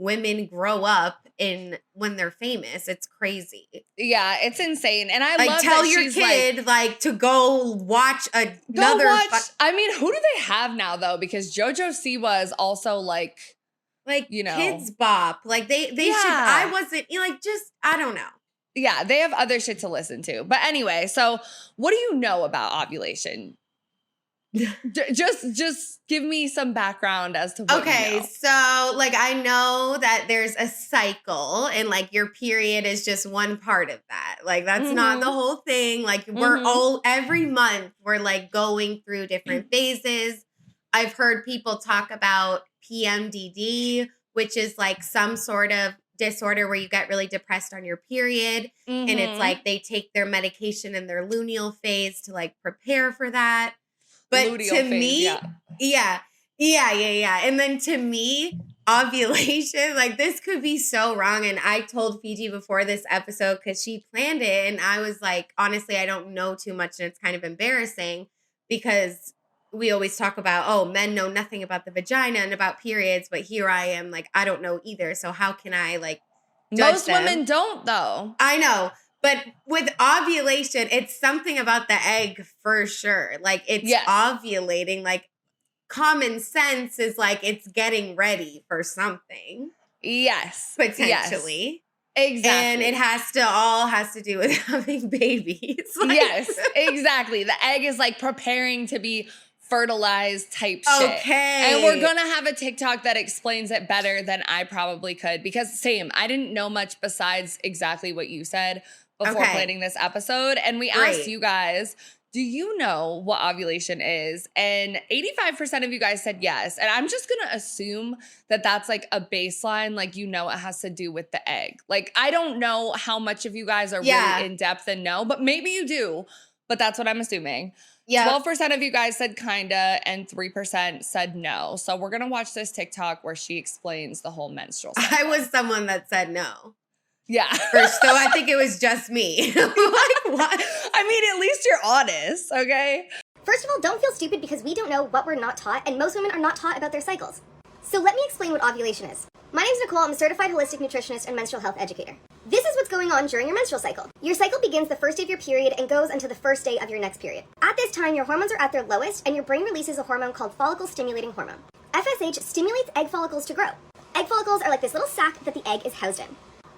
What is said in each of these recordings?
women grow up when they're famous. It's crazy. Yeah, it's insane. And I Like, love tell that your she's kid like to go watch go another. watch. I mean, who do they have now though? Because JoJo Siwa is also like you know, Kids Bop. Like they should. I wasn't like just I don't know. Yeah, they have other shit to listen to. But anyway, so what do you know about ovulation? Just give me some background as to what you know. So like I know that there's a cycle and like your period is just one part of that. Like that's not the whole thing. Like we're all every month we're like going through different phases. I've heard people talk about PMDD, which is like some sort of disorder where you get really depressed on your period. And it's like they take their medication in their luteal phase to like prepare for that. But Luteal to phase, me, yeah. And then to me, ovulation, like this could be so wrong. And I told Fiji before this episode because she planned it. And I was like, honestly, I don't know too much. And it's kind of embarrassing because we always talk about, oh, men know nothing about the vagina and about periods. But here I am, like, I don't know either. So how can I like judge Most them? women don't though. I know. But with ovulation, it's something about the egg for sure. Like it's ovulating. Like common sense is like it's getting ready for something. Yes. Potentially. Yes. Exactly. And it has to do with having babies. Like, yes, exactly. The egg is like preparing to be fertilized type shit. Okay. And we're gonna have a TikTok that explains it better than I probably could because same, I didn't know much besides exactly what you said before planning this episode. And we asked you guys, do you know what ovulation is? And 85% of you guys said yes. And I'm just going to assume that that's like a baseline, like, you know, it has to do with the egg. Like, I don't know how much of you guys are really in depth and know, but maybe you do. But that's what I'm assuming. Yeah. 12% of you guys said kinda and 3% said no. So we're going to watch this TikTok where she explains the whole menstrual cycle. I was someone that said no. Yeah. First, so I think it was just me. Like, what? I mean, at least you're honest, okay? First of all, don't feel stupid because we don't know what we're not taught, and most women are not taught about their cycles. So let me explain what ovulation is. My name is Nicole. I'm a certified holistic nutritionist and menstrual health educator. This is what's going on during your menstrual cycle. Your cycle begins the first day of your period and goes until the first day of your next period. At this time, your hormones are at their lowest, and your brain releases a hormone called follicle-stimulating hormone. FSH stimulates egg follicles to grow. Egg follicles are like this little sac that the egg is housed in.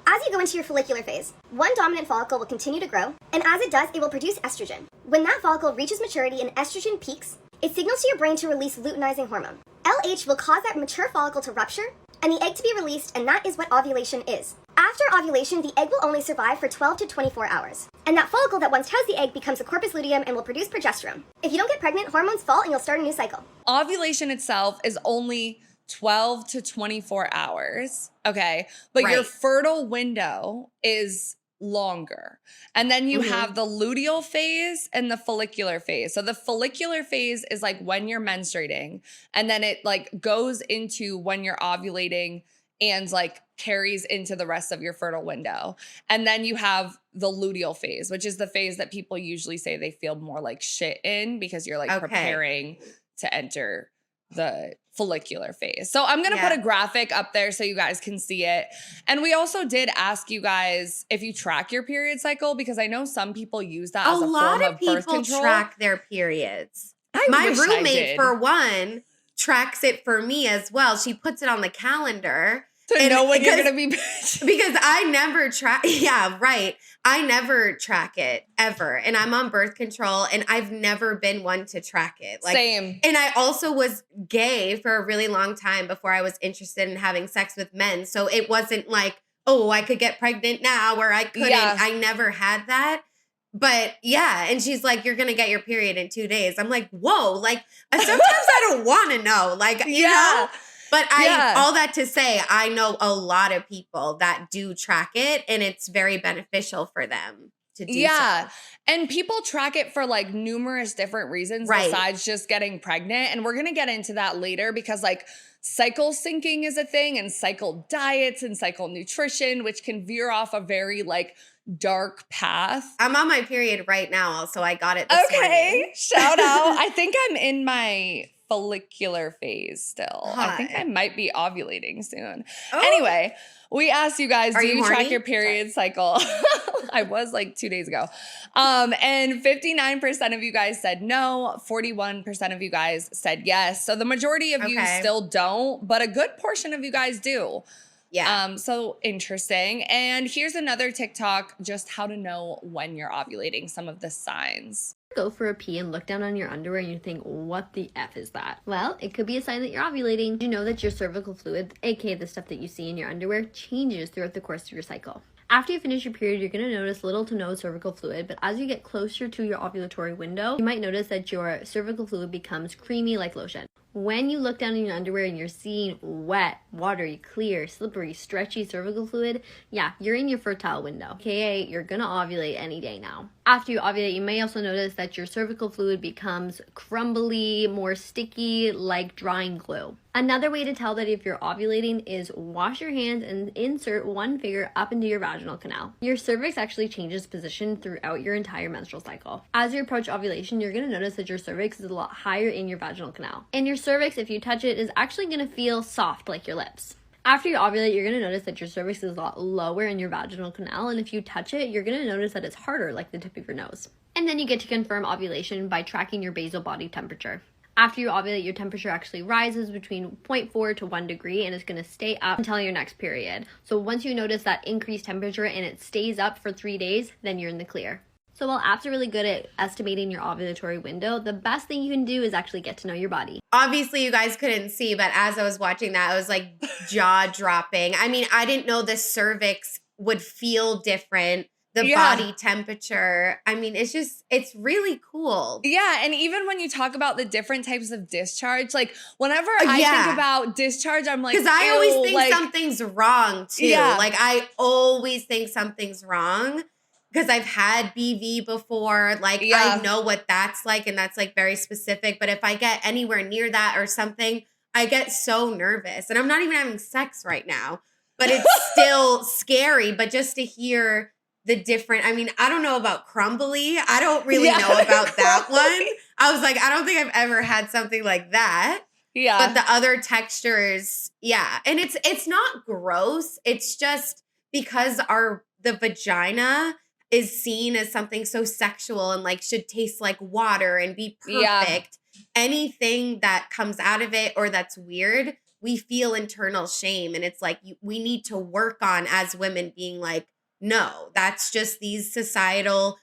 As you go into your follicular phase, one dominant follicle will continue to grow, and as it does, it will produce estrogen. When that follicle reaches maturity and estrogen peaks, it signals to your brain to release luteinizing hormone. LH will cause that mature follicle to rupture, and the egg to be released, and that is what ovulation is. After ovulation, the egg will only survive for 12 to 24 hours. And that follicle that once housed the egg becomes a corpus luteum and will produce progesterone. If you don't get pregnant, hormones fall and you'll start a new cycle. Ovulation itself is only 12 to 24 hours, okay? But your fertile window is longer. And then you have the luteal phase and the follicular phase. So the follicular phase is like when you're menstruating, and then it like goes into when you're ovulating and like carries into the rest of your fertile window. And then you have the luteal phase, which is the phase that people usually say they feel more like shit in because you're like preparing to enter the follicular phase. So I'm going to put a graphic up there so you guys can see it. And we also did ask you guys if you track your period cycle, because I know some people use that as a form of birth control. People track their periods. I My wish I roommate, did. for one, tracks it for me as well. She puts it on the calendar. To know when you're going to be because I never track. Yeah, right. I never track it ever. And I'm on birth control and I've never been one to track it. Like, same. And I also was gay for a really long time before I was interested in having sex with men. So it wasn't like, oh, I could get pregnant now or I couldn't. Yeah. I never had that. But yeah, and she's like, you're going to get your period in 2 days. I'm like, whoa, like sometimes I don't want to know. Like, you know? But all that to say, I know a lot of people that do track it and it's very beneficial for them to do so. And people track it for like numerous different reasons besides just getting pregnant. And we're going to get into that later because like cycle syncing is a thing and cycle diets and cycle nutrition, which can veer off a very like dark path. I'm on my period right now. Also, I got it this morning. Shout out. I think I'm in my follicular phase still. I think Hot. I might be ovulating soon. Oh. Anyway, we asked you guys, Are do you you track horny? your period cycle? I was like 2 days ago. And 59% of you guys said no. 41% of you guys said yes. So the majority of you Okay. still don't, but a good portion of you guys do. Yeah. So interesting. And here's another TikTok, just how to know when you're ovulating, some of the signs. Go for a pee and look down on your underwear and you think, what the F is that? Well, it could be a sign that you're ovulating. You know that your cervical fluid, aka the stuff that you see in your underwear, changes throughout the course of your cycle. After you finish your period, you're going to notice little to no cervical fluid, but as you get closer to your ovulatory window, you might notice that your cervical fluid becomes creamy like lotion. When you look down in your underwear and you're seeing wet, watery, clear, slippery, stretchy cervical fluid, yeah, you're in your fertile window, aka you're gonna ovulate any day now. After you ovulate, you may also notice that your cervical fluid becomes crumbly, more sticky, like drying glue. Another way to tell that if you're ovulating is wash your hands and insert one finger up into your vaginal canal. Your cervix actually changes position throughout your entire menstrual cycle. As you approach ovulation, you're going to notice that your cervix is a lot higher in your vaginal canal. And your cervix, if you touch it, is actually going to feel soft like your lips. After you ovulate, you're going to notice that your cervix is a lot lower in your vaginal canal, and if you touch it, you're going to notice that it's harder like the tip of your nose. And then you get to confirm ovulation by tracking your basal body temperature. After you ovulate, your temperature actually rises between 0.4 to 1 degree and it's going to stay up until your next period. So once you notice that increased temperature and it stays up for 3 days, then you're in the clear. So while apps are really good at estimating your ovulatory window, the best thing you can do is actually get to know your body. Obviously, you guys couldn't see, but as I was watching that, I was like jaw dropping. I mean, I didn't know the cervix would feel different. The body temperature. I mean, it's really cool. Yeah. And even when you talk about the different types of discharge, like whenever I think about discharge, I'm like, because I always think like, something's wrong too. Yeah. Like I always think something's wrong because I've had BV before. Like I know what that's like and that's like very specific. But if I get anywhere near that or something, I get so nervous. And I'm not even having sex right now, but it's still scary. But just to hear the different, I mean, I don't know about crumbly. I don't really know about that one. I was like, I don't think I've ever had something like that. Yeah. But the other textures, yeah. And it's not gross. It's just because the vagina is seen as something so sexual and like should taste like water and be perfect. Anything that comes out of it or that's weird, we feel internal shame. And it's like we need to work on as women being like, no, that's just these societal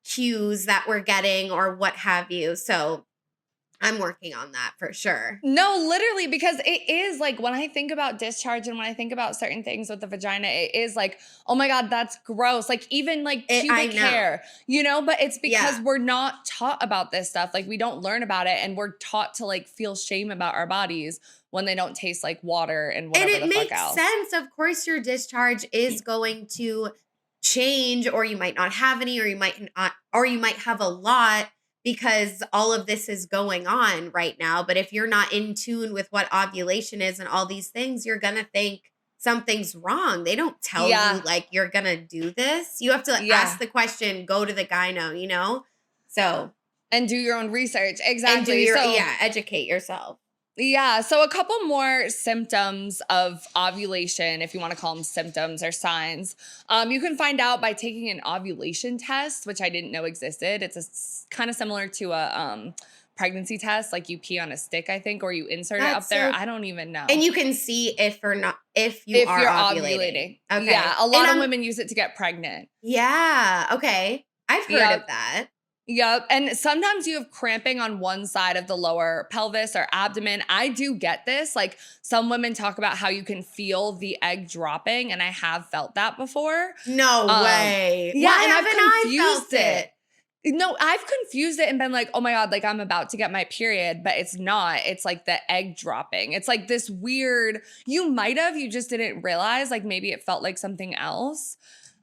cues that we're getting or what have you. So I'm working on that for sure. No, literally, because it is like when I think about discharge and when I think about certain things with the vagina, it is like, oh my God, that's gross. Like even like pubic hair, you know, but it's because we're not taught about this stuff. Like we don't learn about it and we're taught to like feel shame about our bodies when they don't taste like water and whatever the fuck else. And it makes sense. Of course, your discharge is going to change, or you might not have any, or you might not, or you might have a lot because all of this is going on right now. But if you're not in tune with what ovulation is and all these things, you're going to think something's wrong. They don't tell you like you're going to do this. You have to ask the question, go to the gyno, you know? So. And do your own research. Exactly. And do your, educate yourself. Yeah. So a couple more symptoms of ovulation, if you want to call them symptoms or signs, you can find out by taking an ovulation test, which I didn't know existed. It's kind of similar to a pregnancy test, like you pee on a stick, I think, or you insert it up there. I don't even know. And you can see if you're ovulating. Okay. Yeah. A lot of women use it to get pregnant. Yeah. Okay. I've heard of that. Yep. And sometimes you have cramping on one side of the lower pelvis or abdomen. I do get this. Like some women talk about how you can feel the egg dropping, and I have felt that before. No way. Yeah. Why and haven't I felt it? No, I've confused it and been like, oh my God, like I'm about to get my period, but it's not. It's like the egg dropping. It's like this weird, you just didn't realize, like maybe it felt like something else.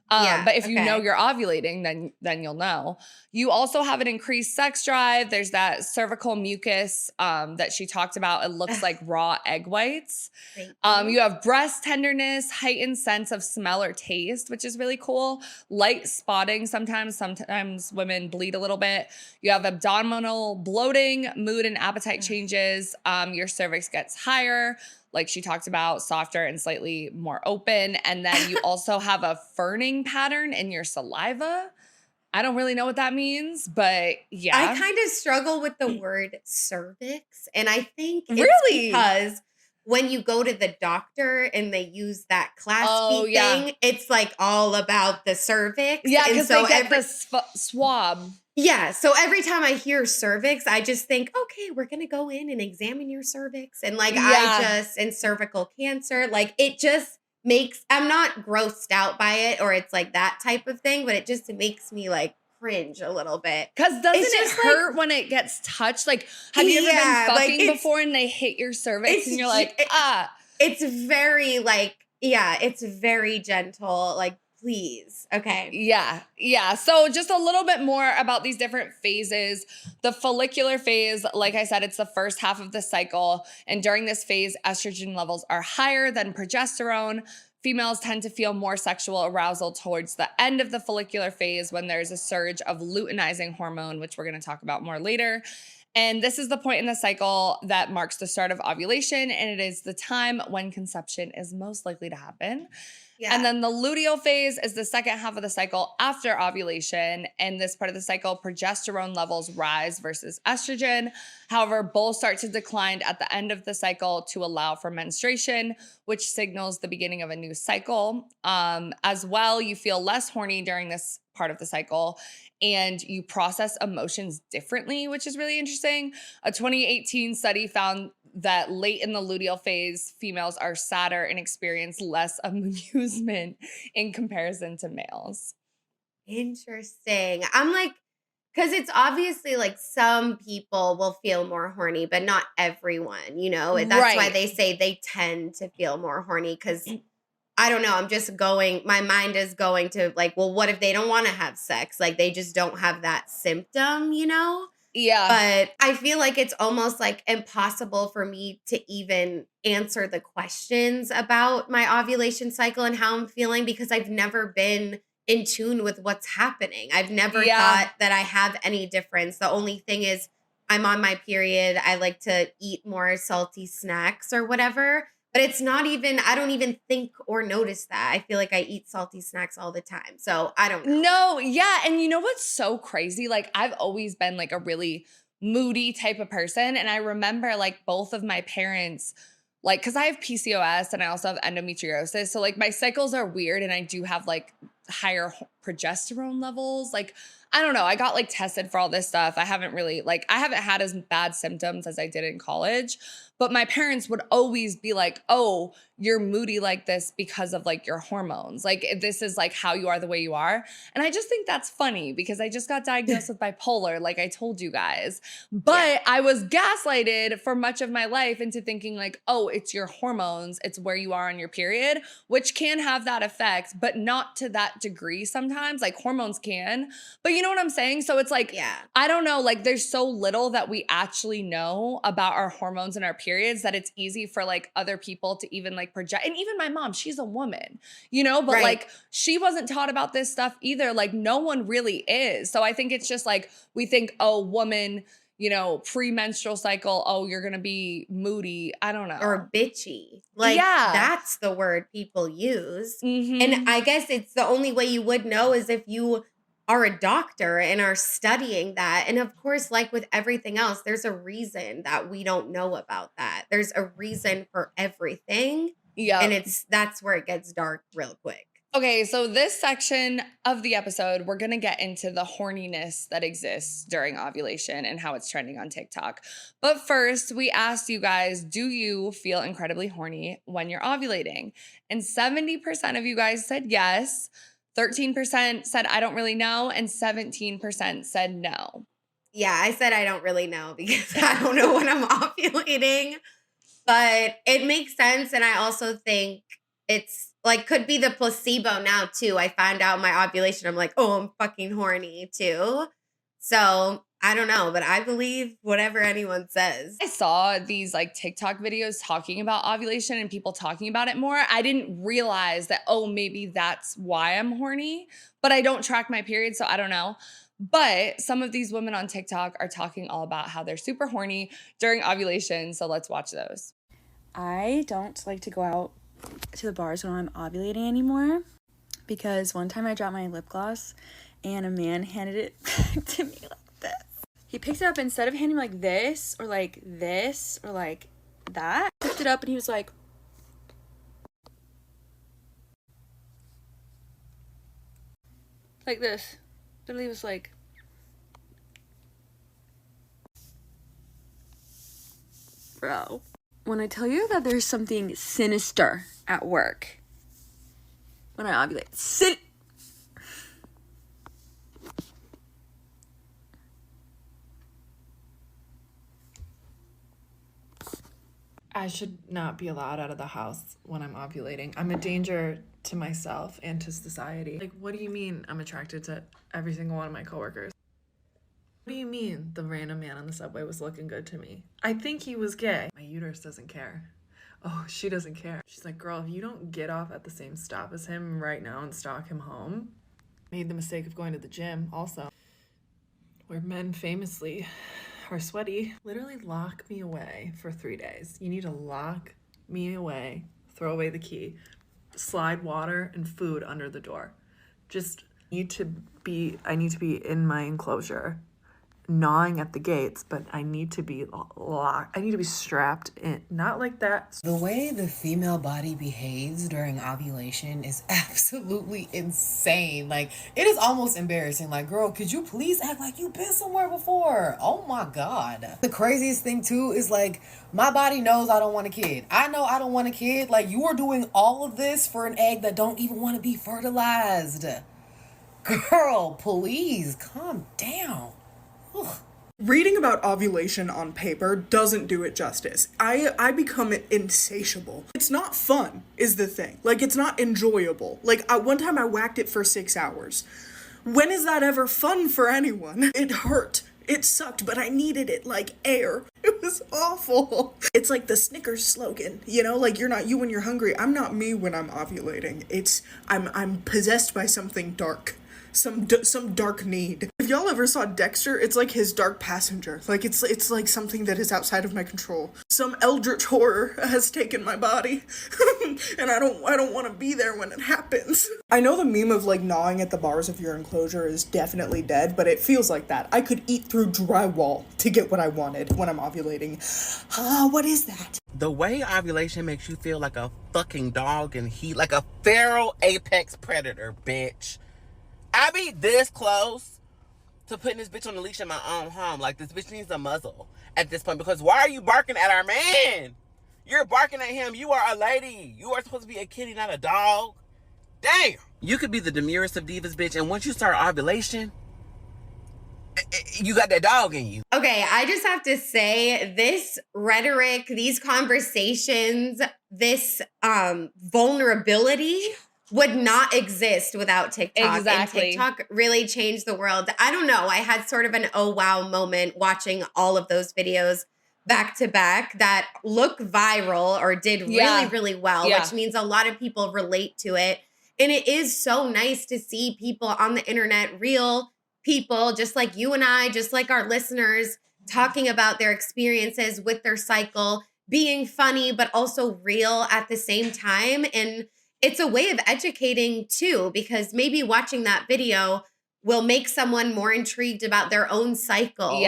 But if you know you're ovulating, then you'll know. You also have an increased sex drive. There's that cervical mucus that she talked about. It looks like raw egg whites. You have breast tenderness, heightened sense of smell or taste, which is really cool. Light spotting sometimes women bleed a little bit. You have abdominal bloating, mood and appetite changes. Your cervix gets higher, like she talked about, softer and slightly more open. And then you also have a ferning pattern in your saliva. I don't really know what that means, but yeah. I kind of struggle with the word cervix. And I think it's Really? because when you go to the doctor and they use that claspy thing, it's like all about the cervix. Yeah, and because so they get the swab. Yeah, so every time I hear cervix, I just think, okay, we're going to go in and examine your cervix. And like, and cervical cancer, like it just makes, I'm not grossed out by it or it's like that type of thing, but it just makes me like cringe a little bit. Because doesn't it hurt when it gets touched? Like, have you ever been fucking before and they hit your cervix and you're like, It's very like, it's very gentle, like, please. Okay. Yeah. So just a little bit more about these different phases. The follicular phase, like I said, it's the first half of the cycle. And during this phase, estrogen levels are higher than progesterone. Females tend to feel more sexual arousal towards the end of the follicular phase when there's a surge of luteinizing hormone, which we're going to talk about more later. And this is the point in the cycle that marks the start of ovulation, and it is the time when conception is most likely to happen. Yeah. And then the luteal phase is the second half of the cycle after ovulation. And this part of the cycle, progesterone levels rise versus estrogen. However, both start to decline at the end of the cycle to allow for menstruation, which signals the beginning of a new cycle. As well, you feel less horny during this part of the cycle, and you process emotions differently, which is really interesting. A 2018 study found that late in the luteal phase, females are sadder and experience less amusement in comparison to males. Interesting. I'm like, because it's obviously like some people will feel more horny, but not everyone, you know? That's why they say they tend to feel more horny because I don't know. I'm just going, my mind is going to like, well, what if they don't want to have sex? Like they just don't have that symptom, you know? Yeah. But I feel like it's almost like impossible for me to even answer the questions about my ovulation cycle and how I'm feeling because I've never been in tune with what's happening. I've never thought that I have any difference. The only thing is I'm on my period. I like to eat more salty snacks or whatever. But it's not even, I don't even think or notice that. I feel like I eat salty snacks all the time. So I don't know. No, yeah. And you know what's so crazy? Like I've always been like a really moody type of person. And I remember like both of my parents, like, cause I have PCOS and I also have endometriosis. So like my cycles are weird and I do have like higher progesterone levels. Like, I don't know. I got like tested for all this stuff. I haven't had as bad symptoms as I did in college. But my parents would always be like, oh, you're moody like this because of like your hormones. Like this is like how you are the way you are. And I just think that's funny because I just got diagnosed with bipolar, like I told you guys. But I was gaslighted for much of my life into thinking like, oh, it's your hormones. It's where you are on your period, which can have that effect, but not to that degree sometimes. Like hormones can. But you know what I'm saying? So it's like, I don't know, like there's so little that we actually know about our hormones and our periods that it's easy for like other people to even like project. And even my mom, she's a woman, you know, but like she wasn't taught about this stuff either. Like no one really is. So I think it's just like, we think, oh, woman, you know, premenstrual cycle, oh, you're going to be moody. I don't know. Or bitchy. Like that's the word people use. Mm-hmm. And I guess it's the only way you would know is if you are a doctor and are studying that. And of course, like with everything else, there's a reason that we don't know about that. There's a reason for everything. Yeah. And that's where it gets dark real quick. Okay, so this section of the episode, we're going to get into the horniness that exists during ovulation and how it's trending on TikTok. But first, we asked you guys, do you feel incredibly horny when you're ovulating? And 70% of you guys said yes. 13% said, I don't really know, and 17% said no. Yeah, I said I don't really know because I don't know when I'm ovulating, but it makes sense. And I also think it's like could be the placebo now too. I found out my ovulation. I'm like, oh, I'm fucking horny too. So I don't know, but I believe whatever anyone says. I saw these like TikTok videos talking about ovulation and people talking about it more. I didn't realize that, oh, maybe that's why I'm horny, but I don't track my period, so I don't know. But some of these women on TikTok are talking all about how they're super horny during ovulation. So let's watch those. I don't like to go out to the bars when I'm ovulating anymore because one time I dropped my lip gloss and a man handed it back to me like this. He picked it up, instead of handing me like this or like this or like that, picked it up and he was like, this. Literally was like, bro. When I tell you that there's something sinister at work when I ovulate, I should not be allowed out of the house when I'm ovulating. I'm a danger to myself and to society. Like, what do you mean I'm attracted to every single one of my coworkers? What do you mean the random man on the subway was looking good to me? I think he was gay. My uterus doesn't care. Oh, she doesn't care. She's like, girl, if you don't get off at the same stop as him right now and stalk him home. Made the mistake of going to the gym also, where men famously are sweaty. Literally lock me away for 3 days. You need to lock me away, throw away the key, slide water and food under the door. Just I need to be in my enclosure, gnawing at the gates, but I need to be locked. I need to be strapped in, not like that. The way the female body behaves during ovulation is absolutely insane. Like, it is almost embarrassing. Like, girl, could you please act like you've been somewhere before? Oh my God. The craziest thing too is like, my body knows I don't want a kid. I know I don't want a kid. Like, you are doing all of this for an egg that don't even want to be fertilized. Girl, please calm down. Reading about ovulation on paper doesn't do it justice. I become insatiable. It's not fun, is the thing. Like, it's not enjoyable. Like, one time I whacked it for 6 hours. When is that ever fun for anyone? It hurt. It sucked, but I needed it like air. It was awful. It's like the Snickers slogan, you know? Like, you're not you when you're hungry. I'm not me when I'm ovulating. I'm possessed by something dark. Some dark need. If y'all ever saw Dexter, it's like his dark passenger. Like, it's like something that is outside of my control. Some eldritch horror has taken my body, and I don't want to be there when it happens. I know the meme of like gnawing at the bars of your enclosure is definitely dead, but it feels like that. I could eat through drywall to get what I wanted when I'm ovulating. What is that? The way ovulation makes you feel like a fucking dog in heat, like a feral apex predator, bitch. I be this close to putting this bitch on the leash in my own home. Like, this bitch needs a muzzle at this point, because why are you barking at our man? You're barking at him. You are a lady. You are supposed to be a kitty, not a dog. Damn. You could be the demurest of divas, bitch, and once you start ovulation, you got that dog in you. Okay, I just have to say, this rhetoric, these conversations, this vulnerability would not exist without TikTok. Exactly. And TikTok really changed the world. I don't know. I had sort of an oh wow moment watching all of those videos back to back that look viral or did really well, which means a lot of people relate to it. And it is so nice to see people on the internet, real people, just like you and I, just like our listeners, talking about their experiences with their cycle, being funny, but also real at the same time. And it's a way of educating too, because maybe watching that video will make someone more intrigued about their own cycle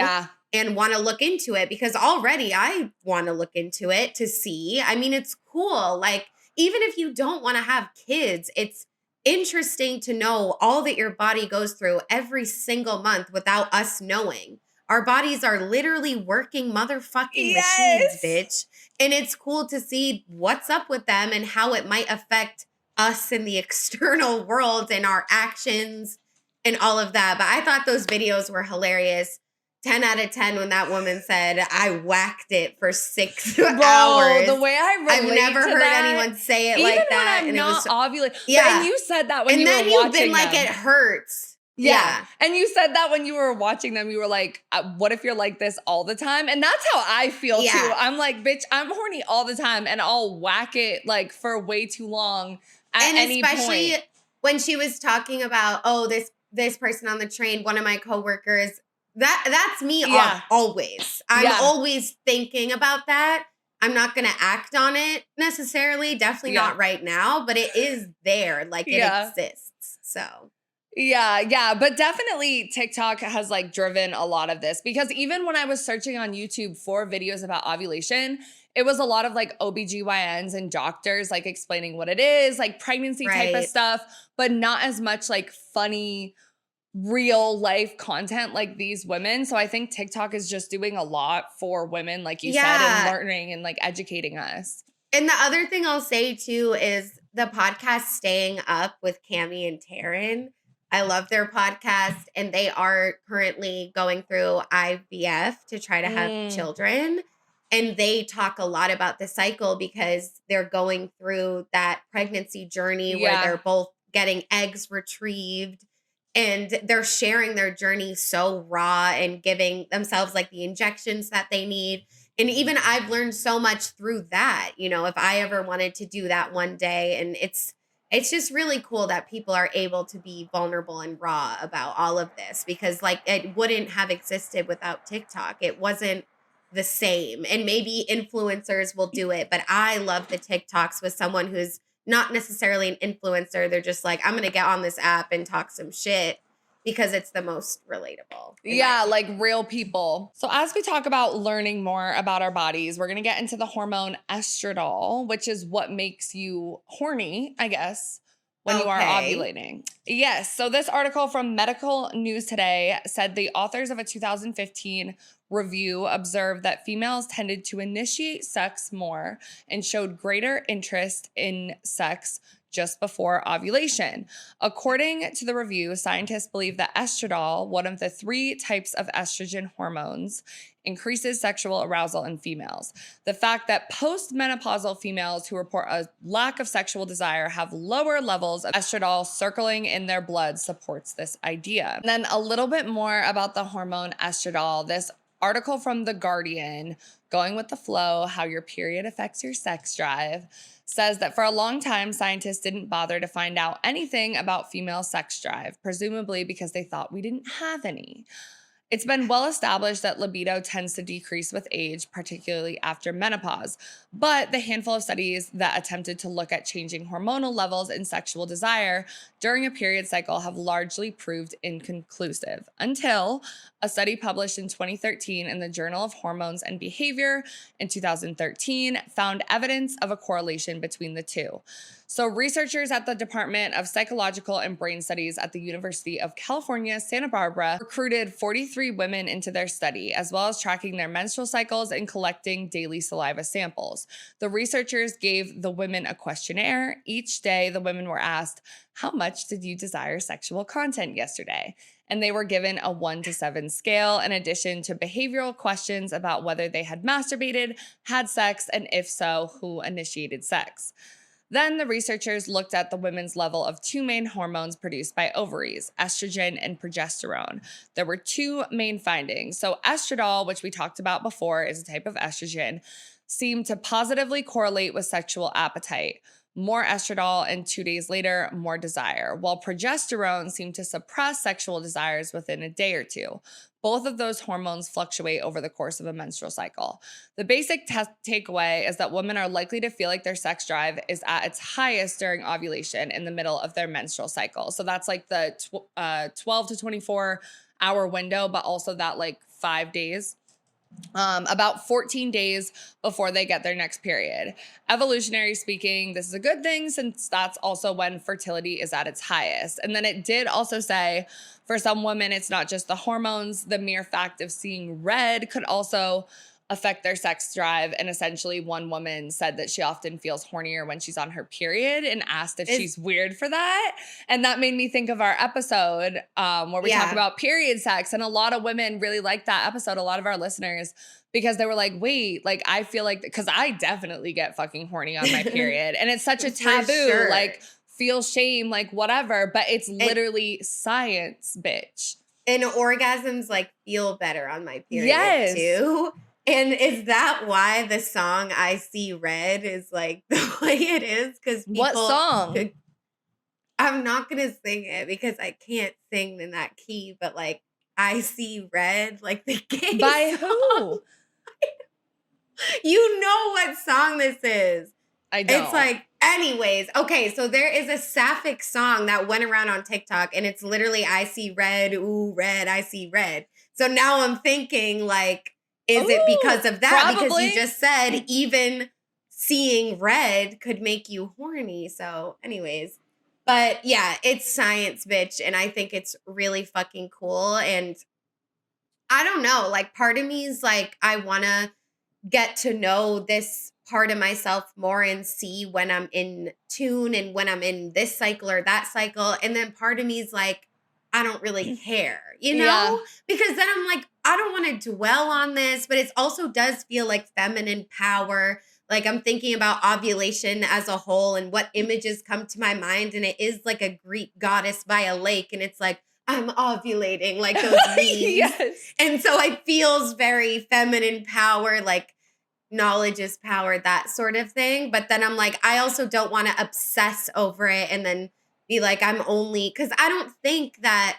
and want to look into it, because already I want to look into it to see. I mean, it's cool. Like, even if you don't want to have kids, it's interesting to know all that your body goes through every single month without us knowing. Our bodies are literally working motherfucking machines, bitch. And it's cool to see what's up with them and how it might affect us in the external world and our actions and all of that. But I thought those videos were hilarious. 10 out of 10 when that woman said, I whacked it for 6 Bro, hours. the way I relate I've never to heard that, anyone say it even like that. when I'm and not ovulating. Yeah. And you said that when and you were then watching you've been like, them. it hurts. Yeah. And you said that when you were watching them, you were like, what if you're like this all the time? And that's how I feel too. I'm like, bitch, I'm horny all the time and I'll whack it like for way too long at any point. And especially when she was talking about, oh, this person on the train, one of my coworkers, that's me always. I'm always thinking about that. I'm not going to act on it necessarily. Definitely not right now, but it is there. Like it exists. So. Yeah. But definitely TikTok has like driven a lot of this because even when I was searching on YouTube for videos about ovulation, it was a lot of like OBGYNs and doctors like explaining what it is, like pregnancy type of stuff, but not as much like funny real life content like these women. So I think TikTok is just doing a lot for women, like you said, and learning and like educating us. And the other thing I'll say too is the podcast Staying Up with Cammie and Taryn. I love their podcast and they are currently going through IVF to try to have children. And they talk a lot about the cycle because they're going through that pregnancy journey where they're both getting eggs retrieved. And they're sharing their journey so raw and giving themselves like the injections that they need. And even I've learned so much through that, you know, if I ever wanted to do that one day. And it's just really cool that people are able to be vulnerable and raw about all of this because like it wouldn't have existed without TikTok. It wasn't the same. And maybe influencers will do it, but I love the TikToks with someone who's not necessarily an influencer. They're just like, I'm going to get on this app and talk some shit because it's the most relatable. Yeah, like real people. So as we talk about learning more about our bodies, we're going to get into the hormone estradiol, which is what makes you horny, I guess, when you are ovulating. Yes. So this article from Medical News Today said the authors of a 2015 review observed that females tended to initiate sex more and showed greater interest in sex just before ovulation. According to the review, scientists believe that estradiol, one of the 3 types of estrogen hormones, increases sexual arousal in females. The fact that postmenopausal females who report a lack of sexual desire have lower levels of estradiol circling in their blood supports this idea. And then a little bit more about the hormone estradiol. This article from The Guardian, Going with the Flow, How Your Period Affects Your Sex Drive, says that for a long time, scientists didn't bother to find out anything about female sex drive, presumably because they thought we didn't have any. It's been well established that libido tends to decrease with age, particularly after menopause. But the handful of studies that attempted to look at changing hormonal levels in sexual desire during a period cycle have largely proved inconclusive until a study published in 2013 in the Journal of Hormones and Behavior in 2013 found evidence of a correlation between the two. So researchers at the Department of Psychological and Brain Studies at the University of California, Santa Barbara, recruited 43 women into their study, as well as tracking their menstrual cycles and collecting daily saliva samples. The researchers gave the women a questionnaire. Each day, the women were asked, how much did you desire sexual content yesterday? And they were given a 1 to 7 scale, in addition to behavioral questions about whether they had masturbated, had sex, and if so, who initiated sex. Then the researchers looked at the women's level of 2 main hormones produced by ovaries, estrogen and progesterone. There were 2 main findings. So estradiol, which we talked about before, is a type of estrogen, seemed to positively correlate with sexual appetite. More estradiol and 2 days later, more desire, while progesterone seemed to suppress sexual desires within a day or 2. Both of those hormones fluctuate over the course of a menstrual cycle. The basic takeaway is that women are likely to feel like their sex drive is at its highest during ovulation in the middle of their menstrual cycle. So that's like the 12 to 24 hour window, but also that like 5 days. About 14 days before they get their next period. Evolutionary speaking, this is a good thing since that's also when fertility is at its highest. And then it did also say for some women, it's not just the hormones. The mere fact of seeing red could also affect their sex drive. And essentially one woman said that she often feels hornier when she's on her period and asked if she's weird for that. And that made me think of our episode where we talk about period sex. And a lot of women really liked that episode, a lot of our listeners, because they were like, wait, like I feel like, because I definitely get fucking horny on my period. And it's such a taboo, like feel shame, like whatever, but it's literally science, bitch. And orgasms like feel better on my period too. And is that why the song I See Red is like the way it is? Because what song? I'm not going to sing it because I can't sing in that key, but like I See Red, like the gay By song. who? You know what song this is. I don't. It's like, anyways, okay, so there is a sapphic song that went around on TikTok, and it's literally, I see red, ooh, red, I see red. So now I'm thinking, like, is it because of that? Probably. Because you just said even seeing red could make you horny. So anyways, but yeah, it's science, bitch, and I think it's really fucking cool. And I don't know, like, part of me is like, I want to get to know this part of myself more and see when I'm in tune and when I'm in this cycle or that cycle. And then part of me is like, I don't really care, you know? Yeah. Because then I'm like, I don't want to dwell on this, but it also does feel like feminine power. Like I'm thinking about ovulation as a whole and what images come to my mind. And it is like a Greek goddess by a lake. And it's like, I'm ovulating, like those memes. Yes. And so it feels very feminine power, like knowledge is power, that sort of thing. But then I'm like, I also don't want to obsess over it and then be like, I'm only, because I don't think that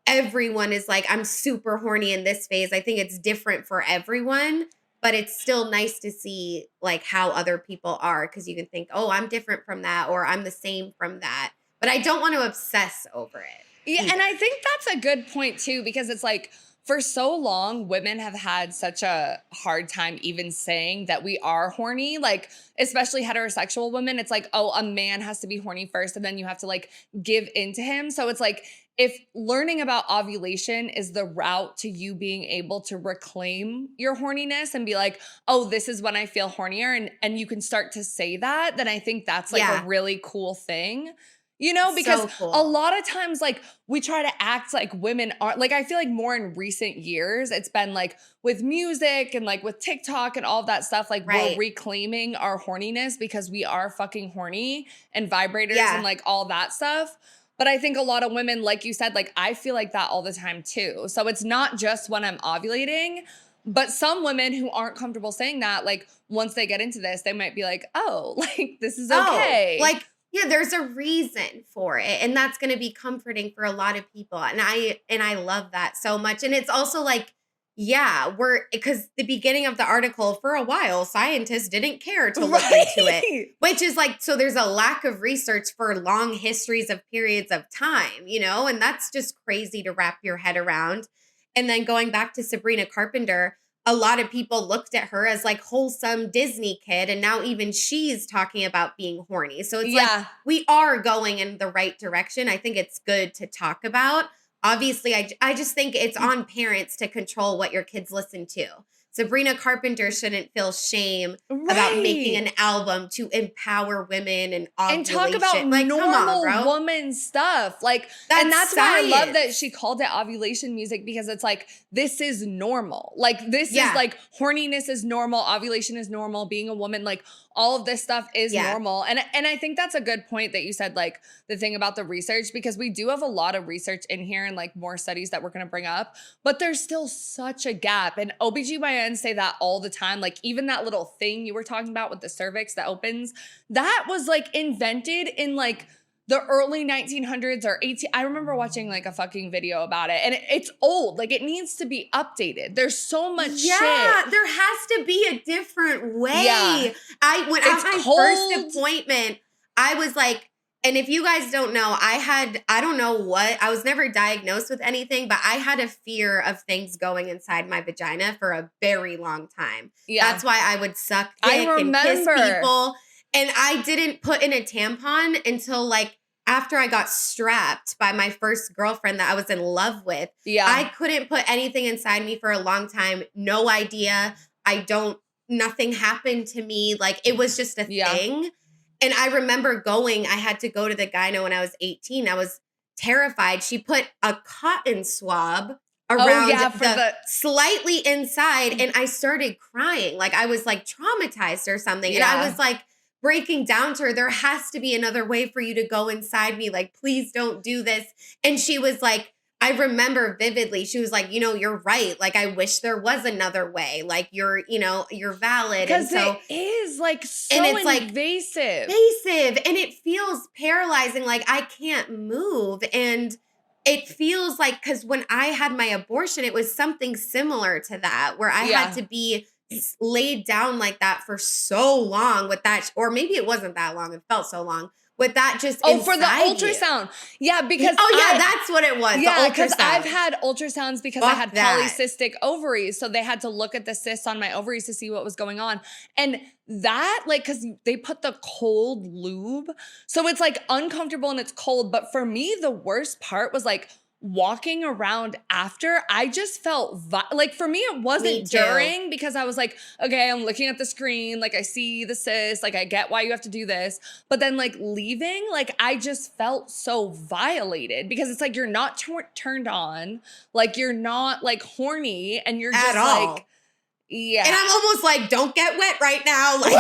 everyone is like, I'm super horny in this phase. I think it's different for everyone, but it's still nice to see like how other people are, because you can think, oh, I'm different from that, or I'm the same from that. But I don't want to obsess over it. Yeah, and I think that's a good point too, because it's like for so long, women have had such a hard time even saying that we are horny, like especially heterosexual women. It's like, oh, a man has to be horny first and then you have to like give into him. So it's like if learning about ovulation is the route to you being able to reclaim your horniness and be like, oh, this is when I feel hornier, and you can start to say that, then I think that's like a really cool thing. You know, because So cool. a lot of times, like, we try to act like women aren't, like, I feel like more in recent years, it's been like with music and like with TikTok and all of that stuff, like we're reclaiming our horniness because we are fucking horny, and vibrators and like all that stuff. But I think a lot of women, like you said, like I feel like that all the time too. So it's not just when I'm ovulating, but some women who aren't comfortable saying that, like once they get into this, they might be like, oh, like this is okay. Like, yeah, there's a reason for it. And that's going to be comforting for a lot of people. And I love that so much. And it's also like, yeah, because the beginning of the article, for a while, scientists didn't care to look into it, which is like, so there's a lack of research for long histories of periods of time, you know, and that's just crazy to wrap your head around. And then going back to Sabrina Carpenter, a lot of people looked at her as like wholesome Disney kid. And now even she's talking about being horny. So it's like, we are going in the right direction. I think it's good to talk about. Obviously, I just think it's on parents to control what your kids listen to. Sabrina Carpenter shouldn't feel shame about making an album to empower women and ovulation. And talk about like, normal come on, bro. woman stuff. Like, and that's why I love that she called it ovulation music, because it's like, this is normal. Like, this is like, horniness is normal. Ovulation is normal. Being a woman, like all of this stuff is normal. And I think that's a good point that you said, like the thing about the research, because we do have a lot of research in here and like more studies that we're going to bring up, but there's still such a gap. And OBGYNs say that all the time. Like even that little thing you were talking about with the cervix that opens, that was like invented in like the early 1900s or 18. I remember watching like a fucking video about it, and it's old. Like it needs to be updated. There's so much shit. Yeah, there has to be a different way. Yeah. When at my first appointment, I was like, and if you guys don't know, I don't know what, I was never diagnosed with anything, but I had a fear of things going inside my vagina for a very long time. Yeah. That's why I would suck dick and kiss people. And I didn't put in a tampon until like after I got strapped by my first girlfriend that I was in love with. Yeah. I couldn't put anything inside me for a long time. No idea. nothing happened to me. Like, it was just a thing. And I remember I had to go to the gyno when I was 18. I was terrified. She put a cotton swab around the slightly inside, and I started crying. Like, I was like traumatized or something. And I was like breaking down to her, there has to be another way for you to go inside me. Like, please don't do this. And she was like, I remember vividly, she was like, you're right. Like, I wish there was another way. Like, you're valid. Because it is like so and it's invasive. And it feels paralyzing. Like, I can't move. And it feels like, because when I had my abortion, it was something similar to that, where I had to be laid down like that for so long with that, or maybe it wasn't that long. It felt so long. With that just for the ultrasound. Yeah, because that's what it was. Yeah, because I've had ultrasounds because I had polycystic ovaries. So they had to look at the cysts on my ovaries to see what was going on. And that, like, because they put the cold lube. So it's like uncomfortable and it's cold. But for me, the worst part was like walking around after. I just felt like, for me, it wasn't during, because I was like, okay, I'm looking at the screen, like I see the cyst, like I get why you have to do this, but then like leaving, like I just felt so violated, because it's like you're not turned on, like you're not like horny, and you're just like, yeah. And I'm almost like, don't get wet right now. Like,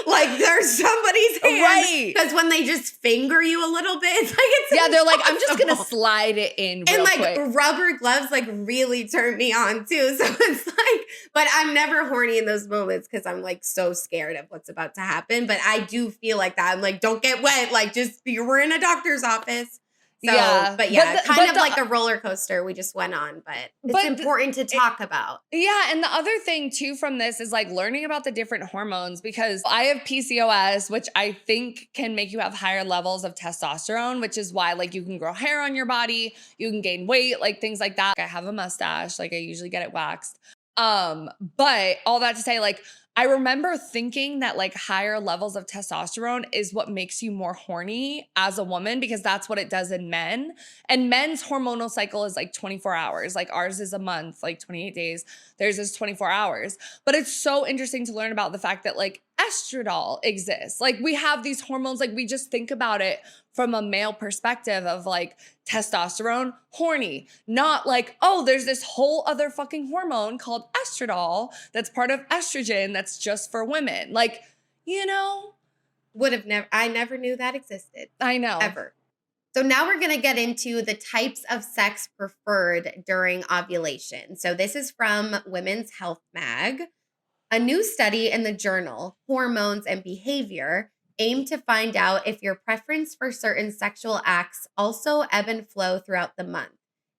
like there's somebody's hand. Right. Because when they just finger you a little bit, it's like, it's they're like, I'm just going to slide it in real quick. Rubber gloves like really turn me on too. So it's like, but I'm never horny in those moments because I'm like so scared of what's about to happen. But I do feel like that. I'm like, don't get wet. Like, we're in a doctor's office. So, but like a roller coaster we just went on, but it's important to talk about. Yeah. And the other thing too from this is like learning about the different hormones, because I have PCOS, which I think can make you have higher levels of testosterone, which is why like you can grow hair on your body, you can gain weight, like things like that. I have a mustache, like I usually get it waxed. But all that to say, like, I remember thinking that like higher levels of testosterone is what makes you more horny as a woman, because that's what it does in men. And men's hormonal cycle is like 24 hours. Like ours is a month, like 28 days. Theirs is 24 hours. But it's so interesting to learn about the fact that like estradiol exists. Like we have these hormones, like we just think about it from a male perspective of like testosterone, horny, not like, oh, there's this whole other fucking hormone called estradiol that's part of estrogen that's just for women. Like, I never knew that existed. I know. Ever. So now we're going to get into the types of sex preferred during ovulation. So this is from Women's Health Mag. A new study in the journal Hormones and Behavior aimed to find out if your preference for certain sexual acts also ebb and flow throughout the month.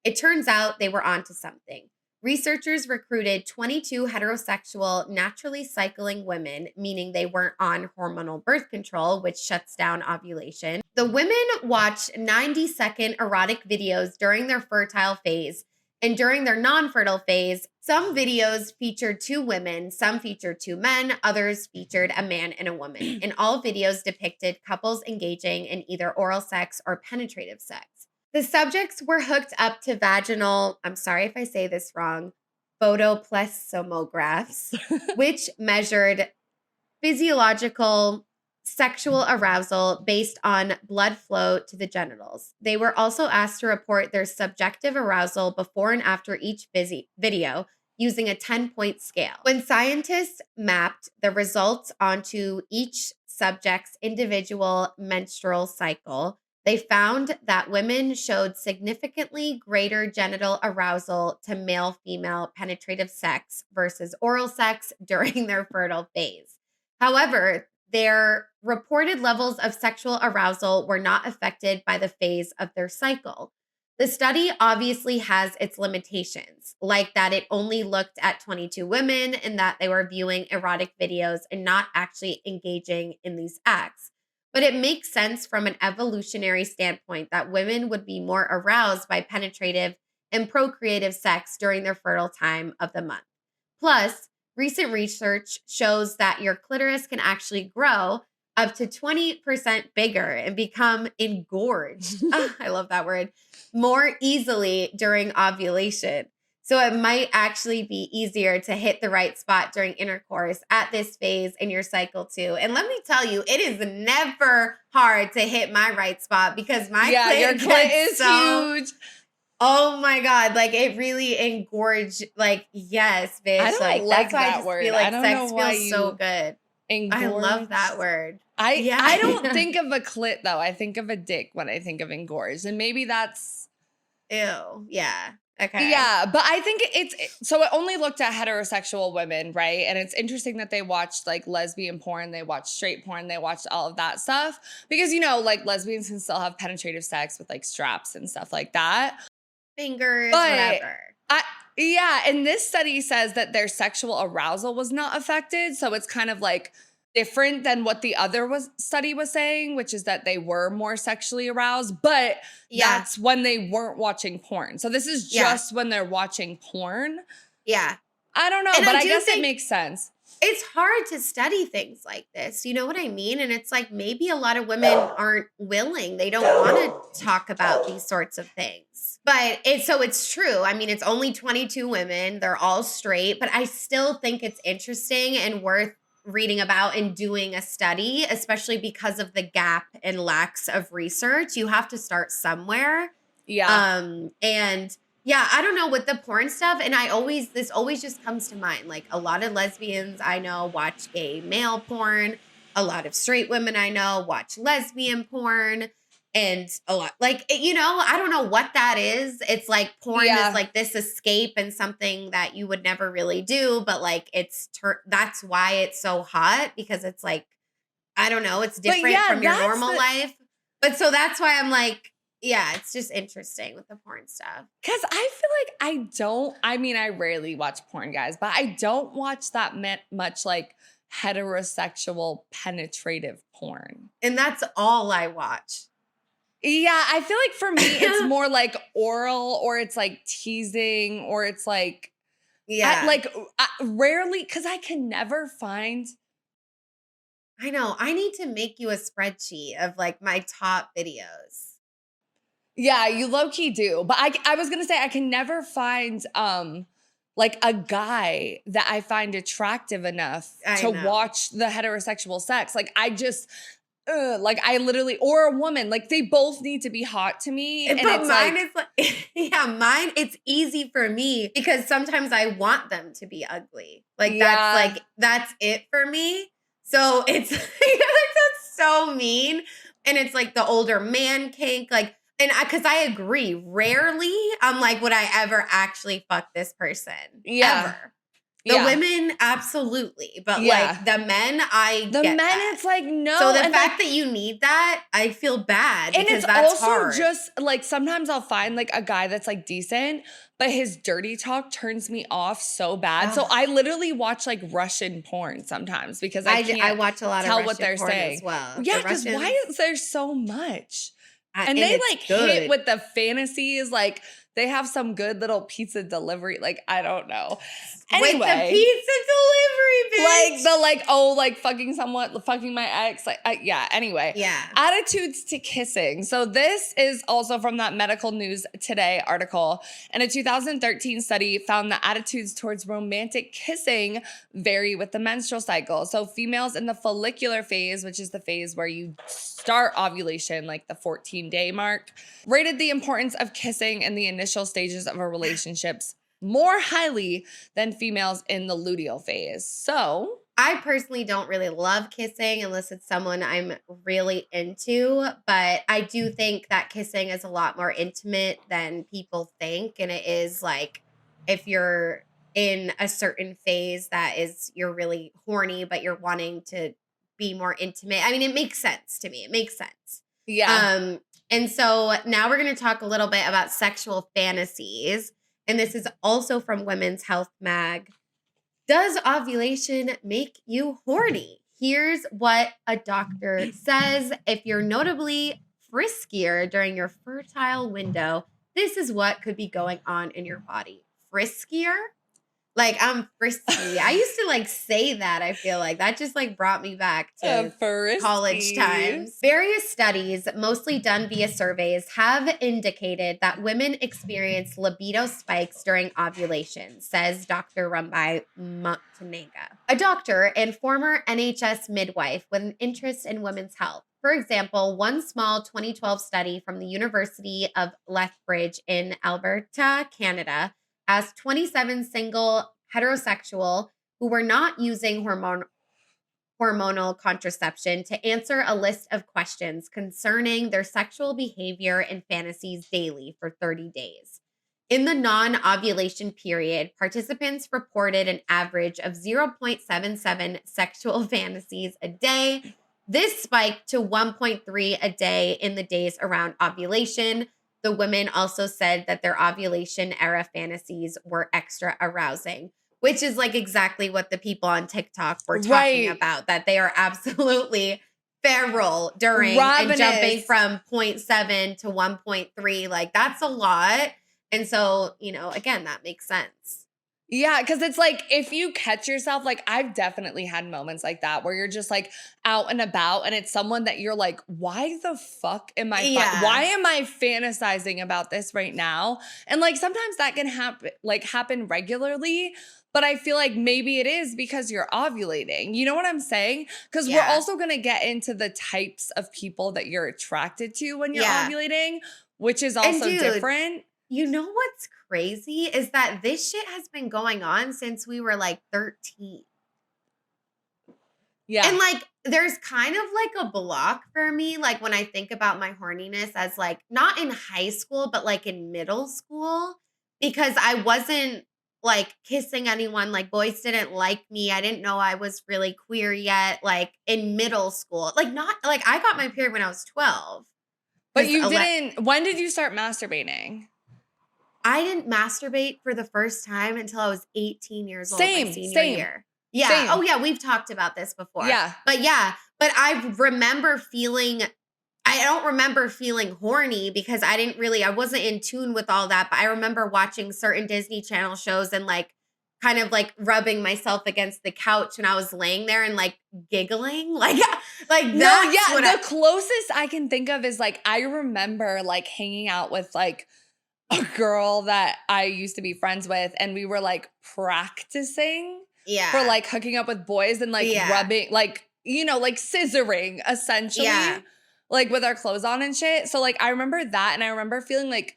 It turns out they were onto something. Researchers recruited 22 heterosexual, naturally cycling women, meaning they weren't on hormonal birth control, which shuts down ovulation. The women watched 90-second erotic videos during their fertile phase, and during their non-fertile phase, some videos featured 2 women, some featured 2 men, others featured a man and a woman. And all videos depicted couples engaging in either oral sex or penetrative sex. The subjects were hooked up to vaginal, I'm sorry if I say this wrong, photoplethysmographs, which measured physiological sexual arousal based on blood flow to the genitals. They were also asked to report their subjective arousal before and after each video using a 10-point scale. When scientists mapped the results onto each subject's individual menstrual cycle, they found that women showed significantly greater genital arousal to male-female penetrative sex versus oral sex during their fertile phase. However, their reported levels of sexual arousal were not affected by the phase of their cycle. The study obviously has its limitations, like that it only looked at 22 women and that they were viewing erotic videos and not actually engaging in these acts. But it makes sense from an evolutionary standpoint that women would be more aroused by penetrative and procreative sex during their fertile time of the month. Plus, recent research shows that your clitoris can actually grow up to 20% bigger and become engorged. I love that word. More easily during ovulation. So it might actually be easier to hit the right spot during intercourse at this phase in your cycle too. And let me tell you, it is never hard to hit my right spot because my clit your clit is so huge. Oh my God. Like it really engorged. Like, yes, bitch. I don't like like that's why I that just word. feel I like don't sex know why feels so you good. I love engorged. that word. I don't think of a clit though. I think of a dick when I think of engorged. And maybe that's Ew. Yeah. Okay. Yeah, but I think so it only looked at heterosexual women, right? And it's interesting that they watched like lesbian porn, they watched straight porn, they watched all of that stuff because like lesbians can still have penetrative sex with like straps and stuff like that. Fingers, But whatever. And this study says that their sexual arousal was not affected, so it's kind of like different than what the other study was saying, which is that they were more sexually aroused, but that's when they weren't watching porn. So this is just when they're watching porn. Yeah. I don't know, but I guess it makes sense. It's hard to study things like this. You know what I mean? And it's like maybe a lot of women aren't willing. They don't want to talk about these sorts of things. But it's true. I mean, it's only 22 women. They're all straight, but I still think it's interesting and worth reading about and doing a study, especially because of the gap and lacks of research. You have to start somewhere. Yeah. And yeah, I don't know with the porn stuff. And this always just comes to mind. Like a lot of lesbians I know watch gay male porn. A lot of straight women I know watch lesbian porn. And a lot, like, I don't know what that is. It's like porn is like this escape and something that you would never really do. But like, that's why it's so hot because it's like, I don't know, it's different from your normal life. But so that's why I'm like, yeah, it's just interesting with the porn stuff. Because I feel like I rarely watch porn, guys, but I don't watch that much like heterosexual penetrative porn. And that's all I watch. Yeah, I feel like for me, it's more like oral or it's like teasing or it's like, rarely, because I can never find. I know. I need to make you a spreadsheet of like my top videos. Yeah, you low-key do. But I was going to say, I can never find like a guy that I find attractive enough to watch the heterosexual sex. Like I just... I literally, or a woman, like they both need to be hot to me. But it's mine is like, it's easy for me because sometimes I want them to be ugly. Like that's it for me. So it's that's so mean. And it's like the older man kink, like, and because I agree, rarely I'm like, would I ever actually fuck this person? Yeah. Ever. The women, absolutely. But like the men, it's like, no. So the fact that you need that, I feel bad. And because it's that's also hard. just like, sometimes I'll find like a guy that's like decent, but his dirty talk turns me off so bad. So I literally watch like Russian porn sometimes because I watch a lot tell of what they're porn saying as well. Yeah, because why is there so much? And they like good. hit with the fantasies, like they have some good little pizza delivery. Like, I don't know. Anyway, with the pizza delivery, bitch. fucking my ex. Anyway. Yeah. Attitudes to kissing. So this is also from that Medical News Today article. And a 2013 study found that attitudes towards romantic kissing vary with the menstrual cycle. So females in the follicular phase, which is the phase where you start ovulation, like the 14-day mark, rated the importance of kissing in the initial stages of a relationships more highly than females in the luteal phase. So I personally don't really love kissing unless it's someone I'm really into, but I do think that kissing is a lot more intimate than people think. And it is like, if you're in a certain phase that is, you're really horny, but you're wanting to be more intimate. I mean, it makes sense to me. It makes sense. Yeah. And so now we're going to talk a little bit about sexual fantasies. And this is also from Women's Health Mag. Does ovulation make you horny? Here's what a doctor says. If you're notably friskier during your fertile window, this is what could be going on in your body. Friskier? Like, I'm frisky. I used to like say that, I feel like. That just like brought me back to college times. Various studies, mostly done via surveys, have indicated that women experience libido spikes during ovulation, says Dr. Rumbai Montenega, a doctor and former NHS midwife with an interest in women's health. For example, one small 2012 study from the University of Lethbridge in Alberta, Canada, asked 27 single heterosexual who were not using hormonal contraception to answer a list of questions concerning their sexual behavior and fantasies daily for 30 days. In the non-ovulation period, participants reported an average of 0.77 sexual fantasies a day. This spiked to 1.3 a day in the days around ovulation. The women also said that their ovulation era fantasies were extra arousing, which is like exactly what the people on TikTok were talking about, that they are absolutely feral during and jumping from 0.7 to 1.3. Like, that's a lot. And so, you know, again, that makes sense. Yeah, because it's like, if you catch yourself, like I've definitely had moments like that where you're just like out and about and it's someone that you're like, why the fuck am I, why am I fantasizing about this right now? And like, sometimes that can happen regularly, but I feel like maybe it is because you're ovulating. You know what I'm saying? Because we're also going to get into the types of people that you're attracted to when you're ovulating, which is also different. You know what's crazy is that this shit has been going on since we were like 13. Yeah. And like, there's kind of like a block for me, like when I think about my horniness as like, not in high school, but like in middle school, because I wasn't like kissing anyone. Like, boys didn't like me. I didn't know I was really queer yet. Like in middle school, like not like I got my period when I was 12. But you didn't, when did you start masturbating? I didn't masturbate for the first time until I was 18 years old, my senior year. Yeah. Same. Oh, yeah. We've talked about this before. Yeah. But I remember feeling, I don't remember feeling horny because I wasn't in tune with all that. But I remember watching certain Disney Channel shows and like kind of like rubbing myself against the couch when I was laying there and like giggling. Like the closest I can think of is like, I remember like hanging out with like a girl that I used to be friends with, and we were like practicing for like hooking up with boys and like rubbing, like, you know, like scissoring essentially, like with our clothes on and shit. So like, I remember that, and I remember feeling like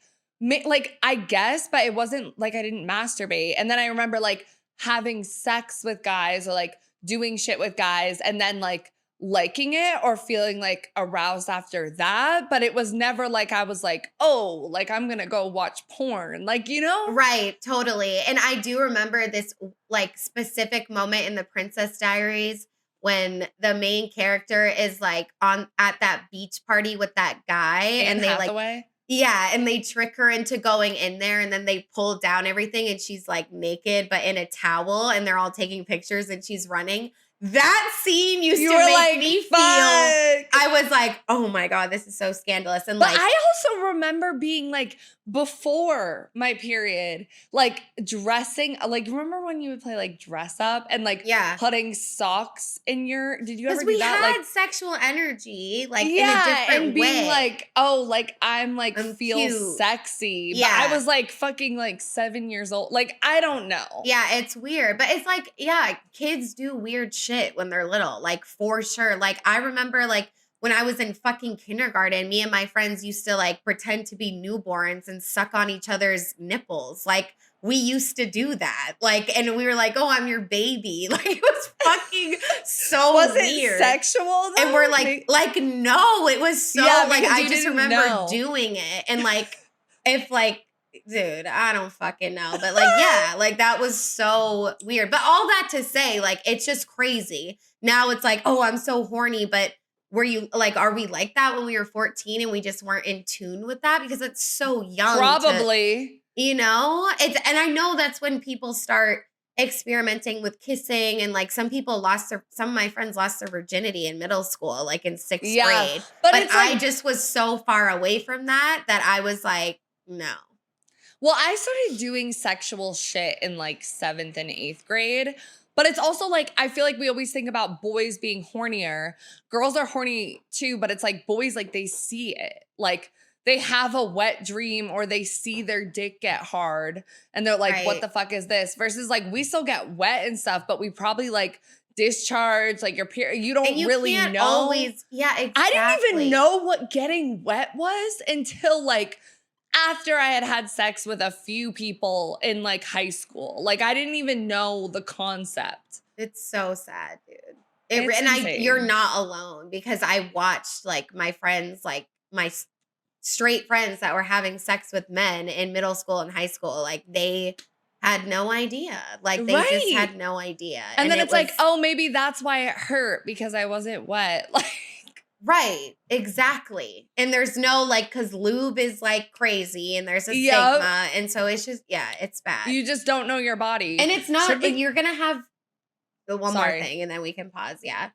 I guess, but it wasn't like I didn't masturbate. And then I remember like having sex with guys or like doing shit with guys, and then like liking it or feeling like aroused after that, but it was never like I was like, oh, like I'm gonna go watch porn, like, you know? Right, totally. And I do remember this like specific moment in the Princess Diaries when the main character is like at that beach party with that guy, and they like and they trick her into going in there, and then they pull down everything and she's like naked but in a towel, and they're all taking pictures and she's running. That scene used to make me feel, I was like, oh my God, this is so scandalous. And but I also remember being like, before my period, like dressing, like remember when you would play like dress up and like putting socks in your, did you ever do that? Because we had sexual energy, like in a different way. And being like, oh, like I'm like feel cute. Sexy. But I was like fucking like 7 years old. Like, I don't know. Yeah, it's weird. But it's like, kids do weird shit when they're little, like for sure. Like I remember like when I was in fucking kindergarten, me and my friends used to like pretend to be newborns and suck on each other's nipples. Like we used to do that. Like, and we were like, oh, I'm your baby. Like it was fucking so was weird. It sexual though? And we're like, no, it was so like, I just remember doing it. And like, if like, dude, I don't fucking know. But like, like that was so weird. But all that to say, like, it's just crazy. Now it's like, oh, I'm so horny. But were you like, are we like that when we were 14 and we just weren't in tune with that? Because it's so young. Probably. You know? And I know that's when people start experimenting with kissing, and like some of my friends lost their virginity in middle school, like in 6th grade. But I just was so far away from that I was like, no. Well, I started doing sexual shit in like 7th and 8th grade. But it's also like, I feel like we always think about boys being hornier. Girls are horny too, but it's like boys, like they see it. Like they have a wet dream or they see their dick get hard and they're like, what the fuck is this? Versus like we still get wet and stuff, but we probably like discharge, like your period. You don't really know. Always, yeah, exactly. I didn't even know what getting wet was until like after I had sex with a few people in like high school. Like I didn't even know the concept. It's so sad, dude. You're not alone because I watched like my friends, like my straight friends that were having sex with men in middle school and high school. Like they had no idea. Like they just had no idea. And then it's like, oh, maybe that's why it hurt because I wasn't wet. Like, right, exactly. And there's no like, because lube is like crazy and there's a stigma. And so it's just, it's bad. You just don't know your body. And it's not, and you're going to have the one more thing and then we can pause. Yeah.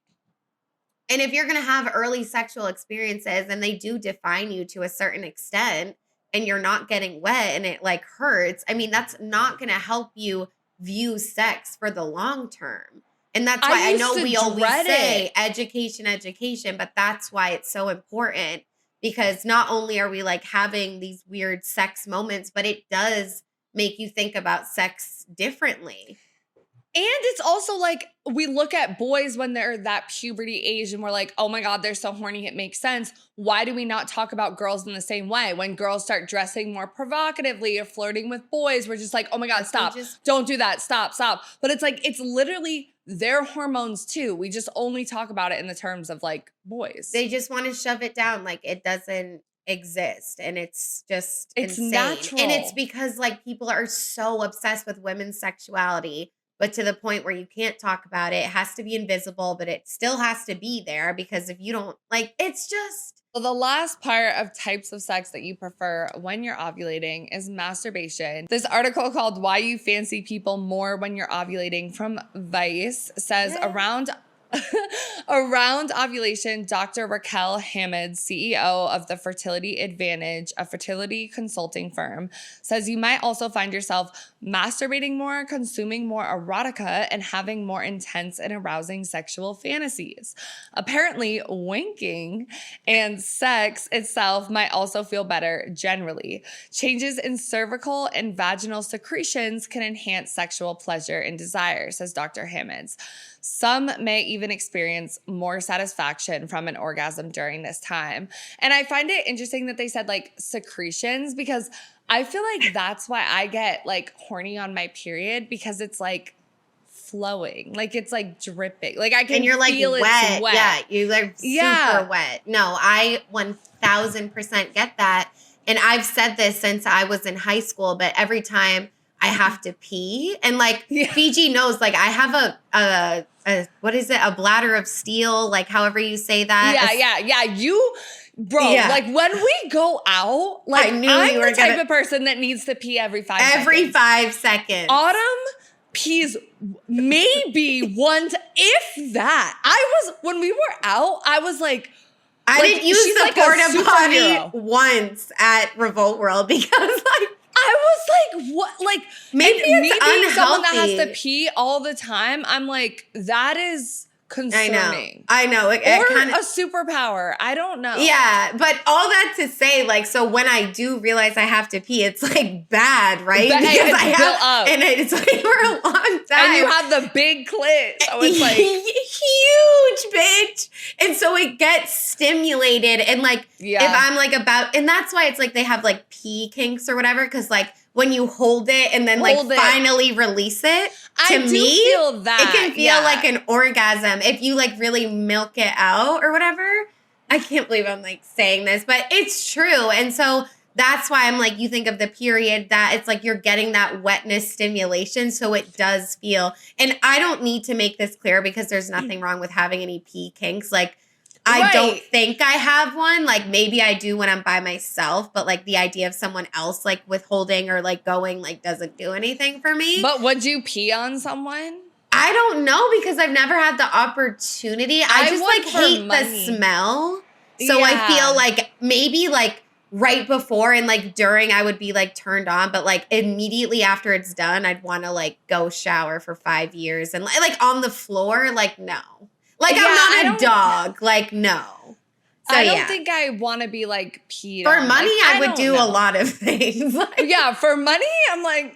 And if you're going to have early sexual experiences and they do define you to a certain extent and you're not getting wet and it like hurts, I mean, that's not going to help you view sex for the long term. And that's why I know we always say education, but that's why it's so important because not only are we like having these weird sex moments, but it does make you think about sex differently. And it's also like we look at boys when they're that puberty age and we're like, oh my God, they're so horny. It makes sense. Why do we not talk about girls in the same way? When girls start dressing more provocatively or flirting with boys, we're just like, oh my God, stop. Don't do that. Stop. But it's like, it's literally their hormones too. We just only talk about it in the terms of like boys. They just want to shove it down like it doesn't exist. And it's just insane. Natural. And it's because like people are so obsessed with women's sexuality, but to the point where you can't talk about it. It has to be invisible, but it still has to be there because if you don't, like, it's just. Well, the last part of types of sex that you prefer when you're ovulating is masturbation. This article called Why You Fancy People More When You're Ovulating from Vice says around ovulation, Dr. Raquel Hammond, CEO of the Fertility Advantage, a fertility consulting firm, says you might also find yourself masturbating more, consuming more erotica, and having more intense and arousing sexual fantasies. Apparently, winking and sex itself might also feel better generally. Changes in cervical and vaginal secretions can enhance sexual pleasure and desire, says Dr. Hammonds. Some may even experience more satisfaction from an orgasm during this time. And I find it interesting that they said like secretions because I feel like that's why I get like horny on my period because it's like flowing, like it's like dripping. Like I can and you're like feel wet. It's wet. Yeah, you're like super wet. No, I 1000% get that. And I've said this since I was in high school, but every time I have to pee. And like Fiji knows, like I have a what is it? A bladder of steel, like however you say that. Yeah. You, bro, like when we go out, like I'm the type of person that needs to pee every 5 seconds. Every 5 seconds. Autumn pees maybe once, if that. When we were out, I was like, I didn't use the porta potty once at Revolt World because like, I was like, what? Like, maybe it's unhealthy. Someone that has to pee all the time, I'm like, that is concerning. I know. Or a superpower. I don't know. Yeah, but all that to say, like, so when I do realize I have to pee, it's like bad, right? Because I have, and it's like for a long time. And you have the big clit, so it's like huge, bitch. And so it gets stimulated, and like if I'm like about, and that's why it's like they have like pee kinks or whatever, because like when you hold it and then finally release it, to me, feel that. It can feel like an orgasm if you like really milk it out or whatever. I can't believe I'm like saying this, but it's true. And so that's why I'm like, you think of the period that it's like you're getting that wetness stimulation. So it does feel, and I don't need to make this clear because there's nothing wrong with having any pee kinks. Like, I don't think I have one. Like maybe I do when I'm by myself, but like the idea of someone else like withholding or like going like doesn't do anything for me. But would you pee on someone? I don't know because I've never had the opportunity. I just like hate the smell. So I feel like maybe like right before and like during I would be like turned on, but like immediately after it's done, I'd want to like go shower for 5 years and like on the floor, like no. Like Yeah, I'm not a dog, like no. So, I don't think I want to be like peed for on. money, Like, I would don't do know. a lot of things. Yeah, for money, I'm like,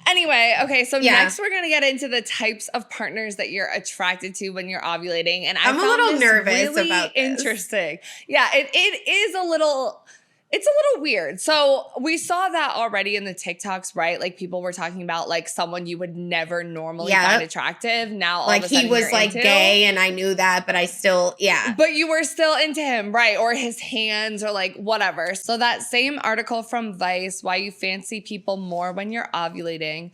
Anyway, okay, so Yeah. next we're going to get into the types of partners that you're attracted to when you're ovulating. And I'm a found little this nervous really about this. interesting. Yeah, it is a little... It's a little weird. So we saw that already in the TikToks, right? Like people were talking about like someone you would never normally find attractive. Now all like of a sudden he was you're like into. gay and I knew that, but I still, But you were still into him, right? Or his hands or like whatever. So that same article from Vice, Why You Fancy People More When You're Ovulating,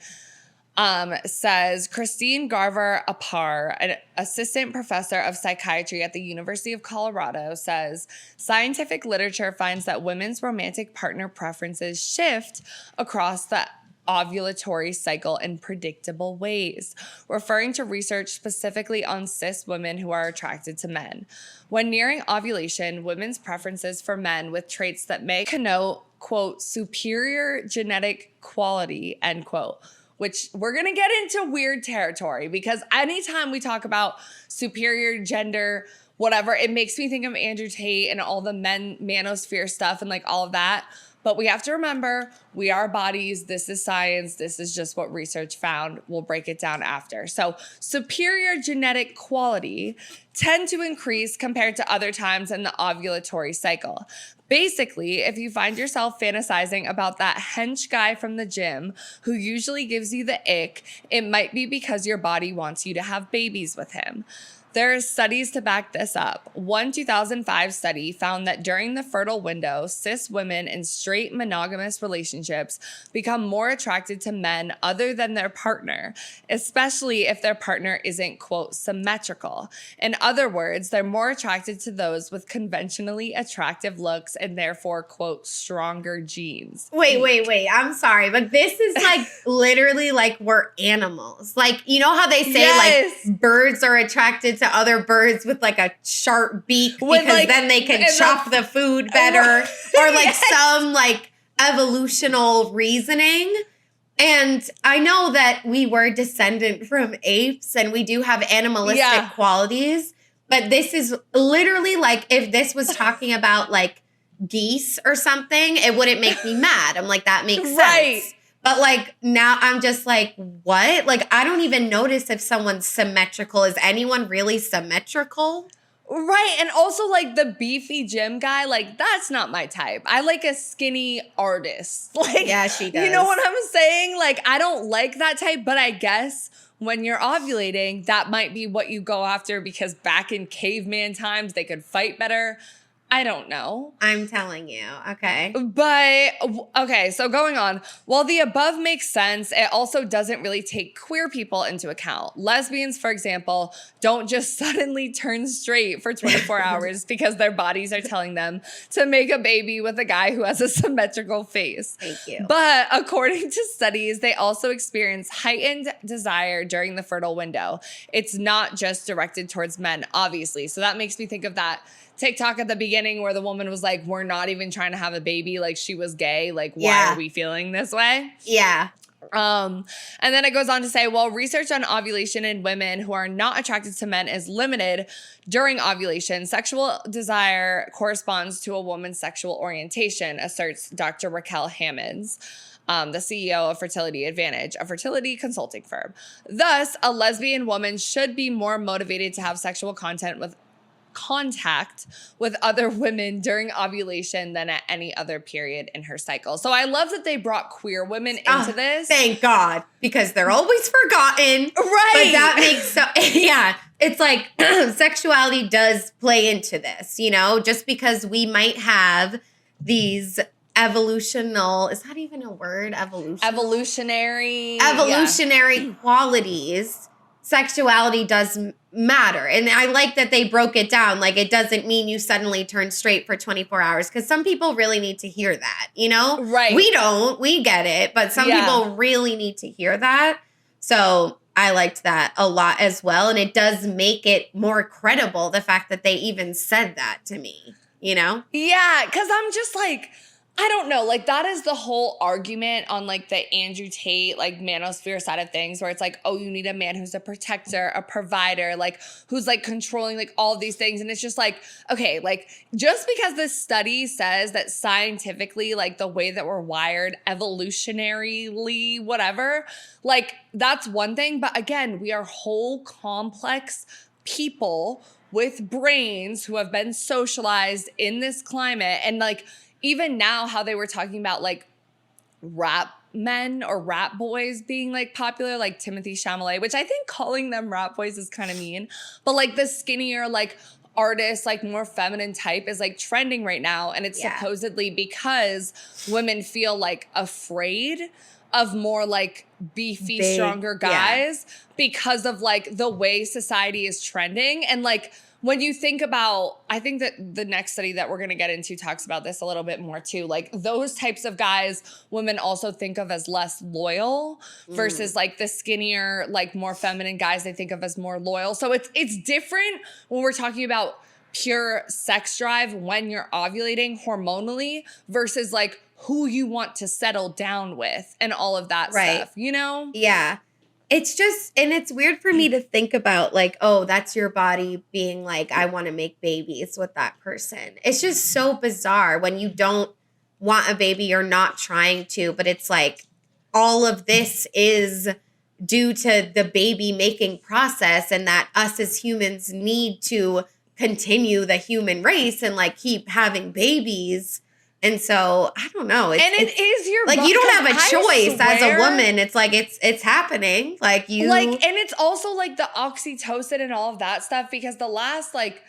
says Christine Garver A.I.R, an assistant professor of psychiatry at the University of Colorado, says scientific literature finds that women's romantic partner preferences shift across the ovulatory cycle in predictable ways, referring to research specifically on cis women who are attracted to men. When nearing ovulation, women's preferences for men with traits that may connote, quote, superior genetic quality, end quote, which we're going to get into weird territory because anytime we talk about superior gender, whatever, it makes me think of Andrew Tate and all the manosphere stuff and like all of that. But we have to remember, we are bodies. This is science. This is just what research found. We'll break it down after. So superior genetic quality tend to increase compared to other times in the ovulatory cycle. Basically, if you find yourself fantasizing about that hench guy from the gym who usually gives you the ick, it might be because your body wants you to have babies with him. There are studies to back this up. One 2005 study found that during the fertile window, cis women in straight monogamous relationships become more attracted to men other than their partner, especially if their partner isn't, quote, symmetrical. In other words, they're more attracted to those with conventionally attractive looks and therefore, quote, stronger genes. Wait. I'm sorry, but this is like literally like we're animals. Like, you know how they say like birds are attracted to other birds with like a sharp beak because like, then they can chop the food better or like some like evolutional reasoning. And I know that we were descendant from apes and we do have animalistic qualities, but this is literally like if this was talking about like geese or something, it wouldn't make me mad. I'm like, that makes sense. But like now I'm just like, what? Like I don't even notice if someone's symmetrical. Is anyone really symmetrical? Right. And also like the beefy gym guy, like that's not my type. I like a skinny artist. Like, yeah, she does. You know what I'm saying? Like I don't like that type, but I guess when you're ovulating, that might be what you go after because back in caveman times, they could fight better. I don't know. I'm telling you. Okay. But, okay, so going on. While the above makes sense, it also doesn't really take queer people into account. Lesbians, for example, don't just suddenly turn straight for 24 hours because their bodies are telling them to make a baby with a guy who has a symmetrical face. Thank you. But according to studies, they also experience heightened desire during the fertile window. It's not just directed towards men, obviously. So that makes me think of that TikTok at the beginning where the woman was like, we're not even trying to have a baby. Like she was gay. Like, why are we feeling this way? Yeah. And then it goes on to say, well, research on ovulation in women who are not attracted to men is limited during ovulation. Sexual desire corresponds to a woman's sexual orientation, asserts Dr. Raquel Hammonds, the CEO of Fertility Advantage, a fertility consulting firm. Thus, a lesbian woman should be more motivated to have sexual contact with other women during ovulation than at any other period in her cycle. So I love that they brought queer women into this. Thank God, because they're always forgotten. Right. But that makes yeah. It's like sexuality does play into this, you know, just because we might have these evolutional, is that even a word? Evolutionary qualities. Sexuality does matter. And I like that they broke it down. Like, it doesn't mean you suddenly turn straight for 24 hours because some people really need to hear that, you know? Right. We don't. We get it. But some people really need to hear that. So I liked that a lot as well. And it does make it more credible, the fact that they even said that to me. you know? Yeah, because I'm just like, I don't know. Like, that is the whole argument on, like, the Andrew Tate, like, manosphere side of things, where it's like, oh, you need a man who's a protector, a provider, like, who's, like, controlling, like, all of these things. And it's just like, okay, like, just because this study says that scientifically, like, the way that we're wired, evolutionarily, whatever, like, that's one thing. But again, we are whole, complex people with brains who have been socialized in this climate. And, like, even now, how they were talking about, like, rap men or rap boys being, like, popular, like Timothy Chalamet, which I think calling them rap boys is kind of mean. But, like, the skinnier, like, artist, like, more feminine type is, like, trending right now. And it's supposedly because women feel, like, afraid of more, like, beefy, stronger guys because of, like, the way society is trending. And, like, when you think about, I think that the next study that we're going to get into talks about this a little bit more too. Like, those types of guys, women also think of as less loyal versus like the skinnier, like more feminine guys they think of as more loyal. So it's different when we're talking about pure sex drive when you're ovulating hormonally versus like who you want to settle down with and all of that stuff, you know? Yeah. It's just, and it's weird for me to think about like, oh, that's your body being like, I want to make babies with that person. It's just so bizarre when you don't want a baby, you're not trying to, but it's like all of this is due to the baby making process and that us as humans need to continue the human race and like keep having babies. And so I don't know. It is your like you don't have a choice as a woman. It's like it's happening. Like you like, and it's also like the oxytocin and all of that stuff because the last like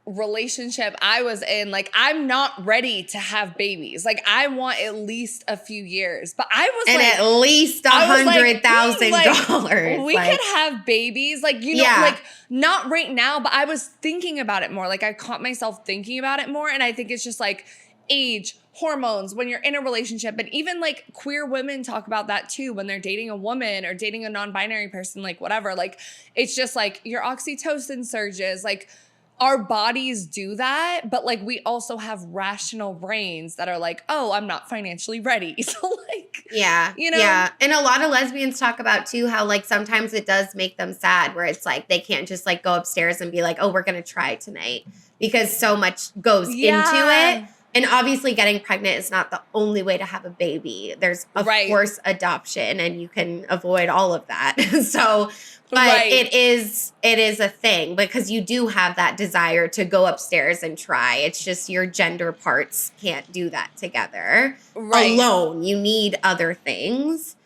relationship I was in, like I'm not ready to have babies. Like I want at least a few years. But I was and like at least $100,000. We could have babies. Like, you know, like not right now, but I was thinking about it more. Like I caught myself thinking about it more. And I think it's just like age, hormones, when you're in a relationship, and even like queer women talk about that too when they're dating a woman or dating a non-binary person, like whatever. Like it's just like your oxytocin surges, like our bodies do that, but like we also have rational brains that are like, oh, I'm not financially ready. So like, you know? Yeah. And a lot of lesbians talk about too how like sometimes it does make them sad where it's like they can't just like go upstairs and be like, oh, we're gonna try tonight because so much goes into it. And obviously getting pregnant is not the only way to have a baby. There's, of course, adoption, and you can avoid all of that. So, but it is a thing because you do have that desire to go upstairs and try. It's just your gender parts can't do that together alone. You need other things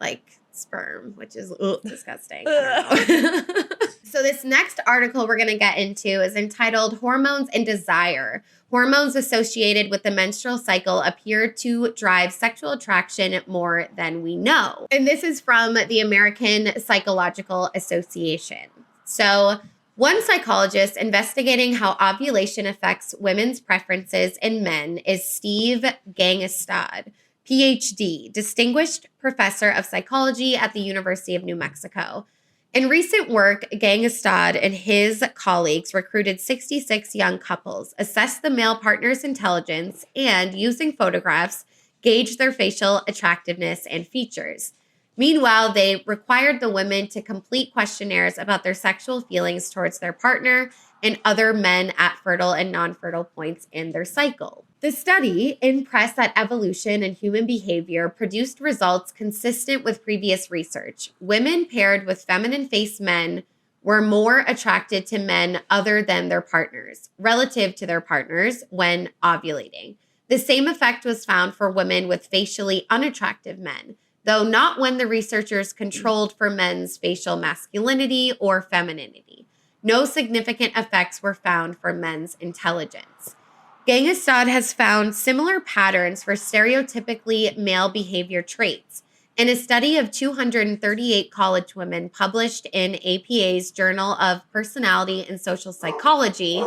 like sperm, which is disgusting. I don't know. So this next article we're going to get into is entitled Hormones and Desire. Hormones associated with the menstrual cycle appear to drive sexual attraction more than we know. And this is from the American Psychological Association. So one psychologist investigating how ovulation affects women's preferences in men is Steve Gangestad, PhD, Distinguished Professor of Psychology at the University of New Mexico. In recent work, Gangestad and his colleagues recruited 66 young couples, assessed the male partner's intelligence, and, using photographs, gauged their facial attractiveness and features. Meanwhile, they required the women to complete questionnaires about their sexual feelings towards their partner and other men at fertile and non-fertile points in their cycle. The study, in Press at Evolution and Human Behavior, produced results consistent with previous research. Women paired with feminine-faced men were more attracted to men other than their partners, relative to their partners when ovulating. The same effect was found for women with facially unattractive men, though not when the researchers controlled for men's facial masculinity or femininity. No significant effects were found for men's intelligence. Gangestad has found similar patterns for stereotypically male behavior traits. In a study of 238 college women published in APA's Journal of Personality and Social Psychology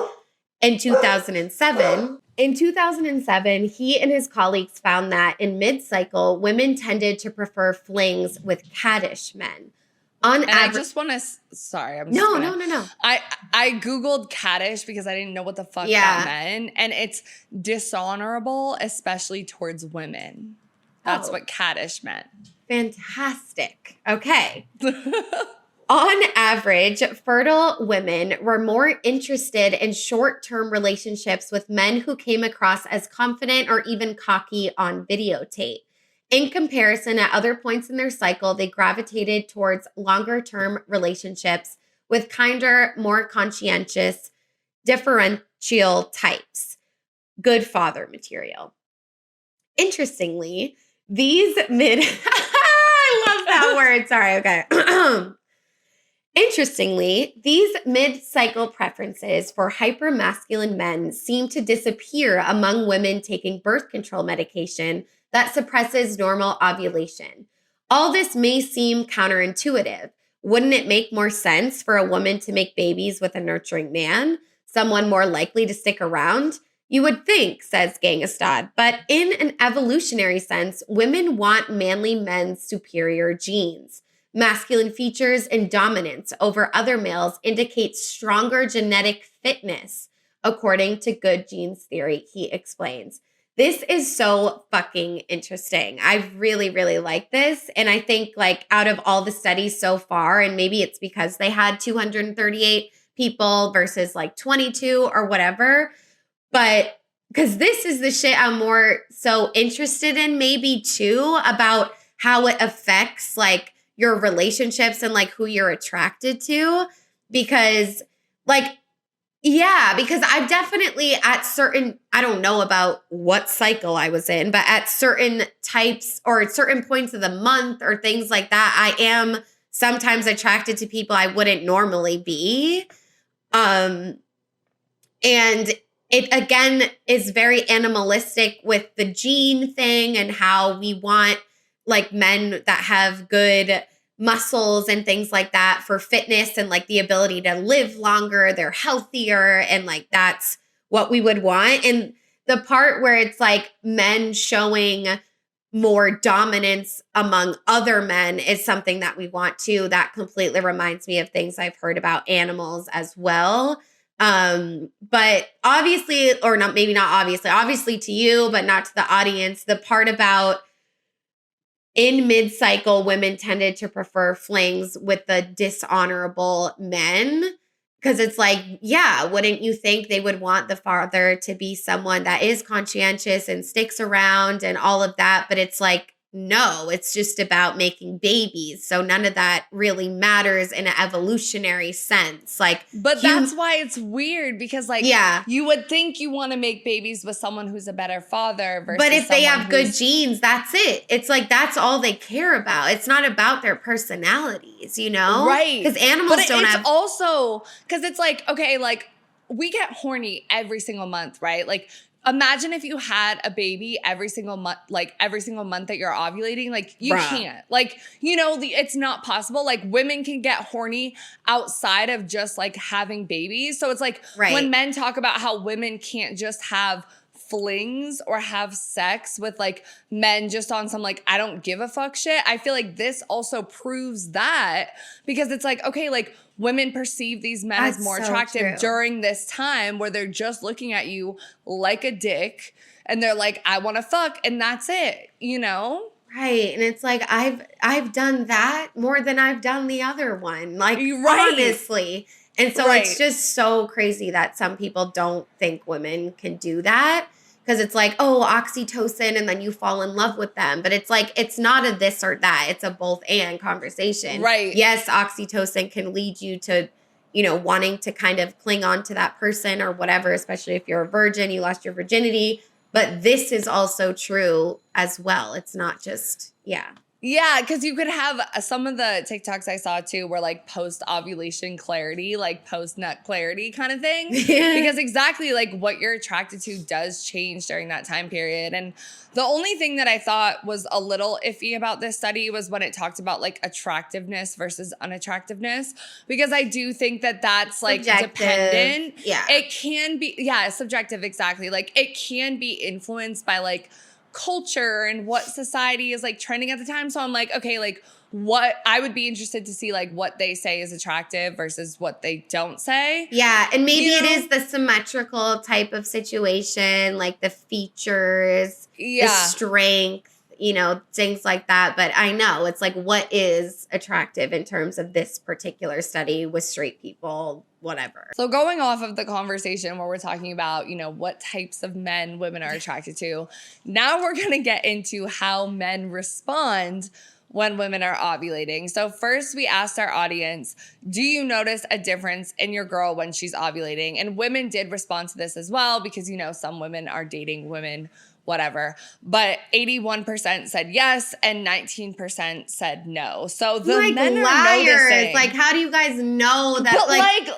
in 2007, he and his colleagues found that in mid-cycle, women tended to prefer flings with caddish men. On And average, I just want to, sorry, I'm just no, gonna, no. I Googled caddish because I didn't know what the fuck that meant. And it's dishonorable, especially towards women. That's what caddish meant. Fantastic. Okay. On average, fertile women were more interested in short-term relationships with men who came across as confident or even cocky on videotape. In comparison, at other points in their cycle, they gravitated towards longer-term relationships with kinder, more conscientious, differential types. Good father material. Interestingly, these mid... I love that word. Sorry, okay. Interestingly, these mid-cycle preferences for hypermasculine men seem to disappear among women taking birth control medication that suppresses normal ovulation. All this may seem counterintuitive. Wouldn't it make more sense for a woman to make babies with a nurturing man, someone more likely to stick around? You would think, says Gangestad, but in an evolutionary sense, women want manly men's superior genes. Masculine features and dominance over other males indicate stronger genetic fitness, according to good genes theory, he explains. This is so fucking interesting. I really, really like this. And I think like out of all the studies so far, and maybe it's because they had 238 people versus like 22 or whatever, but because this is the shit I'm more so interested in maybe too, about how it affects like your relationships and like who you're attracted to. Because like, yeah, because I've definitely at certain, I don't know about what cycle I was in, but at certain types or at certain points of the month or things like that, I am sometimes attracted to people I wouldn't normally be. And it again is very animalistic with the gene thing and how we want like men that have good muscles and things like that for fitness and like the ability to live longer, they're healthier, and like that's what we would want. And the part where it's like men showing more dominance among other men is something that we want too. That completely reminds me of things I've heard about animals as well. But obviously, or not, maybe not obviously to you, but not to the audience, the part about in mid-cycle, women tended to prefer flings with the dishonorable men. Because it's like, yeah, wouldn't you think they would want the father to be someone that is conscientious and sticks around and all of that? But it's like, no, it's just about making babies. So none of that really matters in an evolutionary sense. Like, but that's why it's weird because like, yeah, you would think you want to make babies with someone who's a better father versus but if they have good who's... genes, that's it. It's like, that's all they care about. It's not about their personalities, you know? Right. Because animals but don't it's have... also, because it's like, okay, like we get horny every single month, right? Like, imagine if you had a baby every single month, like every single month that you're ovulating, like you can't, like, you know, it's not possible. Like women can get horny outside of just like having babies. So it's like when men talk about how women can't just have flings or have sex with like men just on some like I don't give a fuck shit. I feel like this also proves that because it's like, okay, like women perceive these men as more attractive during this time where they're just looking at you like a dick and they're like, I want to fuck, and that's it, you know? Right. And it's like, I've done that more than I've done the other one. Like, honestly. And so it's just so crazy that some people don't think women can do that. Because it's like, oh, oxytocin, and then you fall in love with them. But it's like, it's not a this or that. It's a both and conversation. Right. Yes, oxytocin can lead you to, you know, wanting to kind of cling on to that person or whatever, especially if you're a virgin, you lost your virginity. But this is also true as well. It's not just, Yeah, because you could have some of the TikToks I saw too were like post-ovulation clarity, like post-nut clarity kind of thing. Because exactly like what you're attracted to does change during that time period. And the only thing that I thought was a little iffy about this study was when it talked about like attractiveness versus unattractiveness. Because I do think that that's like dependent. Yeah. It can be, subjective, exactly. Like it can be influenced by like culture and what society is like trending at the time. So I'm like, okay, like what I would be interested to see like what they say is attractive versus what they don't say. Yeah, and maybe You know? it is the symmetrical type of situation, like the features, the strength, you know, things like that. But I know it's like, what is attractive in terms of this particular study with straight people, whatever. So going off of the conversation where we're talking about, you know, what types of men women are attracted to, now we're going to get into how men respond when women are ovulating. So first we asked our audience, do you notice a difference in your girl when she's ovulating? And women did respond to this as well because, you know, some women are dating women, whatever. But 81% said yes and 19% said no. So the like men liars. are noticing. Like, how do you guys know that? But like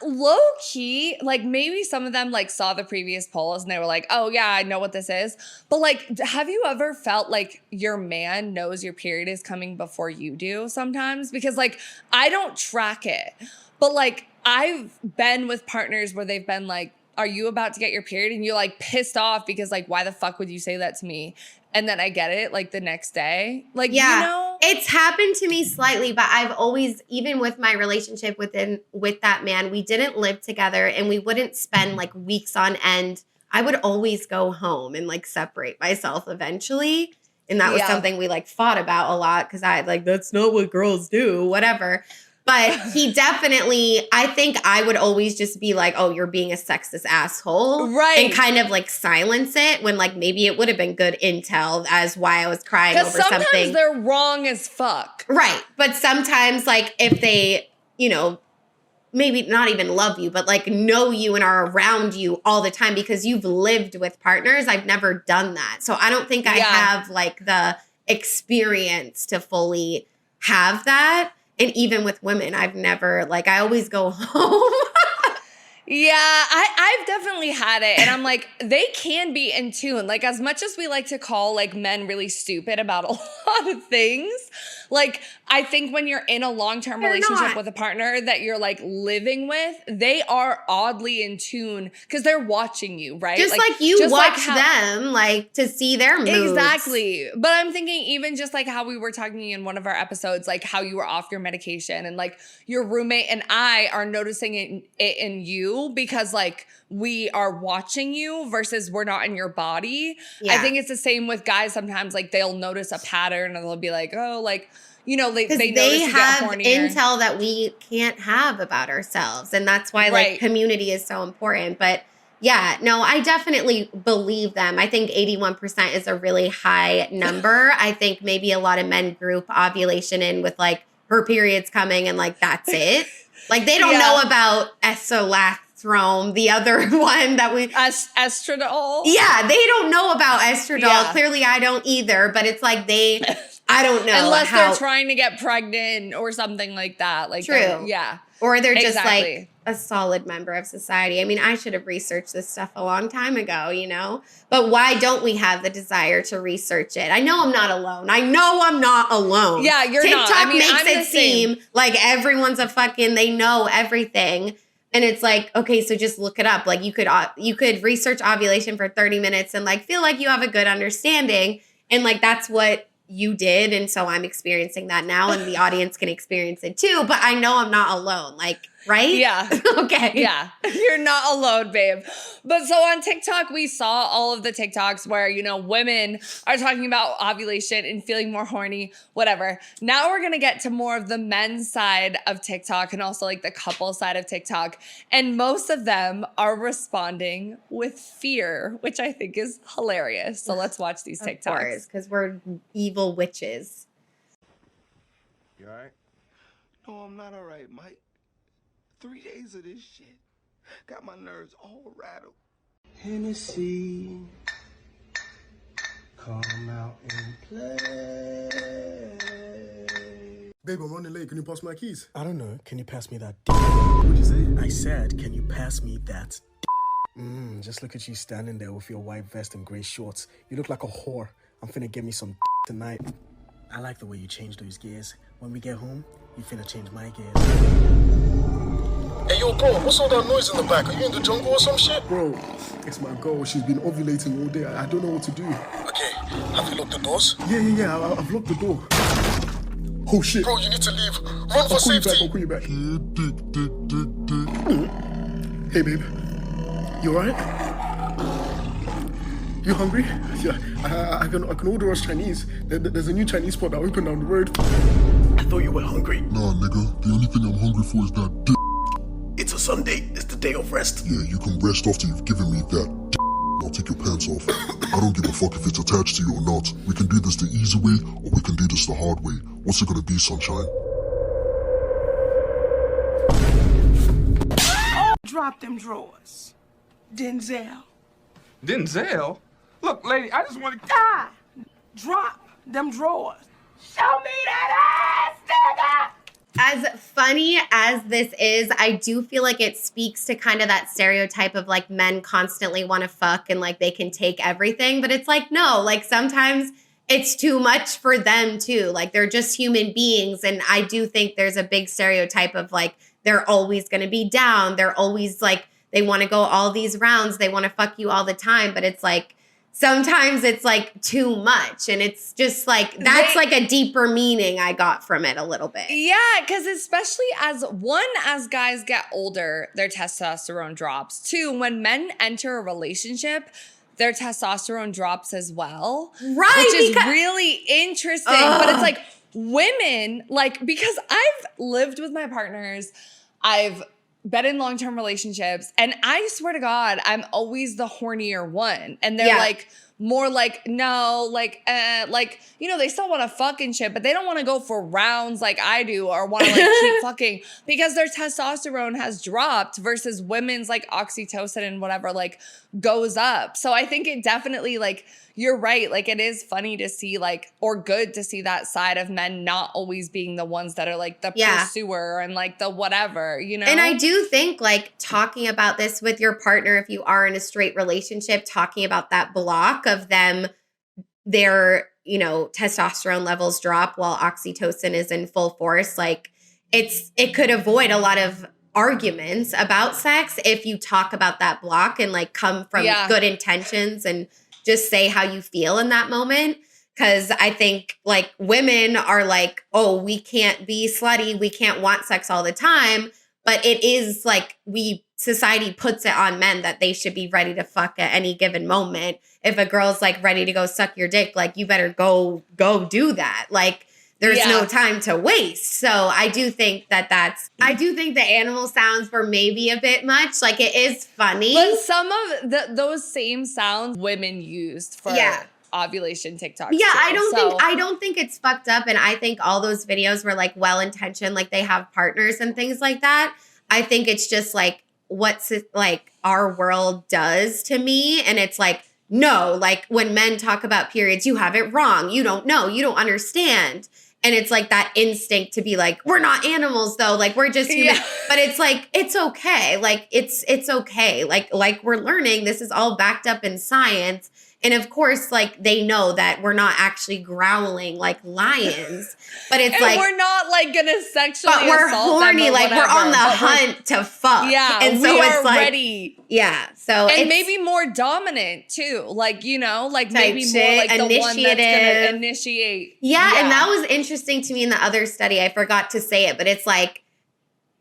low key, like maybe some of them like saw the previous polls and they were like, oh yeah, I know what this is. But like, have you ever felt like your man knows your period is coming before you do sometimes? Because like, I don't track it, but like I've been with partners where they've been like, are you about to get your period? And you're like pissed off because like, why the fuck would you say that to me? And then I get it like the next day. Like, yeah, you know? It's happened to me slightly, but I've always, even with my relationship with that man, we didn't live together and we wouldn't spend like weeks on end. I would always go home and like separate myself eventually. And that was something we like fought about a lot because I like, that's not what girls do, whatever. But he definitely, I think I would always just be like, oh, you're being a sexist asshole. Right. And kind of like silence it when like maybe it would have been good intel as why I was crying over something. Because sometimes they're wrong as fuck. Right. But sometimes like if they, you know, maybe not even love you, but like know you and are around you all the time because you've lived with partners. I've never done that. So I don't think I have like the experience to fully have that. And even with women, I've never, like, I always go home. Yeah, I've definitely had it. And I'm like, they can be in tune. Like, as much as we like to call, like, men really stupid about a lot of things, like, I think when you're in a long-term relationship with a partner that you're, like, living with, they are oddly in tune because they're watching you, right? Just like you watch them, like, to see their moods. Exactly. But I'm thinking even just, like, how we were talking in one of our episodes, like, how you were off your medication and, like, your roommate and I are noticing it in you because like we are watching you versus we're not in your body. Yeah. I think it's the same with guys sometimes, like they'll notice a pattern and they'll be like, oh, like, you know, they have intel that we can't have about ourselves. And that's why like community is so important. But yeah, no, I definitely believe them. I think 81% is a really high number. I think maybe a lot of men group ovulation in with like her period's coming and like that's it. Like they don't know about esolastrone, the other one that we estradiol. Yeah, they don't know about estradiol. Yeah. Clearly, I don't either. But it's like I don't know unless they're trying to get pregnant or something like that. Like true, yeah, or they're just like a solid member of society. I mean, I should have researched this stuff a long time ago, you know? But why don't we have the desire to research it? I know I'm not alone. Yeah, you're TikTok not. I mean, makes it seem like everyone's they know everything. And it's like, okay, so just look it up. Like you could research ovulation for 30 minutes and like feel like you have a good understanding. And like, that's what you did. And so I'm experiencing that now and the audience can experience it too. But I know I'm not alone. Like, right? Yeah. Okay. Yeah. You're not alone, babe. But so on TikTok, we saw all of the TikToks where, you know, women are talking about ovulation and feeling more horny, whatever. Now we're going to get to more of the men's side of TikTok and also like the couple side of TikTok. And most of them are responding with fear, which I think is hilarious. So let's watch these TikToks. Of course, because we're evil witches. You all right? No, I'm not all right, Mike. 3 days of this shit got my nerves all rattled. Hennessy, come out and play. Babe, I'm running late. Can you pass my keys? I don't know. Can you pass me that d***? What'd you say? I said, can you pass me that d***? Just look at you standing there with your white vest and gray shorts. You look like a whore. I'm finna get me some d*** tonight. I like the way you change those gears. When we get home, you finna change my gears. Hey, yo, bro, what's all that noise in the back? Are you in the jungle or some shit? Bro, it's my girl. She's been ovulating all day. I don't know what to do. Okay, have you locked the doors? Yeah. I've locked the door. Oh, shit. Bro, you need to leave. Run for safety. I'll call you back. Hey, babe. You alright? You hungry? Yeah, I can order us Chinese. There's a new Chinese spot that opened down the road. I thought you were hungry. Nah, nigga. The only thing I'm hungry for is that dick. It's a Sunday. It's the day of rest. Yeah, you can rest after you've given me that dick. Now take your pants off. I don't give a fuck if it's attached to you or not. We can do this the easy way, or we can do this the hard way. What's it gonna be, sunshine? Drop them drawers. Denzel. Denzel? Look, lady, I just want to... Ah! Drop them drawers. Show me that ass, nigga! As funny as this is, I do feel like it speaks to kind of that stereotype of like men constantly want to fuck and like they can take everything. But it's like, no, like sometimes it's too much for them too. Like they're just human beings. And I do think there's a big stereotype of like, they're always going to be down. They're always like, they want to go all these rounds. They want to fuck you all the time. But it's like, sometimes it's like too much. And it's just like, that's like a deeper meaning I got from it a little bit. Yeah, because especially as guys get older, their testosterone drops. Two, when men enter a relationship, their testosterone drops as well. Right. Which is really interesting. But it's like women, like, because I've lived with my partners, I've been in long-term relationships, and I swear to God, I'm always the hornier one. And they're like, more like, no, like, you know, they still want to fuck and shit, but they don't want to go for rounds like I do or want to like keep fucking because their testosterone has dropped versus women's like oxytocin and whatever like goes up. So I think it definitely like, you're right. Like it is funny to see like, or good to see that side of men not always being the ones that are like the pursuer and like the whatever, you know? And I do think like talking about this with your partner, if you are in a straight relationship, talking about that block of them, their, you know, testosterone levels drop while oxytocin is in full force. Like it could avoid a lot of arguments about sex if you talk about that block and like come from good intentions and just say how you feel in that moment. Because I think like women are like, oh, we can't be slutty. We can't want sex all the time. But it is like society puts it on men that they should be ready to fuck at any given moment. If a girl's like ready to go suck your dick, like you better go do that. Like there's no time to waste. So I do think I do think the animal sounds were maybe a bit much. Like it is funny. But some of those same sounds women used for ovulation TikToks. Yeah, I don't think it's fucked up. And I think all those videos were like well-intentioned, like they have partners and things like that. I think it's just like what's it, like our world does to me. And it's like, no, like when men talk about periods, you have it wrong. You don't know. You don't understand. And it's like that instinct to be like, we're not animals though. Like we're just human. But it's like, it's okay. Like it's okay. Like we're learning, this is all backed up in science. And of course, like they know that we're not actually growling like lions, but it's and like we're not like gonna sexually but we're assault horny, them or like whatever, we're on the hunt to fuck. Yeah, and so we it's are like ready. Yeah, so and it's maybe more dominant too, like you know, like type maybe shit, more like the one that's initiative. gonna initiate. Yeah, and that was interesting to me in the other study. I forgot to say it, but it's like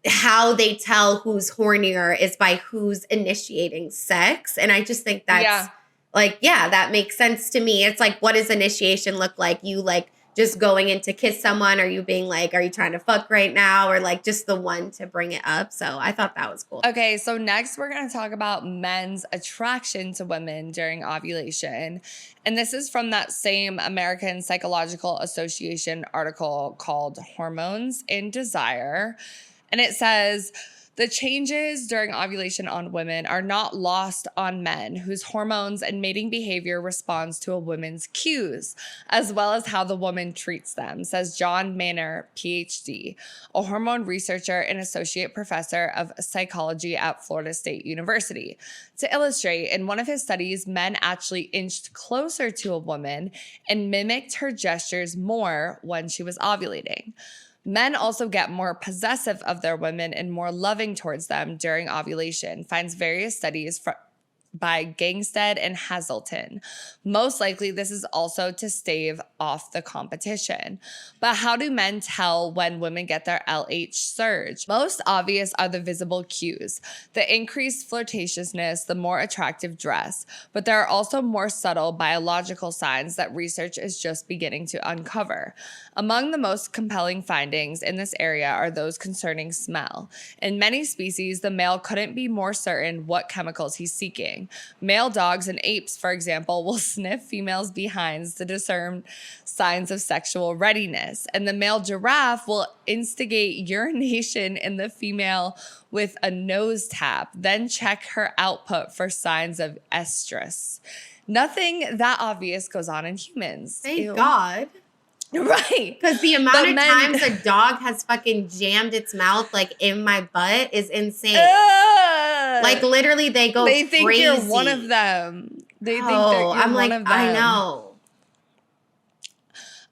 how they tell who's hornier is by who's initiating sex, and I just think that's. Like, yeah, that makes sense to me. It's like, what does initiation look like? You like just going in to kiss someone? Or you being like, are you trying to fuck right now? Or like just the one to bring it up. So I thought that was cool. Okay, so next we're going to talk about men's attraction to women during ovulation. And this is from that same American Psychological Association article called Hormones and Desire. And it says, the changes during ovulation on women are not lost on men whose hormones and mating behavior responds to a woman's cues, as well as how the woman treats them, says John Manor, PhD, a hormone researcher and associate professor of psychology at Florida State University. To illustrate, in one of his studies, men actually inched closer to a woman and mimicked her gestures more when she was ovulating. Men also get more possessive of their women and more loving towards them during ovulation, finds various studies by Gangstead and Hazelton. Most likely, this is also to stave off the competition. But how do men tell when women get their LH surge? Most obvious are the visible cues, the increased flirtatiousness, the more attractive dress. But there are also more subtle biological signs that research is just beginning to uncover. Among the most compelling findings in this area are those concerning smell. In many species, the male couldn't be more certain what chemicals he's seeking. Male dogs and apes, for example, will sniff females' behinds to discern signs of sexual readiness. And the male giraffe will instigate urination in the female with a nose tap, then check her output for signs of estrus. Nothing that obvious goes on in humans. Thank God. Right. Because the amount of times a dog has fucking jammed its mouth like in my butt is insane. Like literally they go crazy. They think you're one of them. They think that you're I'm one like, of them. I know.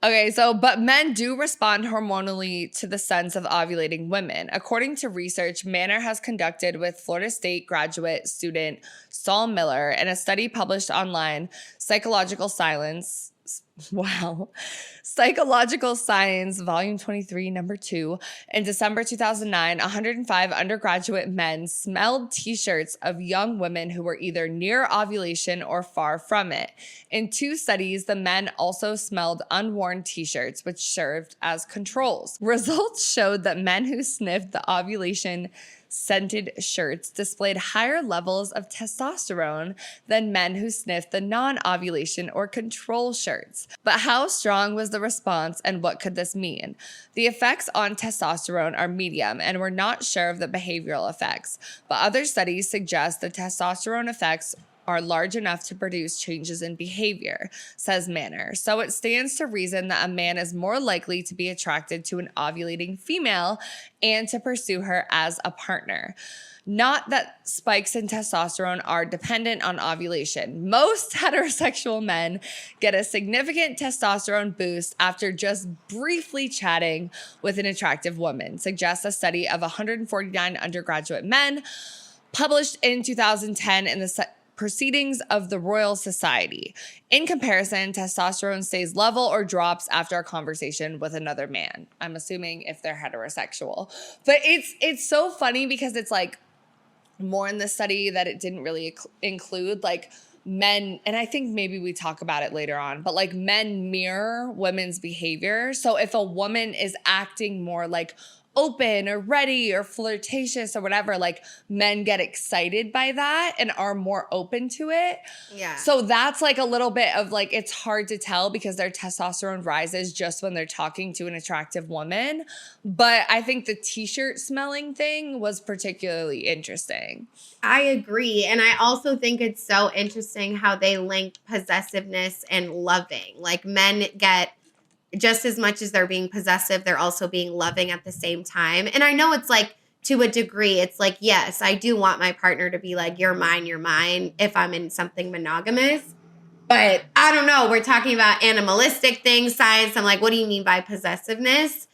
Okay, but men do respond hormonally to the sense of ovulating women. According to research Manor has conducted with Florida State graduate student Saul Miller in a study published online, Psychological Science, Volume 23, number 2. In December 2009, 105 undergraduate men smelled t-shirts of young women who were either near ovulation or far from it. In 2 studies, the men also smelled unworn t-shirts, which served as controls. Results showed that men who sniffed the ovulation scented shirts displayed higher levels of testosterone than men who sniffed the non-ovulation or control shirts. But how strong was the response and what could this mean? The effects on testosterone are medium and we're not sure of the behavioral effects, but other studies suggest the testosterone effects are large enough to produce changes in behavior, says Manor. So it stands to reason that a man is more likely to be attracted to an ovulating female and to pursue her as a partner. Not that spikes in testosterone are dependent on ovulation. Most heterosexual men get a significant testosterone boost after just briefly chatting with an attractive woman, suggests a study of 149 undergraduate men published in 2010 in the Proceedings of the Royal Society. In comparison, testosterone stays level or drops after a conversation with another man. I'm assuming if they're heterosexual. But it's so funny because it's like more in the study that it didn't really include like men, and I think maybe we talk about it later on, but like men mirror women's behavior. So if a woman is acting more like open or ready or flirtatious or whatever, like men get excited by that and are more open to it. Yeah. So that's like a little bit of like, it's hard to tell because their testosterone rises just when they're talking to an attractive woman. But I think the t-shirt smelling thing was particularly interesting. I agree. And I also think it's so interesting how they link possessiveness and loving. Like men get just as much as they're being possessive, they're also being loving at the same time. And I know it's like, to a degree, it's like, yes, I do want my partner to be like, you're mine, if I'm in something monogamous. But I don't know. We're talking about animalistic things, science. I'm like, what do you mean by possessiveness?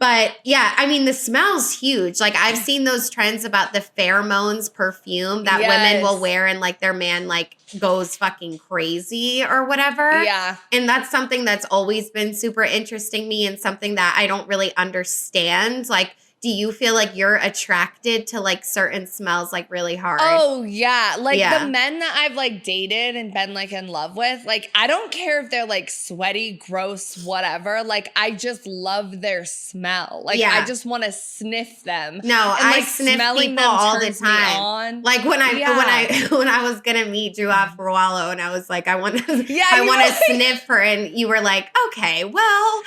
But yeah, I mean, the smell's huge. Like I've seen those trends about the pheromones perfume that women will wear and like their man like goes fucking crazy or whatever. Yeah. And that's something that's always been super interesting to me and something that I don't really understand. Like, do you feel like you're attracted to like certain smells like really hard? Oh yeah. Like the men that I've like dated and been like in love with, like I don't care if they're like sweaty, gross, whatever. Like I just love their smell. Like I just want to sniff them. No, and, I like, sniff smelling people them all the turns me time. on. Like when I was gonna meet Drew Afro and I was like, I want to sniff her, and you were like, okay, well,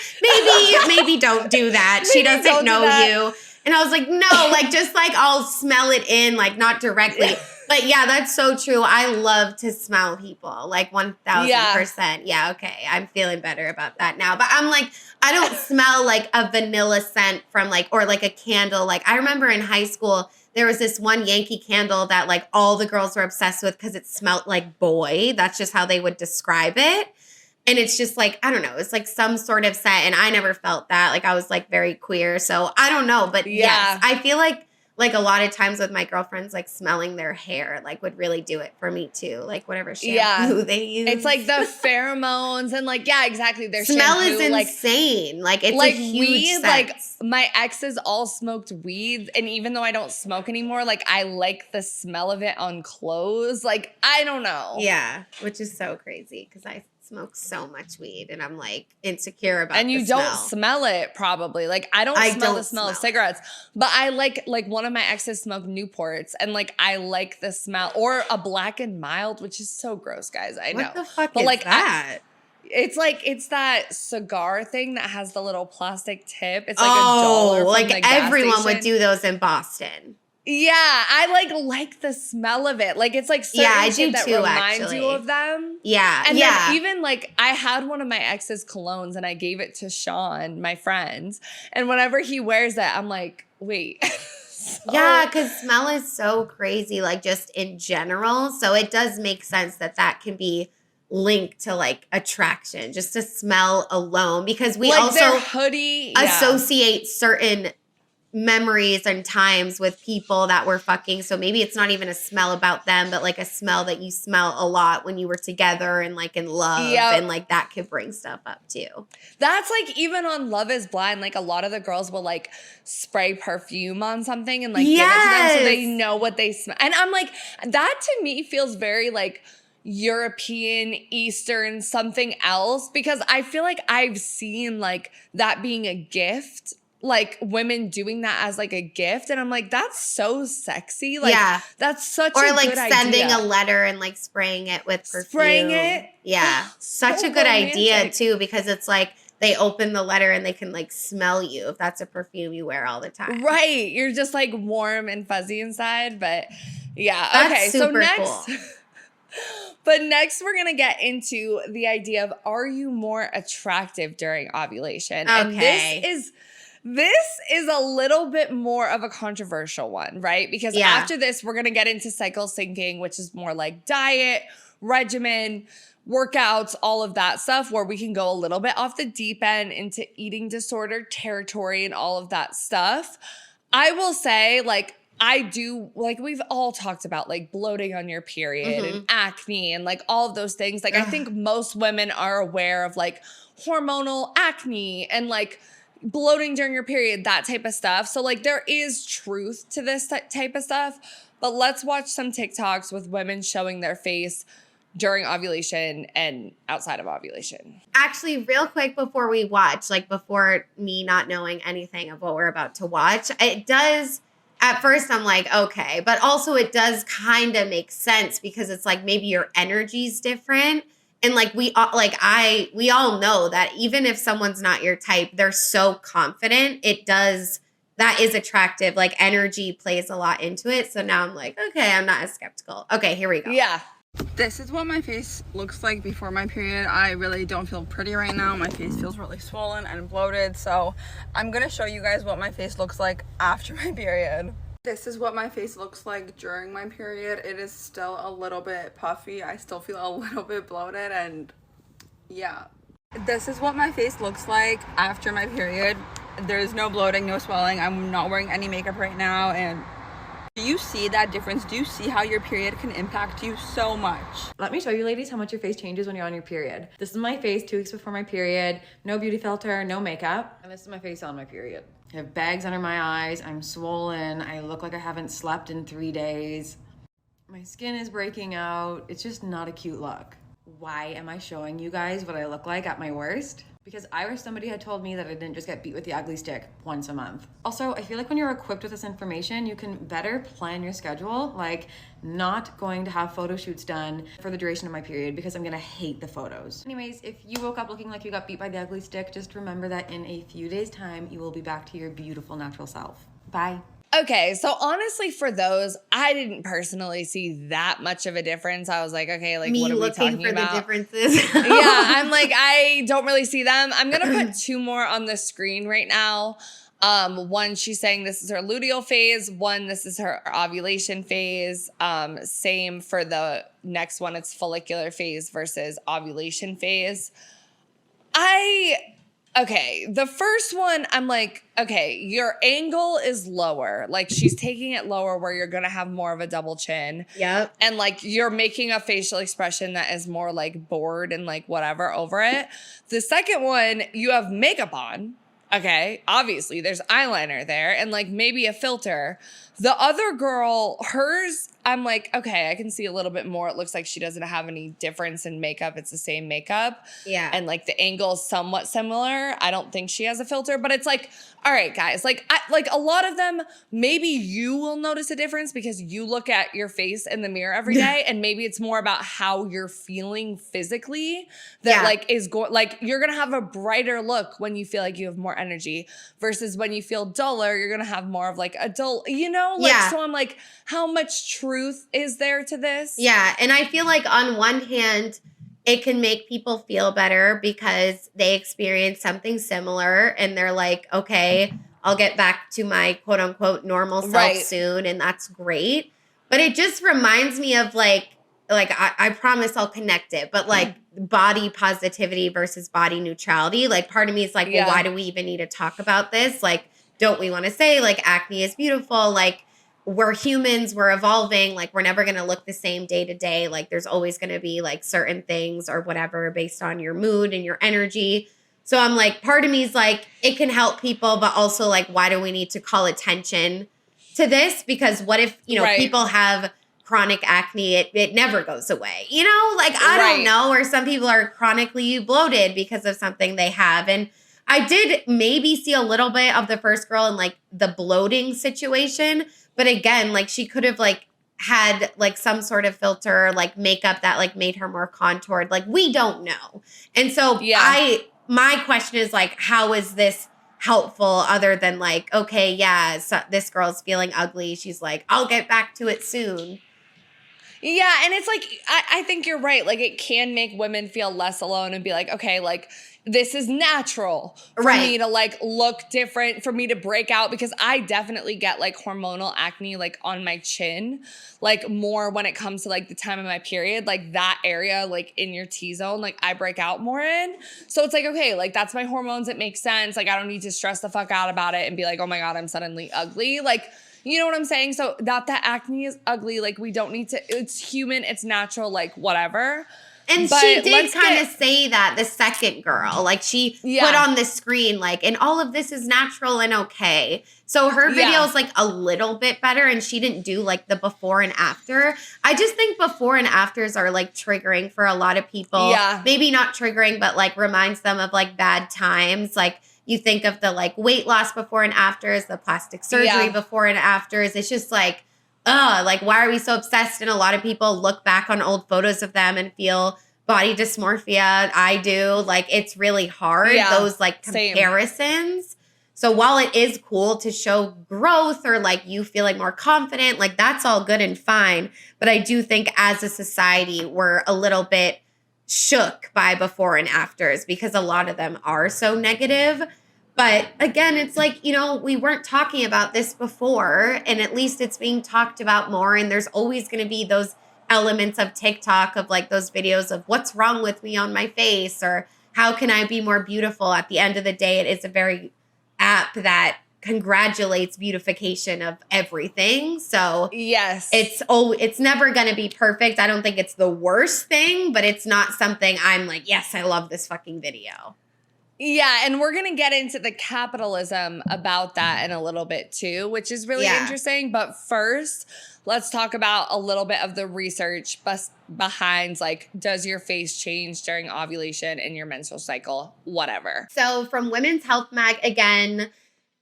maybe don't do that. She doesn't know you. And I was like, no, like, just like I'll smell it in, like not directly. But yeah, that's so true. I love to smell people, like 1000%. Yeah, okay. I'm feeling better about that now. But I'm like, I don't smell like a vanilla scent from like, or like a candle. Like I remember in high school, there was this one Yankee candle that like all the girls were obsessed with because it smelled like boy. That's just how they would describe it. And it's just like, I don't know, it's like some sort of scent. And I never felt that. Like I was like very queer. So I don't know. But yes, I feel like a lot of times with my girlfriends, like smelling their hair, like would really do it for me too. Like whatever shampoo they use. It's like the pheromones and like, yeah, exactly. Their smell shampoo, is insane. Like it's like a huge weed, sense. like my exes all smoked weed. And even though I don't smoke anymore, like I like the smell of it on clothes. Like, I don't know. Yeah, which is so crazy because I smoke so much weed and I'm like insecure about and you don't smell it probably. Like I don't smell the smell of cigarettes, but I like one of my exes smoked Newports and like I like the smell, or a Black and Mild, which is so gross, guys. I know. What the fuck but is like that? It's that cigar thing that has the little plastic tip. It's like $1 from like the gas everyone station. would do those in Boston. Yeah, I like the smell of it. Like it's like certain I shit do that too, reminds actually. you of them. Yeah, and then even like I had one of my ex's colognes and I gave it to Sean, my friend, and whenever he wears it, I'm like, wait. Yeah, because smell is so crazy, like just in general. So it does make sense that can be linked to like attraction, just to smell alone, because we like also their hoodie associate certain memories and times with people that we're fucking. So maybe it's not even a smell about them, but like a smell that you smell a lot when you were together and like in love. And like that could bring stuff up too. That's like even on Love is Blind, like a lot of the girls will like spray perfume on something and like give it to them so they know what they smell. And I'm like, that to me feels very like European, Eastern, something else, because I feel like I've seen like that being a gift, like women doing that as like a gift, and I'm like, that's so sexy. Like that's such a like good sending idea. a letter and like spraying it with perfume. Spraying it? Yeah. Such So a good romantic. idea too, because it's like they open the letter and they can like smell you if that's a perfume you wear all the time. Right. You're just like warm and fuzzy inside, but yeah. That's okay. So super next cool. But next we're going to get into the idea of, are you more attractive during ovulation? Okay. And this is a little bit more of a controversial one, right? Because after this, we're going to get into cycle syncing, which is more like diet, regimen, workouts, all of that stuff, where we can go a little bit off the deep end into eating disorder territory and all of that stuff. I will say, like, I do, like, we've all talked about like bloating on your period and acne and like all of those things. Like, I think most women are aware of like hormonal acne and like bloating during your period, that type of stuff. So like there is truth to this type of stuff, but let's watch some TikToks with women showing their face during ovulation and outside of ovulation. Actually, real quick before we watch, like before me not knowing anything of what we're about to watch, it does, at first I'm like, okay, but also it does kind of make sense because it's like maybe your energy's different. And like we all know that even if someone's not your type, they're so confident. That is attractive. Like energy plays a lot into it. So now I'm like, okay, I'm not as skeptical. Okay, here we go. Yeah. This is what my face looks like before my period. I really don't feel pretty right now. My face feels really swollen and bloated. So I'm gonna show you guys what my face looks like after my period. This is what my face looks like during my period. It is still a little bit puffy. I still feel a little bit bloated, and yeah. This is what my face looks like after my period. There's no bloating, no swelling. I'm not wearing any makeup right now, and do you see that difference? Do you see how your period can impact you so much? Let me show you ladies how much your face changes when you're on your period. This is my face 2 weeks before my period. No beauty filter, no makeup. And this is my face on my period. I have bags under my eyes. I'm swollen. I look like I haven't slept in 3 days. My skin is breaking out. It's just not a cute look. Why am I showing you guys what I look like at my worst? Because I wish somebody had told me that I didn't just get beat with the ugly stick once a month. Also, I feel like when you're equipped with this information, you can better plan your schedule, like not going to have photo shoots done for the duration of my period because I'm gonna hate the photos. Anyways, if you woke up looking like you got beat by the ugly stick, just remember that in a few days' time, you will be back to your beautiful natural self. Bye. Okay, so honestly, for those, I didn't personally see that much of a difference. I was like, okay, like, what are we talking about? Me looking for the differences. Yeah, I'm like, I don't really see them. I'm going to put 2 more on the screen right now. One, she's saying this is her luteal phase. One, this is her ovulation phase. Same for the next one. It's follicular phase versus ovulation phase. Okay, the first one, I'm like, okay, your angle is lower. Like, she's taking it lower where you're going to have more of a double chin. Yep. And, like, you're making a facial expression that is more, like, bored and, like, whatever over it. The second one, you have makeup on. Okay, obviously, there's eyeliner there and, like, maybe a filter. The other girl, hers, I'm like, okay, I can see a little bit more. It looks like she doesn't have any difference in makeup. It's the same makeup. Yeah. And, like, the angle is somewhat similar. I don't think she has a filter, but it's like, all right, guys, like a lot of them, maybe you will notice a difference because you look at your face in the mirror every day, and maybe it's more about how you're feeling physically that like is going, like you're gonna have a brighter look when you feel like you have more energy versus when you feel duller, you're gonna have more of like a dull, you know? Like, so I'm like, how much truth is there to this? Yeah, and I feel like on one hand, it can make people feel better because they experience something similar and they're like, okay, I'll get back to my quote unquote normal self soon, and that's great. But it just reminds me of like I promise I'll connect it, but like body positivity versus body neutrality. Like part of me is like, well, why do we even need to talk about this? Like, don't we want to say like acne is beautiful? Like, we're humans, we're evolving, like we're never going to look the same day to day. Like there's always going to be like certain things or whatever based on your mood and your energy. So I'm like, part of me is like, it can help people, but also like, why do we need to call attention to this? Because what if, you know, people have chronic acne, it never goes away, you know, like, I don't know. Or some people are chronically bloated because of something they have. And I did maybe see a little bit of the first girl in like the bloating situation. But again, like she could have like had like some sort of filter, like makeup that like made her more contoured. Like we don't know. And so my question is like, how is this helpful other than like, okay, yeah, so this girl's feeling ugly. She's like, I'll get back to it soon. Yeah, and it's like, I think you're right. Like, it can make women feel less alone and be like, okay, like, this is natural for me to, like, look different, for me to break out, because I definitely get, like, hormonal acne, like, on my chin, like, more when it comes to, like, the time of my period, like, that area, like, in your T-zone, like, I break out more in. So it's like, okay, like, that's my hormones. It makes sense. Like, I don't need to stress the fuck out about it and be like, oh my God, I'm suddenly ugly. Like, you know what I'm saying? So that acne is ugly. Like, we don't need to, it's human, it's natural, like, whatever. And but she did kind of say that, the second girl. Like, she put on the screen, like, and all of this is natural and okay. So her video is, like, a little bit better, and she didn't do, like, the before and after. I just think before and afters are, like, triggering for a lot of people. Yeah. Maybe not triggering, but, like, reminds them of, like, bad times. Like, you think of the, like, weight loss before and afters, the plastic surgery before and afters. It's just, like, like, why are we so obsessed? And a lot of people look back on old photos of them and feel body dysmorphia. I do. Like, it's really hard, those, like, comparisons. So while it is cool to show growth or, like, you feeling more confident, like, that's all good and fine. But I do think as a society, we're a little bit shook by before and afters because a lot of them are so negative. But again, it's like, you know, we weren't talking about this before, and at least it's being talked about more. And there's always going to be those elements of TikTok of like those videos of what's wrong with me on my face or how can I be more beautiful. At the end of the day, it is a very app that congratulates beautification of everything. So yes, it's never going to be perfect. I don't think it's the worst thing, but it's not something I'm like, yes, I love this fucking video. Yeah, and we're going to get into the capitalism about that in a little bit too, which is really interesting. But first, let's talk about a little bit of the research behind, like, does your face change during ovulation and your menstrual cycle, whatever. So from Women's Health Mag, again,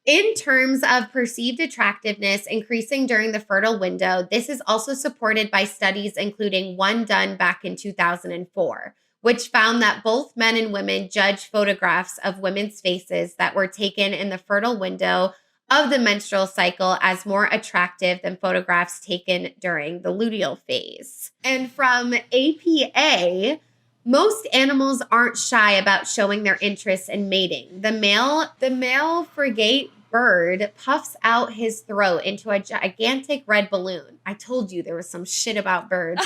in terms of perceived attractiveness increasing during the fertile window, this is also supported by studies, including one done back in 2004. Which found that both men and women judge photographs of women's faces that were taken in the fertile window of the menstrual cycle as more attractive than photographs taken during the luteal phase. And from APA, most animals aren't shy about showing their interest in mating. The male frigate bird puffs out his throat into a gigantic red balloon. I told you there was some shit about birds.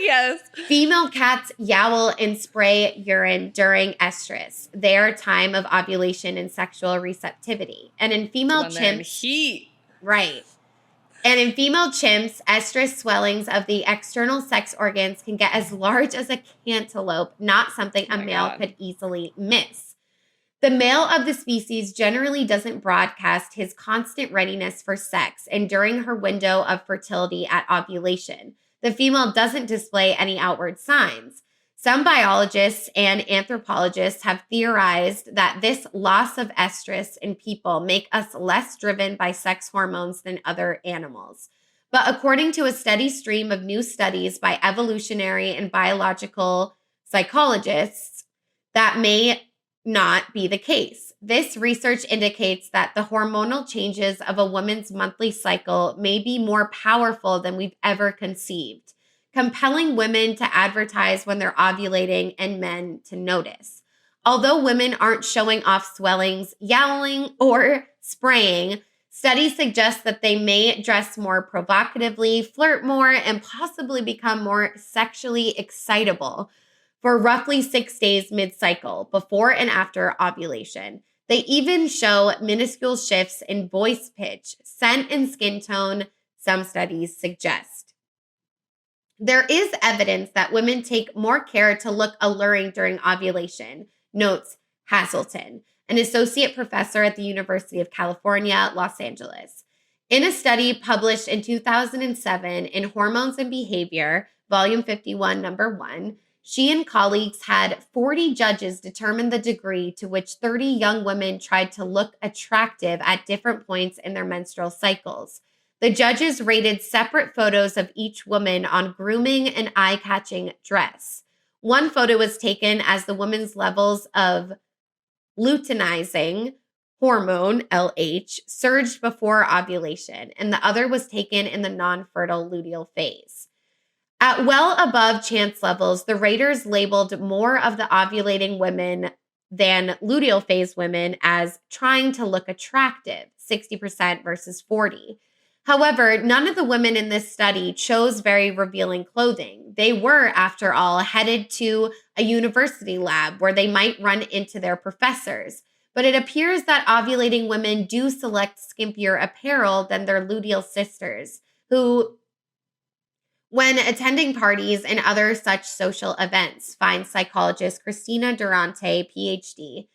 Yes. Female cats yowl and spray urine during estrus, their time of ovulation and sexual receptivity. And in female When they're in chimps, heat. right. And in female chimps, estrus swellings of the external sex organs can get as large as a cantaloupe, not something a male could easily miss. The male of the species generally doesn't broadcast his constant readiness for sex and during her window of fertility at ovulation. The female doesn't display any outward signs. Some biologists and anthropologists have theorized that this loss of estrus in people make us less driven by sex hormones than other animals. But according to a steady stream of new studies by evolutionary and biological psychologists, that may not be the case. This research indicates that the hormonal changes of a woman's monthly cycle may be more powerful than we've ever conceived, compelling women to advertise when they're ovulating and men to notice. Although women aren't showing off swellings, yowling, or spraying, studies suggest that they may dress more provocatively, flirt more, and possibly become more sexually excitable for roughly 6 days mid-cycle, before and after ovulation. They even show minuscule shifts in voice pitch, scent, and skin tone, some studies suggest. There is evidence that women take more care to look alluring during ovulation, notes Hazelton, an associate professor at the University of California, Los Angeles. In a study published in 2007 in Hormones and Behavior, Volume 51, Number 1, she and colleagues had 40 judges determine the degree to which 30 young women tried to look attractive at different points in their menstrual cycles. The judges rated separate photos of each woman on grooming and eye-catching dress. One photo was taken as the woman's levels of luteinizing hormone, LH, surged before ovulation, and the other was taken in the non-fertile luteal phase. At well above chance levels, the raters labeled more of the ovulating women than luteal phase women as trying to look attractive, 60% versus 40%. However, none of the women in this study chose very revealing clothing. They were, after all, headed to a university lab where they might run into their professors. But it appears that ovulating women do select skimpier apparel than their luteal sisters, who, when attending parties and other such social events, finds psychologist Christina Durante, PhD,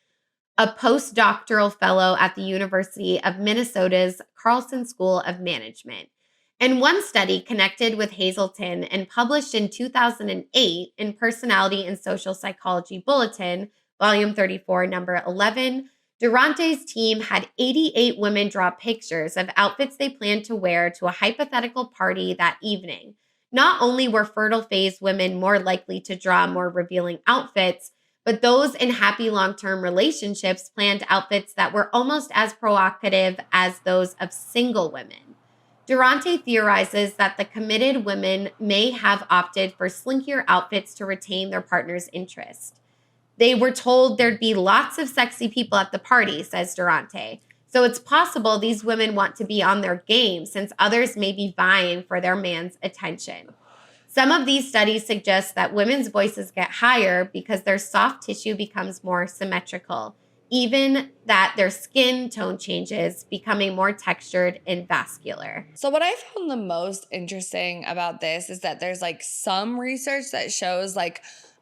a postdoctoral fellow at the University of Minnesota's Carlson School of Management. In one study connected with Hazelton and published in 2008 in Personality and Social Psychology Bulletin, Volume 34, Number 11, Durante's team had 88 women draw pictures of outfits they planned to wear to a hypothetical party that evening. Not only were fertile phase women more likely to draw more revealing outfits, but those in happy long-term relationships planned outfits that were almost as provocative as those of single women. Durante theorizes that the committed women may have opted for slinkier outfits to retain their partner's interest. They were told there'd be lots of sexy people at the party, says Durante. So it's possible these women want to be on their game since others may be vying for their man's attention. Some of these studies suggest that women's voices get higher because their soft tissue becomes more symmetrical, even that their skin tone changes, becoming more textured and vascular. So what I found the most interesting about this is that there's like some research that shows like,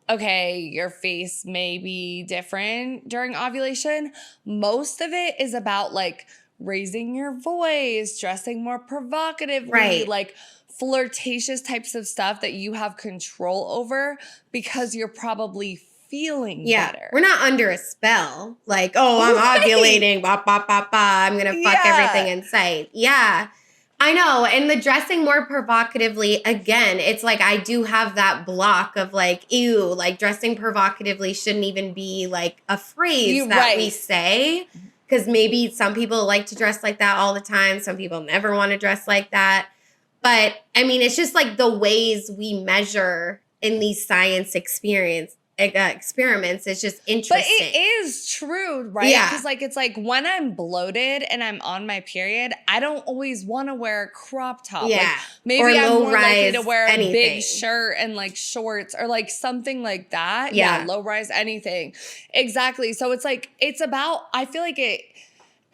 okay, your face may be different during ovulation. Most of it is about like raising your voice, dressing more provocatively, right, like flirtatious types of stuff that you have control over because you're probably feeling better. We're not under a spell. Like, oh, I'm ovulating, ba, ba, ba, ba. I'm going to fuck everything in sight. Yeah, I know. And the dressing more provocatively, again, it's like I do have that block of like, ew, like dressing provocatively shouldn't even be like a phrase that we say. Because maybe some people like to dress like that all the time. Some people never want to dress like that. But I mean, it's just like the ways we measure in these science experiments experiments. It's just interesting. But it is true, right? Yeah. Because like, it's like when I'm bloated and I'm on my period, I don't always want to wear a crop top. Yeah. Like maybe Or I'm more likely low-rise to wear a anything. big shirt and like shorts or like something like that. Yeah. Low rise anything. Exactly. So it's like, it's about, I feel like it,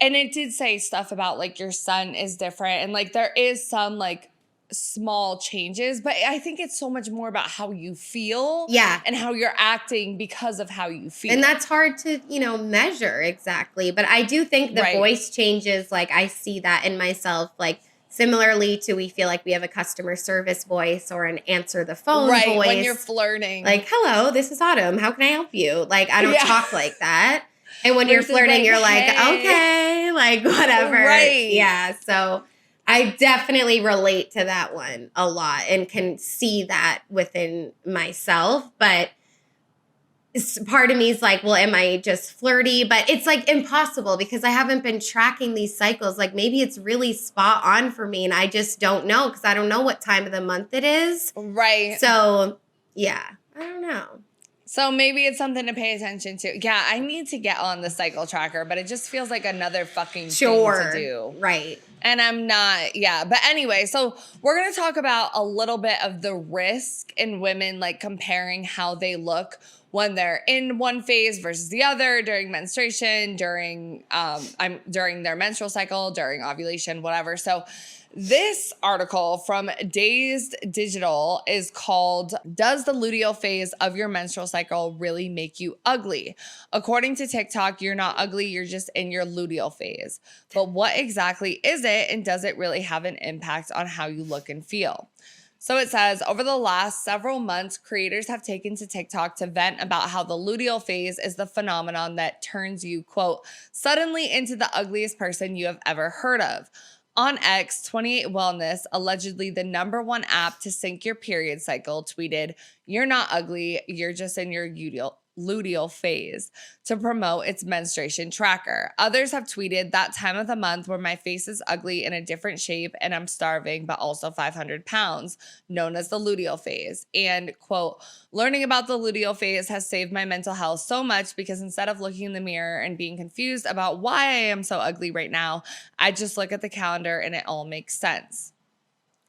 and it did say stuff about like your sun is different and like there is some like small changes, but I think it's so much more about how you feel and how you're acting because of how you feel. And that's hard to, measure exactly. But I do think the voice changes, like I see that in myself, like similarly to we feel like we have a customer service voice or an answer the phone voice. Right, when you're flirting. Like, hello, this is Autumn. How can I help you? Like, I don't talk like that. And when you're flirting, like, you're like, hey. okay, like whatever. Right. Yeah, so I definitely relate to that one a lot and can see that within myself. But part of me is like, well, am I just flirty? But it's like impossible because I haven't been tracking these cycles. Like maybe it's really spot on for me and I just don't know because I don't know what time of the month it is. Right. So, yeah, I don't know. So maybe it's something to pay attention to. Yeah, I need to get on the cycle tracker, but it just feels like another fucking thing to do. Right. And I'm not, But anyway, so we're going to talk about a little bit of the risk in women, like comparing how they look when they're in one phase versus the other, during menstruation, during their menstrual cycle, during ovulation, whatever. So this article from Dazed Digital is called, Does the Luteal Phase of Your Menstrual Cycle Really Make You Ugly? According to TikTok, you're not ugly, you're just in your luteal phase. But what exactly is it, and does it really have an impact on how you look and feel? So it says, over the last several months, creators have taken to TikTok to vent about how the luteal phase is the phenomenon that turns you, quote, suddenly into the ugliest person you have ever heard of. On X, 28 Wellness, allegedly the #1 app to sync your period cycle, tweeted, "You're not ugly, you're just in your luteal phase," to promote its menstruation tracker. Others have tweeted, "That time of the month where my face is ugly in a different shape and I'm starving but also 500 pounds, known as the luteal phase." And, quote, "Learning about the luteal phase has saved my mental health so much because instead of looking in the mirror and being confused about why I am so ugly right now, I just look at the calendar and it all makes sense."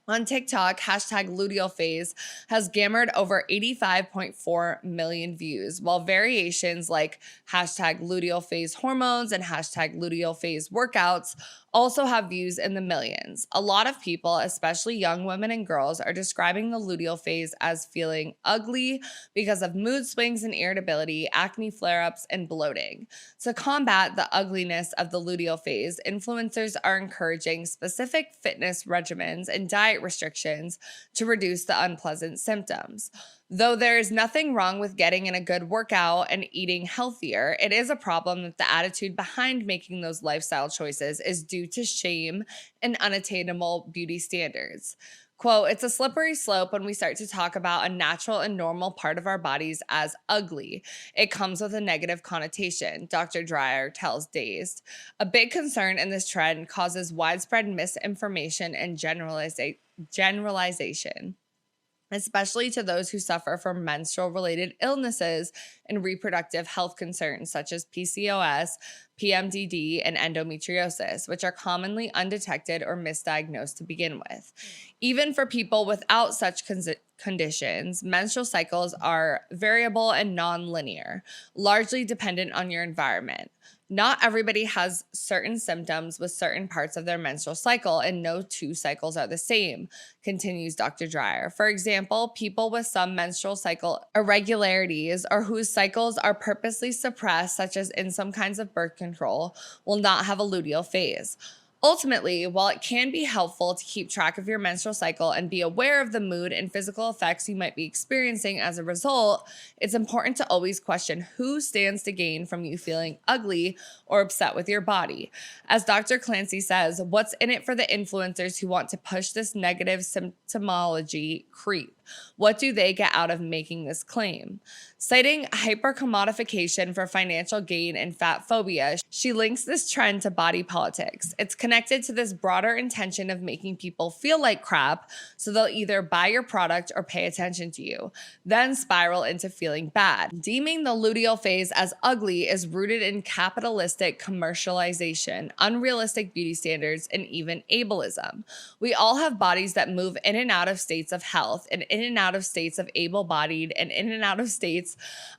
On TikTok, #luteal has garnered over 85.4 million views, while variations like #luteal hormones and #luteal workouts also have views in the millions. A lot of people, especially young women and girls, are describing the luteal phase as feeling ugly because of mood swings and irritability, acne flare-ups, and bloating. To combat the ugliness of the luteal phase, influencers are encouraging specific fitness regimens and diet restrictions to reduce the unpleasant symptoms. Though there is nothing wrong with getting in a good workout and eating healthier, it is a problem that the attitude behind making those lifestyle choices is due to shame and unattainable beauty standards. Quote, "It's a slippery slope when we start to talk about a natural and normal part of our bodies as ugly. It comes with a negative connotation," Dr. Dreyer tells Dazed. "A big concern in this trend causes widespread misinformation and generalization, especially to those who suffer from menstrual-related illnesses and reproductive health concerns such as PCOS, PMDD, and endometriosis, which are commonly undetected or misdiagnosed to begin with. Even for people without such conditions, menstrual cycles are variable and non-linear, largely dependent on your environment. Not everybody has certain symptoms with certain parts of their menstrual cycle, and no two cycles are the same," continues Dr. Dreyer. For example, people with some menstrual cycle irregularities or whose cycles are purposely suppressed, such as in some kinds of birth control, will not have a luteal phase. Ultimately, while it can be helpful to keep track of your menstrual cycle and be aware of the mood and physical effects you might be experiencing as a result, it's important to always question who stands to gain from you feeling ugly or upset with your body. As Dr. Clancy says, what's in it for the influencers who want to push this negative symptomology creep? What do they get out of making this claim? Citing hypercommodification for financial gain and fat phobia, she links this trend to body politics. It's connected to this broader intention of making people feel like crap, so they'll either buy your product or pay attention to you, then spiral into feeling bad. Deeming the luteal phase as ugly is rooted in capitalistic commercialization, unrealistic beauty standards, and even ableism. We all have bodies that move in and out of states of health, and in and out of states of able-bodied, and in and out of states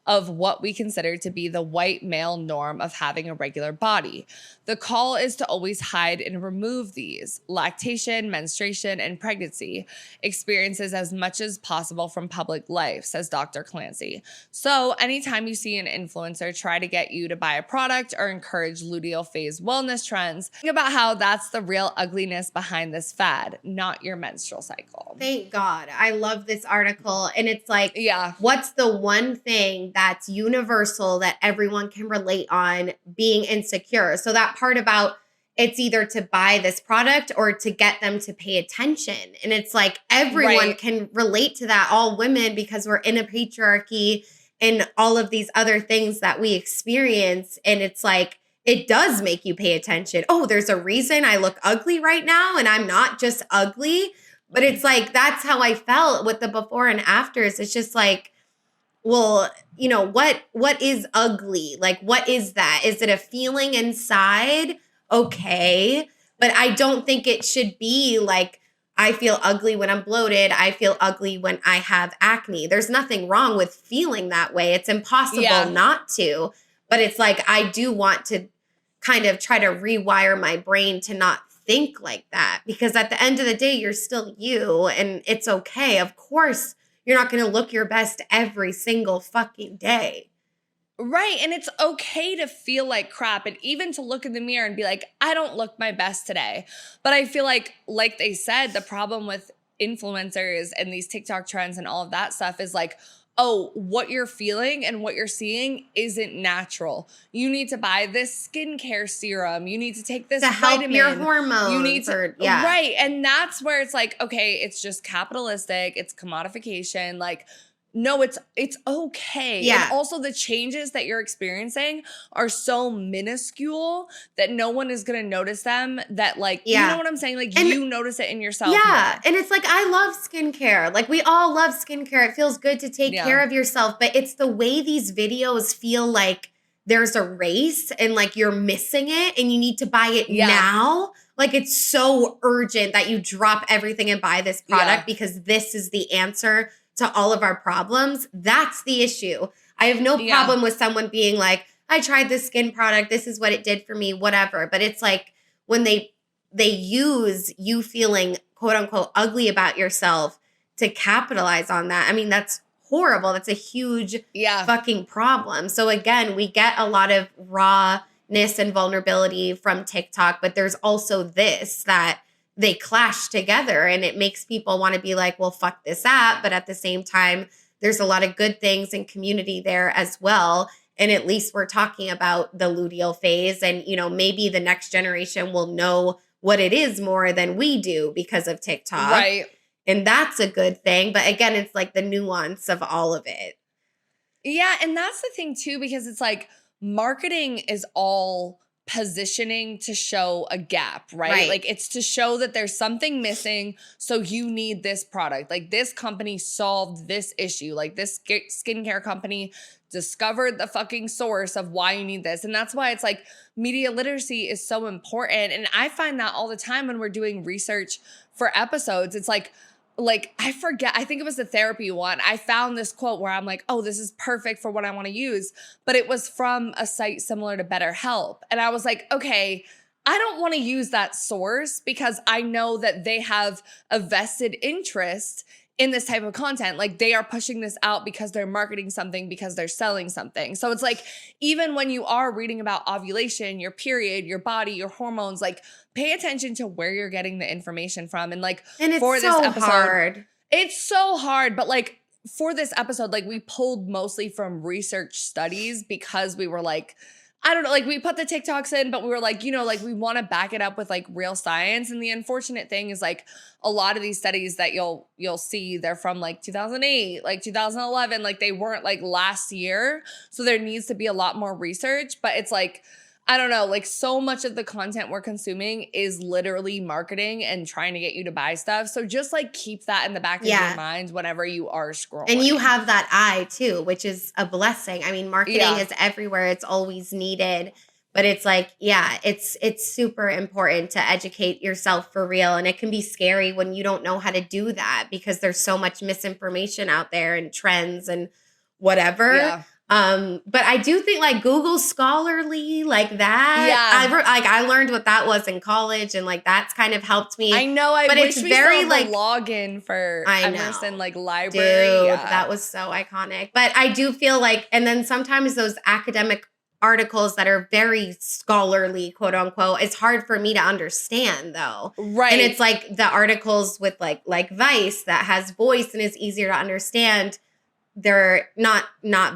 of what we consider to be the white male norm of having a regular body. The call is to always hide and remove these lactation, menstruation, and pregnancy experiences as much as possible from public life, says Dr. Clancy. So anytime you see an influencer try to get you to buy a product or encourage luteal phase wellness trends, think about how that's the real ugliness behind this fad, not your menstrual cycle. Thank God. I love this article. And it's like, what's the one thing that's universal that everyone can relate on being insecure? So that part about it's either to buy this product or to get them to pay attention. And it's like everyone can relate to that, all women, because we're in a patriarchy and all of these other things that we experience. And it's like, it does make you pay attention. Oh, there's a reason I look ugly right now and I'm not just ugly. But it's like, that's how I felt with the before and afters. It's just like, well, you know, what is ugly? Like, what is that? Is it a feeling inside? Okay. But I don't think it should be like, I feel ugly when I'm bloated. I feel ugly when I have acne. There's nothing wrong with feeling that way. It's impossible not to. But it's like, I do want to kind of try to rewire my brain to not think like that. Because at the end of the day, you're still you and it's okay. Of course, you're not going to look your best every single fucking day. Right. And it's okay to feel like crap and even to look in the mirror and be like, I don't look my best today. But I feel like they said, the problem with influencers and these TikTok trends and all of that stuff is like, oh, what you're feeling and what you're seeing isn't natural. You need to buy this skincare serum. You need to take this to help vitamin. Your hormones. You need to, right. And that's where it's like, okay, it's just capitalistic. It's commodification. Like, no, it's okay. Yeah. And also the changes that you're experiencing are so minuscule that no one is going to notice them, that like, you know what I'm saying? Like, and you notice it in yourself. Yeah. More. And it's like, I love skincare. Like, we all love skincare. It feels good to take care of yourself. But it's the way these videos feel like there's a race and like you're missing it and you need to buy it now. Like, it's so urgent that you drop everything and buy this product because this is the answer to all of our problems. That's the issue. I have no problem with someone being like, I tried this skin product. This is what it did for me, whatever. But it's like when they use you feeling quote unquote ugly about yourself to capitalize on that. I mean, that's horrible. That's a huge fucking problem. So again, we get a lot of rawness and vulnerability from TikTok, but there's also this that they clash together and it makes people want to be like, well, fuck this app. But at the same time, there's a lot of good things and community there as well. And at least we're talking about the luteal phase. And, you know, maybe the next generation will know what it is more than we do because of TikTok. Right. And that's a good thing. But again, it's like the nuance of all of it. Yeah. And that's the thing too, because it's like marketing is all positioning to show a gap, right? Like, it's to show that there's something missing, so you need this product. Like, this company solved this issue. Like, this skincare company discovered the fucking source of why you need this. And that's why it's like media literacy is so important. And I find that all the time when we're doing research for episodes. It's like I forget, I think it was the therapy one. I found this quote where I'm like, oh, this is perfect for what I want to use. But it was from a site similar to BetterHelp. And I was like, okay, I don't want to use that source because I know that they have a vested interest in this type of content. Like, they are pushing this out because they're marketing something, because they're selling something. So it's like, even when you are reading about ovulation, your period, your body, your hormones, like, pay attention to where you're getting the information from. And like, and it's for this so episode, hard. It's so hard. But like, for this episode, like, we pulled mostly from research studies because we were like, I don't know, like we put the TikToks in, but we were like, you know, like we want to back it up with like real science. And the unfortunate thing is like a lot of these studies that you'll see, they're from like 2008, like 2011, like they weren't like last year. So there needs to be a lot more research, but it's like, I don't know, like so much of the content we're consuming is literally marketing and trying to get you to buy stuff. So just like keep that in the back of your mind whenever you are scrolling. And you have that eye too, which is a blessing. I mean, marketing is everywhere. It's always needed. But it's like, yeah, it's super important to educate yourself for real. And it can be scary when you don't know how to do that because there's so much misinformation out there and trends and whatever. Yeah. But I do think like Google Scholarly, like that. Yeah. I learned what that was in college, and like that's kind of helped me. I know. But wish it's very like login for Emerson like library. Dude, that was so iconic. But I do feel like, and then sometimes those academic articles that are very scholarly, quote unquote, it's hard for me to understand though. Right. And it's like the articles with like Vice that has voice and is easier to understand. They're not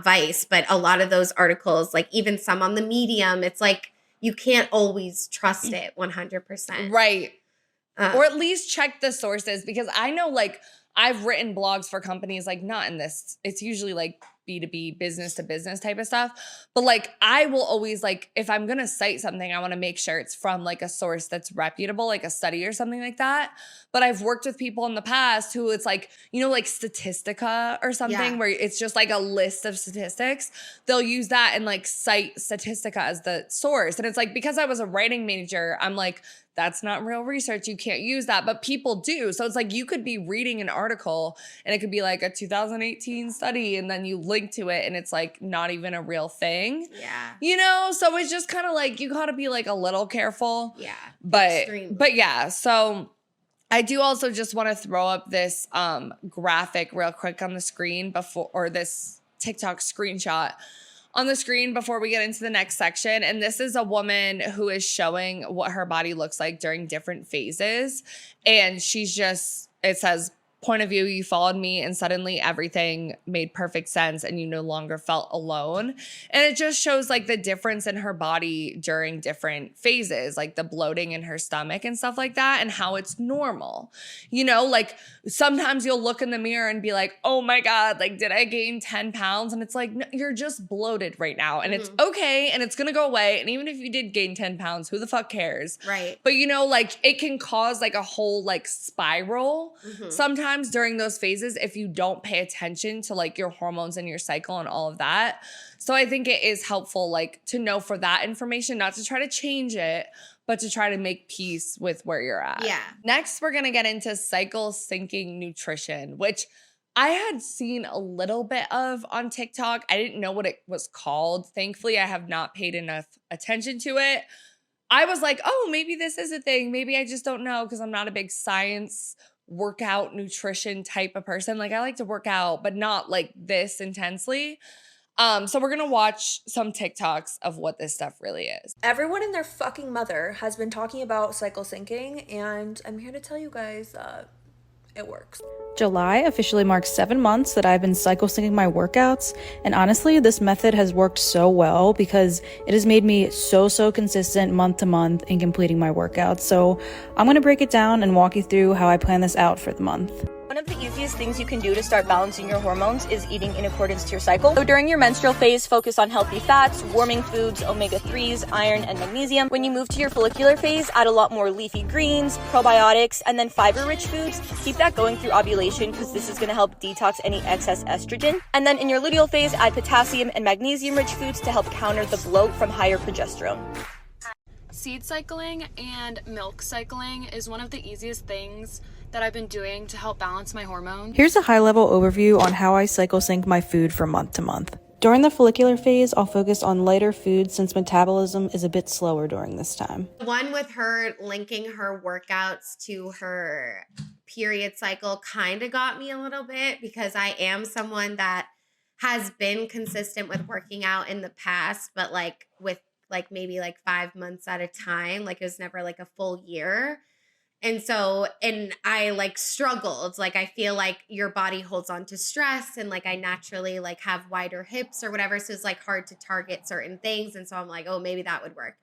Vice, but a lot of those articles, like even some on the Medium, it's like you can't always trust it 100%. Right. Or at least check the sources, because I know like I've written blogs for companies, like not in this, it's usually like B2B, business to business type of stuff. But like I will always like, if I'm going to cite something, I want to make sure it's from like a source that's reputable, like a study or something like that. But I've worked with people in the past who it's like, you know, like Statistica or something where it's just like a list of statistics. They'll use that and like cite Statistica as the source. And it's like, because I was a writing major, I'm like, that's not real research. You can't use that, but people do. So it's like you could be reading an article and it could be like a 2018 study and then you link to it and it's like not even a real thing. Yeah. You know, so it's just kind of like you got to be like a little careful. Yeah. But yeah, so I do also just want to throw up this graphic real quick on the screen before, or this TikTok screenshot on the screen before we get into the next section. And this is a woman who is showing what her body looks like during different phases. And she's just, it says, point of view, you followed me and suddenly everything made perfect sense and you no longer felt alone. And it just shows like the difference in her body during different phases, like the bloating in her stomach and stuff like that, and how it's normal. You know, like sometimes you'll look in the mirror and be like, oh my God, like did I gain 10 pounds? And it's like, no, you're just bloated right now and it's okay and it's gonna go away. And even if you did gain 10 pounds, who the fuck cares? Right. But you know, like it can cause like a whole like spiral sometimes during those phases if you don't pay attention to like your hormones and your cycle and all of that. So I think it is helpful like to know for that information, not to try to change it, but to try to make peace with where you're at. Yeah. Next, we're going to get into cycle syncing nutrition, which I had seen a little bit of on TikTok. I didn't know what it was called. Thankfully, I have not paid enough attention to it. I was like, oh, maybe this is a thing. Maybe I just don't know because I'm not a big science workout nutrition type of person. Like I like to work out, but not like this intensely. So we're gonna watch some TikToks of what this stuff really is. Everyone and their fucking mother has been talking about cycle syncing, and I'm here to tell you guys it works. July officially marks 7 months that I've been cycle syncing my workouts, and honestly, this method has worked so well because it has made me so consistent month to month in completing my workouts. So I'm going to break it down and walk you through how I plan this out for the month. One of the easiest things you can do to start balancing your hormones is eating in accordance to your cycle. So during your menstrual phase, focus on healthy fats, warming foods, omega-3s, iron, and magnesium. When you move to your follicular phase, add a lot more leafy greens, probiotics, and then fiber-rich foods. Keep that going through ovulation because this is going to help detox any excess estrogen. And then in your luteal phase, add potassium and magnesium-rich foods to help counter the bloat from higher progesterone. Seed cycling and milk cycling is one of the easiest things that I've been doing to help balance my hormones. Here's a high-level overview on how I cycle sync my food from month to month. During the follicular phase, I'll focus on lighter foods since metabolism is a bit slower during this time. The one with her linking her workouts to her period cycle kind of got me a little bit because I am someone that has been consistent with working out in the past, but like with like maybe like 5 months at a time. Like it was never like a full year. And so, and I like struggled. Like, I feel like your body holds on to stress, and like I naturally like have wider hips or whatever. So it's like hard to target certain things. And so I'm like, oh, maybe that would work.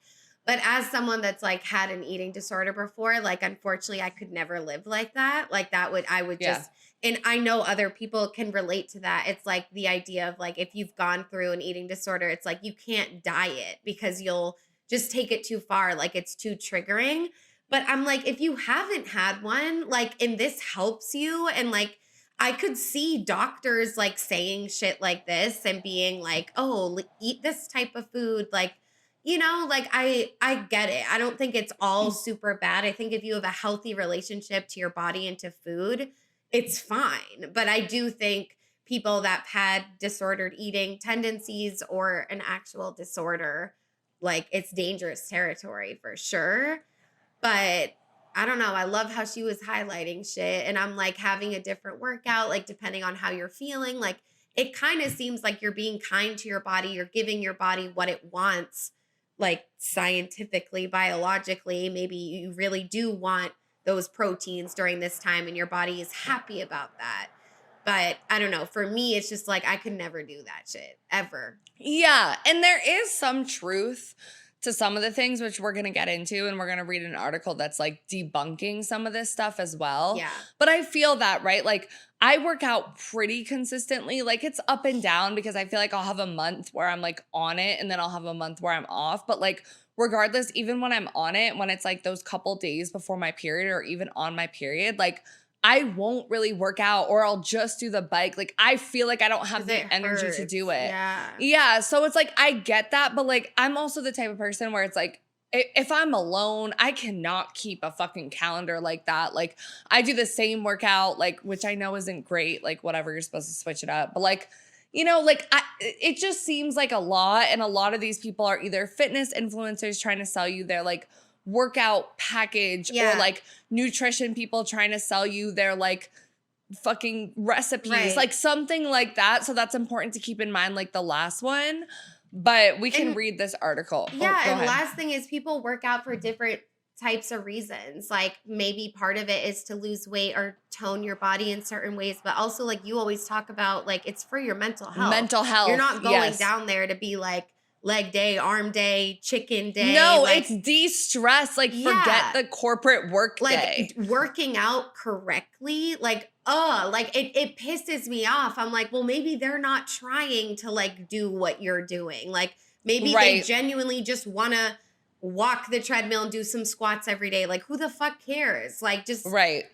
But as someone that's like had an eating disorder before, like unfortunately I could never live like that. Like I would just, and I know other people can relate to that. It's like the idea of like, if you've gone through an eating disorder, it's like you can't diet because you'll just take it too far. Like it's too triggering. But I'm like, if you haven't had one, like, and this helps you, and like, I could see doctors like saying shit like this and being like, oh, eat this type of food. Like, you know, like I get it. I don't think it's all super bad. I think if you have a healthy relationship to your body and to food, it's fine. But I do think people that had disordered eating tendencies or an actual disorder, like it's dangerous territory for sure. But I don't know. I love how she was highlighting shit, and I'm like having a different workout, like depending on how you're feeling. Like it kind of seems like you're being kind to your body. You're giving your body what it wants, like scientifically, biologically. Maybe you really do want those proteins during this time and your body is happy about that. But I don't know. For me, it's just like I could never do that shit ever. Yeah. And there is some truth to some of the things, which we're going to get into, and we're going to read an article that's like debunking some of this stuff as well. Yeah. But I feel that, right? Like I work out pretty consistently. Like it's up and down because I feel like I'll have a month where I'm like on it and then I'll have a month where I'm off. But like regardless, even when I'm on it, when it's like those couple days before my period or even on my period, like I won't really work out, or I'll just do the bike. Like I feel like I don't have the energy to do it. Yeah. So it's like, I get that. But like, I'm also the type of person where it's like, if I'm alone, I cannot keep a fucking calendar like that. Like I do the same workout, like, which I know isn't great, like whatever, you're supposed to switch it up. But like, you know, like it just seems like a lot. And a lot of these people are either fitness influencers trying to sell you their like workout package, or like nutrition people trying to sell you their like fucking recipes, like something like that. So that's important to keep in mind, like the last one. But we can read this article. Yeah, and last thing is people work out for different types of reasons. Like maybe part of it is to lose weight or tone your body in certain ways, but also like you always talk about, like it's for your mental health. Mental health. You're not going down there to be like leg day, arm day, chicken day. No, like, it's de-stress. Like forget the corporate work day. Working out correctly, like it pisses me off. I'm like, well, maybe they're not trying to like do what you're doing. Like maybe they genuinely just want to walk the treadmill and do some squats every day. Like who the fuck cares? Like just,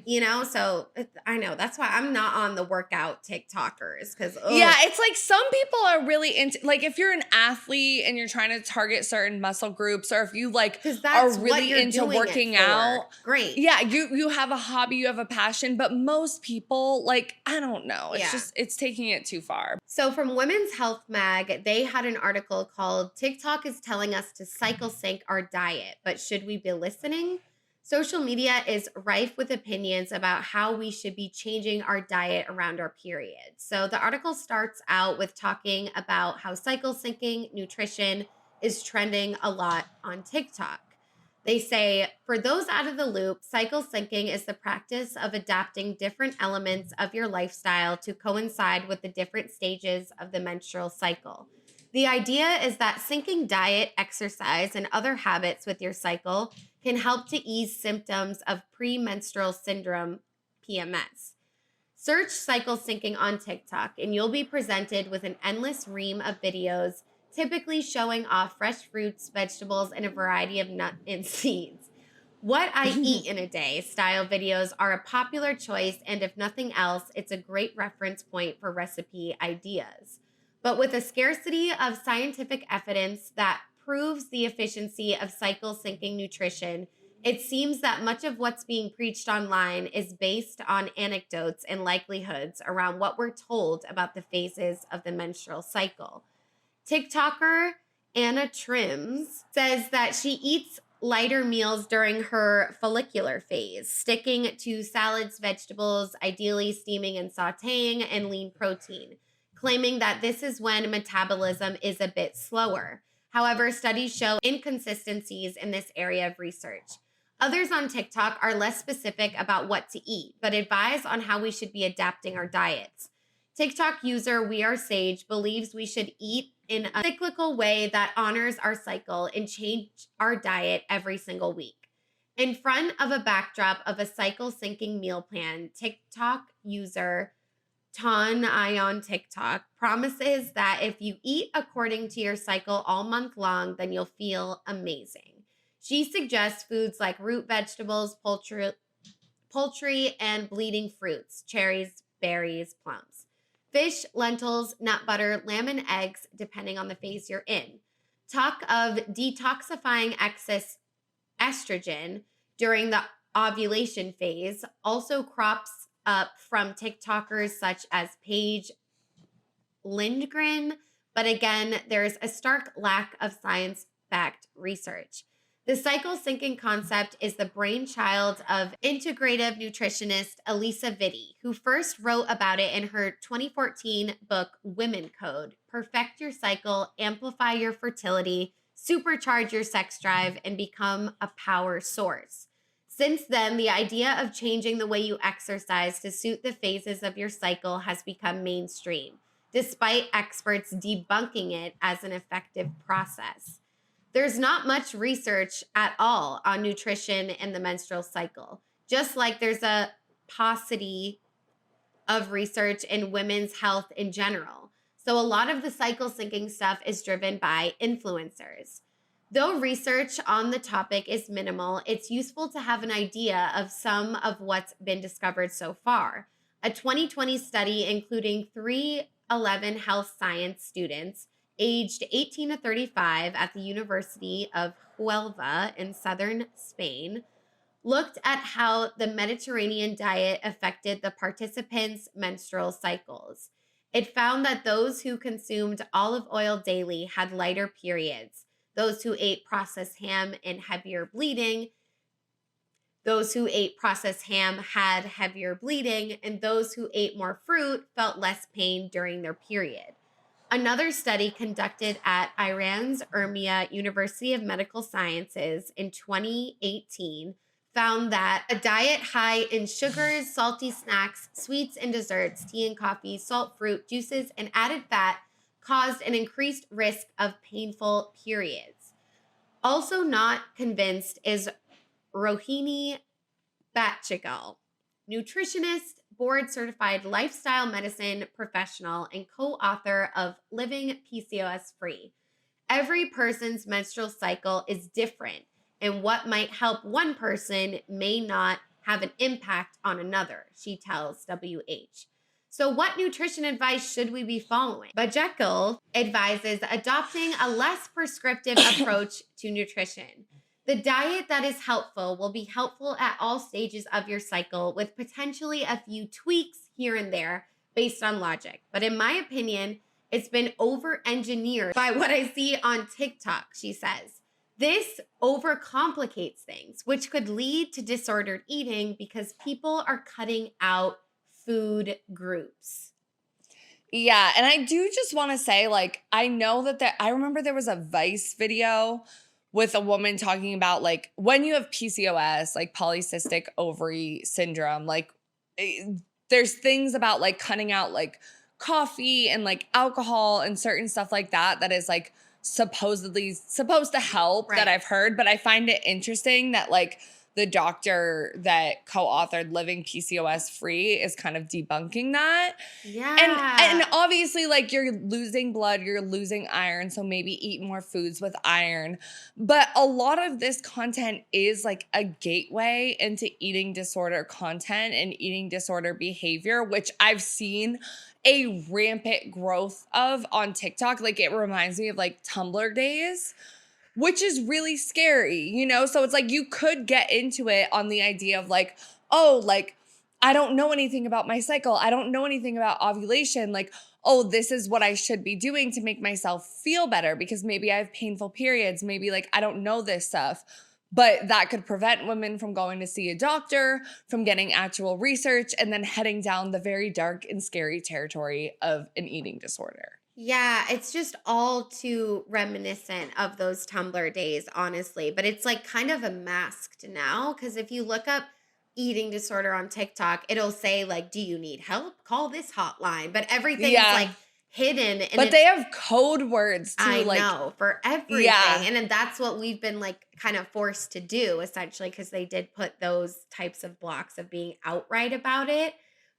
you know, so I know that's why I'm not on the workout TikTokers. Cause yeah, it's like some people are really into, like if you're an athlete and you're trying to target certain muscle groups, or if you like are really into working out. Great. Yeah. You have a hobby, you have a passion, but most people like, I don't know. It's just, it's taking it too far. So from Women's Health Mag, they had an article called TikTok is telling us to cycle sync our diet, but should we be listening? Social media is rife with opinions about how we should be changing our diet around our period. So the article starts out with talking about how cycle syncing nutrition is trending a lot on TikTok. They say, for those out of the loop, cycle syncing is the practice of adapting different elements of your lifestyle to coincide with the different stages of the menstrual cycle. The idea is that syncing diet, exercise, and other habits with your cycle can help to ease symptoms of premenstrual syndrome, PMS. Search cycle syncing on TikTok, and you'll be presented with an endless ream of videos, typically showing off fresh fruits, vegetables, and a variety of nuts and seeds. What I eat in a day style videos are a popular choice, and if nothing else, it's a great reference point for recipe ideas. But with a scarcity of scientific evidence that proves the efficiency of cycle syncing nutrition, it seems that much of what's being preached online is based on anecdotes and likelihoods around what we're told about the phases of the menstrual cycle. TikToker Anna Trims says that she eats lighter meals during her follicular phase, sticking to salads, vegetables, ideally steaming and sautéing, and lean protein, claiming that this is when metabolism is a bit slower. However, studies show inconsistencies in this area of research. Others on TikTok are less specific about what to eat, but advise on how we should be adapting our diets. TikTok user We Are Sage believes we should eat in a cyclical way that honors our cycle and change our diet every single week. In front of a backdrop of a cycle syncing meal plan, TikTok user Ton I on TikTok promises that if you eat according to your cycle all month long, then you'll feel amazing. She suggests foods like root vegetables, poultry, and bleeding fruits, cherries, berries, plums, fish, lentils, nut butter, lamb, and eggs, depending on the phase you're in. Talk of detoxifying excess estrogen during the ovulation phase also crops up from TikTokers such as Paige Lindgren, but again, there's a stark lack of science-backed research. The cycle syncing concept is the brainchild of integrative nutritionist Elisa Vitti, who first wrote about it in her 2014 book, Women Code: Perfect Your Cycle, Amplify Your Fertility, Supercharge Your Sex Drive, and Become a Power Source. Since then, the idea of changing the way you exercise to suit the phases of your cycle has become mainstream, despite experts debunking it as an effective process. There's not much research at all on nutrition and the menstrual cycle, just like there's a paucity of research in women's health in general. So a lot of the cycle syncing stuff is driven by influencers. Though research on the topic is minimal, it's useful to have an idea of some of what's been discovered so far. A 2020 study including 311 health science students aged 18 to 35 at the University of Huelva in southern Spain looked at how the Mediterranean diet affected the participants' menstrual cycles. It found that those who consumed olive oil daily had lighter periods. Those who ate processed ham and heavier bleeding. Those who ate processed ham had heavier bleeding, and those who ate more fruit felt less pain during their period. Another study conducted at Iran's Urmia University of Medical Sciences in 2018 found that a diet high in sugars, salty snacks, sweets and desserts, tea and coffee, salt, fruit, juices, and added fat caused an increased risk of painful periods. Also not convinced is Rohini Batchigal, nutritionist, board-certified lifestyle medicine professional, and co-author of Living PCOS Free. Every person's menstrual cycle is different, and what might help one person may not have an impact on another, she tells WH. So what nutrition advice should we be following? Batchigal advises adopting a less prescriptive approach to nutrition. The diet that is helpful will be helpful at all stages of your cycle, with potentially a few tweaks here and there based on logic. But in my opinion, it's been over-engineered by what I see on TikTok, she says. This overcomplicates things, which could lead to disordered eating because people are cutting out food groups. Yeah, and I do just want to say, like, I know that I remember there was a Vice video with a woman talking about, like, when you have PCOS, like polycystic ovary syndrome, like, there's things about, like, cutting out, like, coffee and, like, alcohol and certain stuff like that that is, like, supposedly supposed to help, right, that I've heard. But I find it interesting that, like, the doctor that co-authored Living PCOS Free is kind of debunking that. Yeah. And obviously, like, you're losing blood, you're losing iron, so maybe eat more foods with iron. But a lot of this content is like a gateway into eating disorder content and eating disorder behavior, which I've seen a rampant growth of on TikTok. Like, it reminds me of like Tumblr days, which is really scary, you know? So it's like you could get into it on the idea of like, oh, like, I don't know anything about my cycle. I don't know anything about ovulation. Like, oh, this is what I should be doing to make myself feel better because maybe I have painful periods. Maybe, like, I don't know this stuff. But that could prevent women from going to see a doctor, from getting actual research, and then heading down the very dark and scary territory of an eating disorder. Yeah, it's just all too reminiscent of those Tumblr days, honestly. But it's like kind of masked now because if you look up eating disorder on TikTok, it'll say like, "Do you need help? Call this hotline." But everything's like hidden, and but they have code words too. I like, know for everything, Yeah. and then that's what we've been like kind of forced to do essentially because they did put those types of blocks of being outright about it.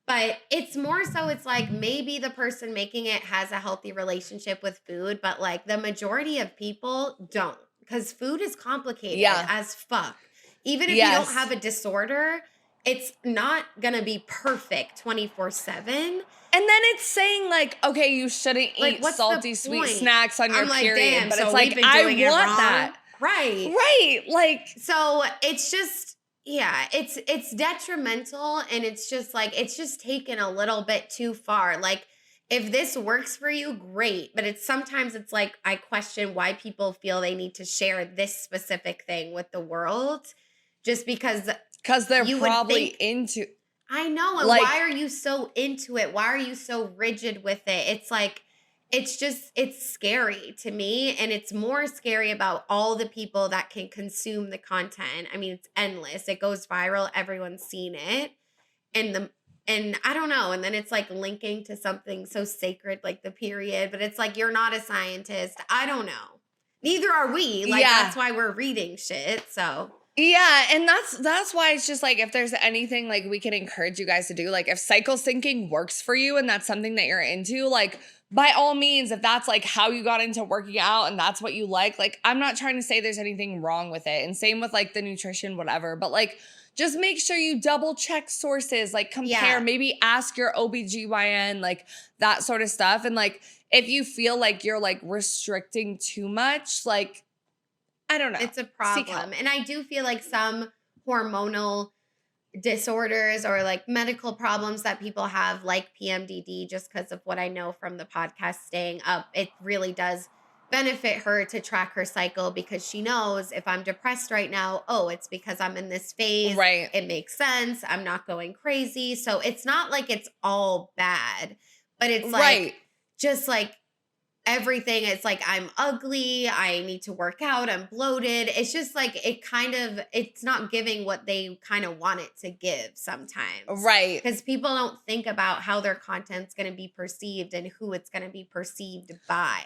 But it's more so it's like maybe the person making it has a healthy relationship with food, but like the majority of people don't because food is complicated Yeah. as fuck. Even if you Yes. don't have a disorder, it's not gonna be perfect 24/7. And then it's saying like, okay, you shouldn't Like, eat what's the salty sweet point? snacks on your I'm like, period. damn, But so it's we've like, been I doing it want wrong. that. Right. Right. Like, so it's just, yeah, it's detrimental and it's just taken a little bit too far. Like, if this works for you, great. But sometimes it's like, I question why people feel they need to share this specific thing with the world just because they're you would probably think- into. I know. And Like- why are you so into it? Why are you so rigid with it? It's like, it's scary to me. And it's more scary about all the people that can consume the content. I mean, it's endless. It goes viral. Everyone's seen it. And I don't know. And then it's like linking to something so sacred like the period. But it's like, you're not a scientist. I don't know. Neither are we. Like, Yeah. that's why we're reading shit. So. Yeah, and that's why it's just like if there's anything like we can encourage you guys to do, like if cycle syncing works for you and that's something that you're into, like by all means, if that's like how you got into working out and that's what you like I'm not trying to say there's anything wrong with it. And same with like the nutrition, whatever, but like just make sure you double check sources, like compare, maybe ask your OBGYN, like that sort of stuff. And like if you feel like you're like restricting too much, like I don't know. It's a problem. And I do feel like some hormonal disorders or like medical problems that people have, like PMDD, just because of what I know from the podcast staying up, it really does benefit her to track her cycle because she knows if I'm depressed right now, oh, it's because I'm in this phase. Right. It makes sense. I'm not going crazy. So it's not like it's all bad, but it's like, just like, everything is like I'm ugly, I need to work out, I'm bloated. It's just like it's not giving what they kind of want it to give sometimes. Right. Because people don't think about how their content's going to be perceived and who it's going to be perceived by.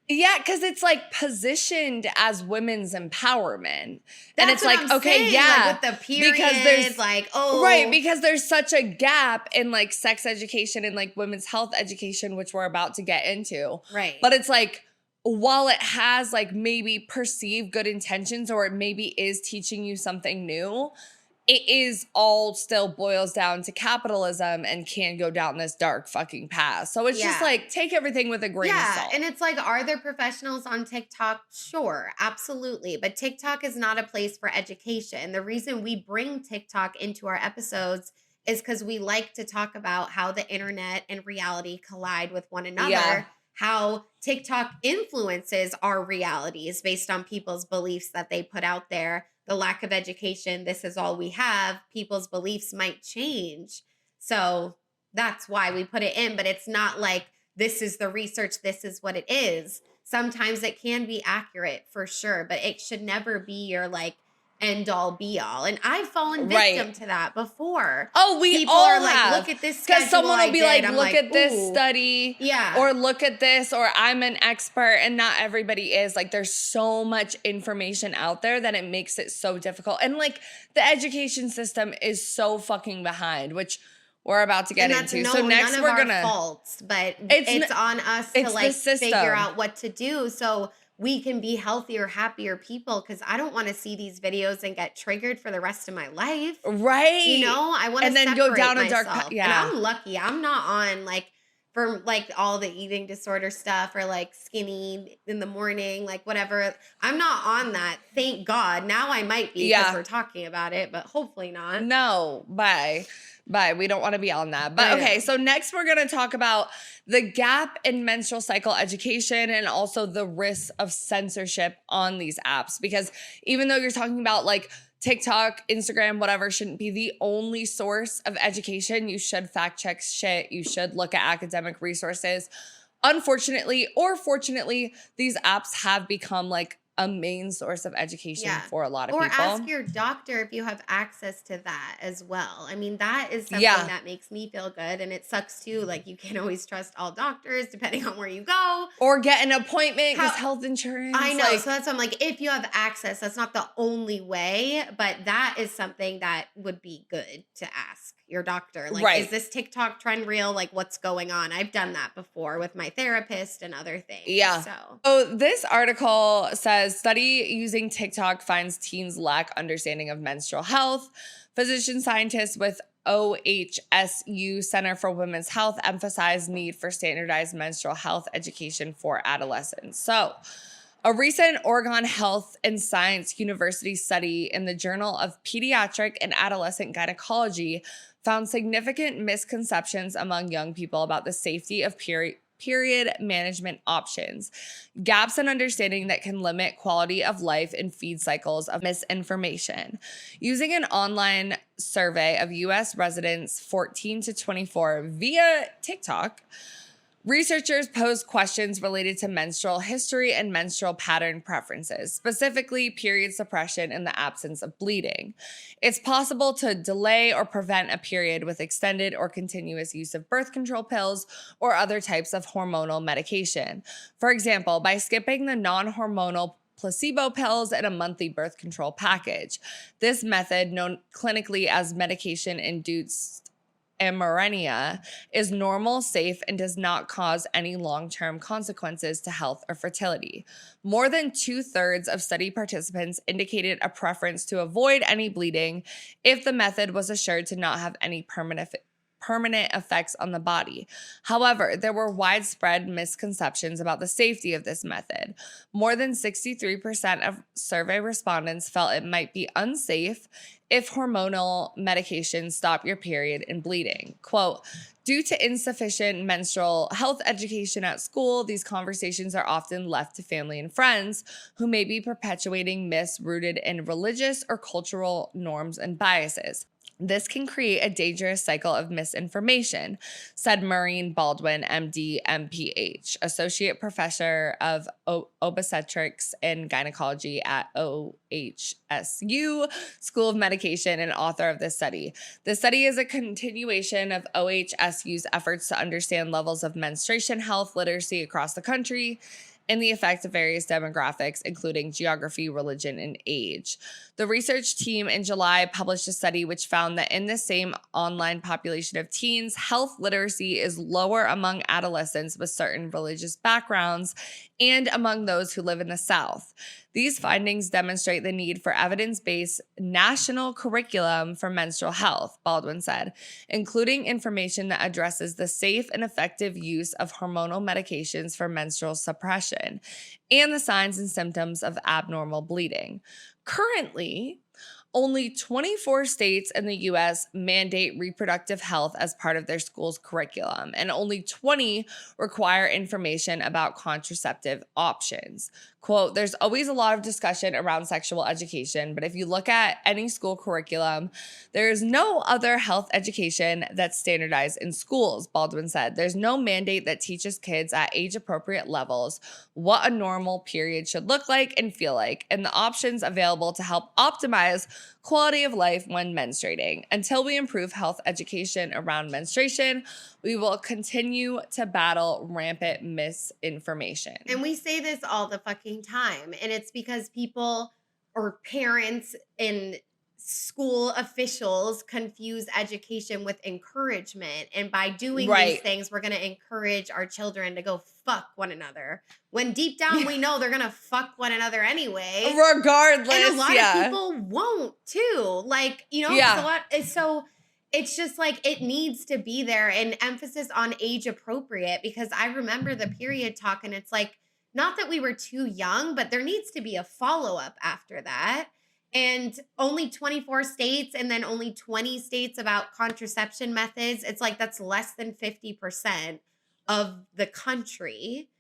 Yeah, because it's like positioned as women's empowerment. That's and it's what like, I'm okay, saying, yeah. like with the period, because there's like, oh. Right, because there's such a gap in like sex education and like women's health education, which we're about to get into. Right. But it's like, while it has like maybe perceived good intentions or it maybe is teaching you something new, it is all still boils down to capitalism and can go down this dark fucking path. So it's just like, take everything with a grain of salt. And it's like, are there professionals on TikTok? Sure, absolutely. But TikTok is not a place for education. The reason we bring TikTok into our episodes is because we like to talk about how the internet and reality collide with one another. Yeah. How TikTok influences our realities based on people's beliefs that they put out there. The lack of education, this is all we have, people's beliefs might change. So that's why we put it in, but it's not like this is the research, this is what it is. Sometimes it can be accurate for sure, but it should never be your like end all be all. And I've fallen victim to that before. Oh, we People all are like, have. look at this schedule Because someone will be I like, did. I'm look at this ooh. study. Yeah. Or look at this, or I'm an expert. And not everybody is. Like, there's so much information out there that it makes it so difficult. And like, the education system is so fucking behind, which we're about to get into. So next none of we're our gonna faults, but it's on us to it's the like system. figure out what to do so we can be healthier, happier people. Because I don't want to see these videos and get triggered for the rest of my life. Right. You know, I want to And then go down a dark path. And Yeah. I'm lucky. I'm not on like for like all the eating disorder stuff or like skinny in the morning, like whatever. I'm not on that. Thank God. Now I might be because we're talking about it, but hopefully not. No, bye. We don't want to be on that. But okay, so next we're going to talk about the gap in menstrual cycle education and also the risks of censorship on these apps. Because even though you're talking about like TikTok, Instagram, whatever, shouldn't be the only source of education, you should fact check shit. You should look at academic resources. Unfortunately or fortunately, these apps have become like a main source of education for a lot of people. Or ask your doctor if you have access to that as well. I mean, that is something that makes me feel good. And it sucks too. Like, you can't always trust all doctors depending on where you go. Or get an appointment because health insurance. I know. So that's why I'm like, if you have access, that's not the only way. But that is something that would be good to ask your doctor. Like, is this TikTok trend real? Like, what's going on? I've done that before with my therapist and other things. Yeah. So this article says, study using TikTok finds teens lack understanding of menstrual health. Physician scientists with OHSU Center for Women's Health emphasize need for standardized menstrual health education for adolescents. So a recent Oregon Health and Science University study in the Journal of Pediatric and Adolescent Gynecology found significant misconceptions among young people about the safety of period management options, gaps in understanding that can limit quality of life and feed cycles of misinformation. Using an online survey of U.S. residents 14 to 24 via TikTok, researchers posed questions related to menstrual history and menstrual pattern preferences, specifically period suppression in the absence of bleeding. It's possible to delay or prevent a period with extended or continuous use of birth control pills or other types of hormonal medication. For example, by skipping the non-hormonal placebo pills and a monthly birth control package. This method, known clinically as medication-induced amenorrhea, is normal, safe, and does not cause any long-term consequences to health or fertility. More than 2/3 of study participants indicated a preference to avoid any bleeding if the method was assured to not have any permanent effects on the body. However, there were widespread misconceptions about the safety of this method. More than 63% of survey respondents felt it might be unsafe if hormonal medications stop your period and bleeding. Quote, due to insufficient menstrual health education at school, these conversations are often left to family and friends who may be perpetuating myths rooted in religious or cultural norms and biases. This can create a dangerous cycle of misinformation, said Maureen Baldwin, MD, MPH, Associate Professor of Obstetrics and Gynecology at OHSU School of Medication and author of this study. The study is a continuation of OHSU's efforts to understand levels of menstruation health literacy across the country and the effect of various demographics, including geography, religion, and age. The research team in July published a study which found that in the same online population of teens, health literacy is lower among adolescents with certain religious backgrounds and among those who live in the South. These findings demonstrate the need for evidence-based national curriculum for menstrual health, Baldwin said, including information that addresses the safe and effective use of hormonal medications for menstrual suppression and the signs and symptoms of abnormal bleeding. Currently, only 24 states in the U.S. mandate reproductive health as part of their school's curriculum, and only 20 require information about contraceptive options. Quote, there's always a lot of discussion around sexual education, but if you look at any school curriculum, there is no other health education that's standardized in schools, Baldwin said. There's no mandate that teaches kids at age-appropriate levels what a normal period should look like and feel like, and the options available to help optimize quality of life when menstruating. Until we improve health education around menstruation, we will continue to battle rampant misinformation. And we say this all the fucking time. And it's because people or parents and school officials confuse education with encouragement. And by doing these things, we're going to encourage our children to go fuck one another. When deep down we know they're going to fuck one another anyway. Regardless. And a lot of people won't too. Like, you know, it's just like it needs to be there, and emphasis on age appropriate, because I remember the period talk and it's like, not that we were too young, but there needs to be a follow-up after that. And only 24 states and then only 20 states about contraception methods. It's like that's less than 50% of the country.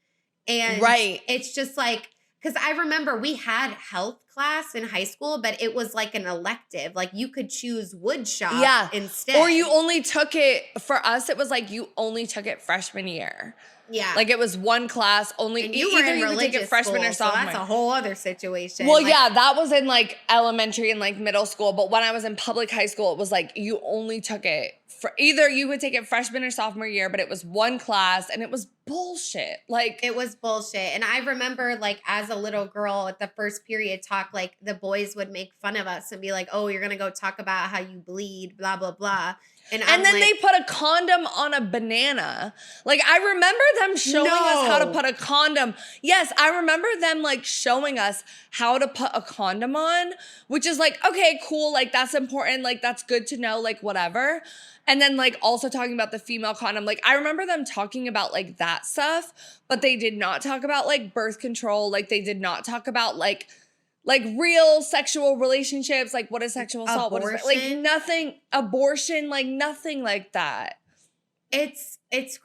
And it's just like, because I remember we had health class in high school, but it was like an elective. Like you could choose wood shop instead. Or you only took it, for us, it was like you only took it freshman year. Yeah. Like it was one class only. And you were in you could take it religious freshman school, or sophomore. so that's a whole other situation. Well, like, yeah, that was in like elementary and like middle school. But when I was in public high school, it was like you only took it for either you would take it freshman or sophomore year, but it was one class and it was bullshit. Like it was bullshit. And I remember like as a little girl at the first period talk, like the boys would make fun of us and be like, oh, you're going to go talk about how you bleed, blah, blah, blah. And then like, they put a condom on a banana. Like, I remember them showing us how to put a condom. Yes, I remember them, like, showing us how to put a condom on, which is like, okay, cool. Like, that's important. Like, that's good to know, like, whatever. And then, like, also talking about the female condom. Like, I remember them talking about, like, that stuff, but they did not talk about, like, birth control. Like, they did not talk about, like real sexual relationships, like what is sexual assault, abortion. What is like nothing, abortion, like nothing like that. It's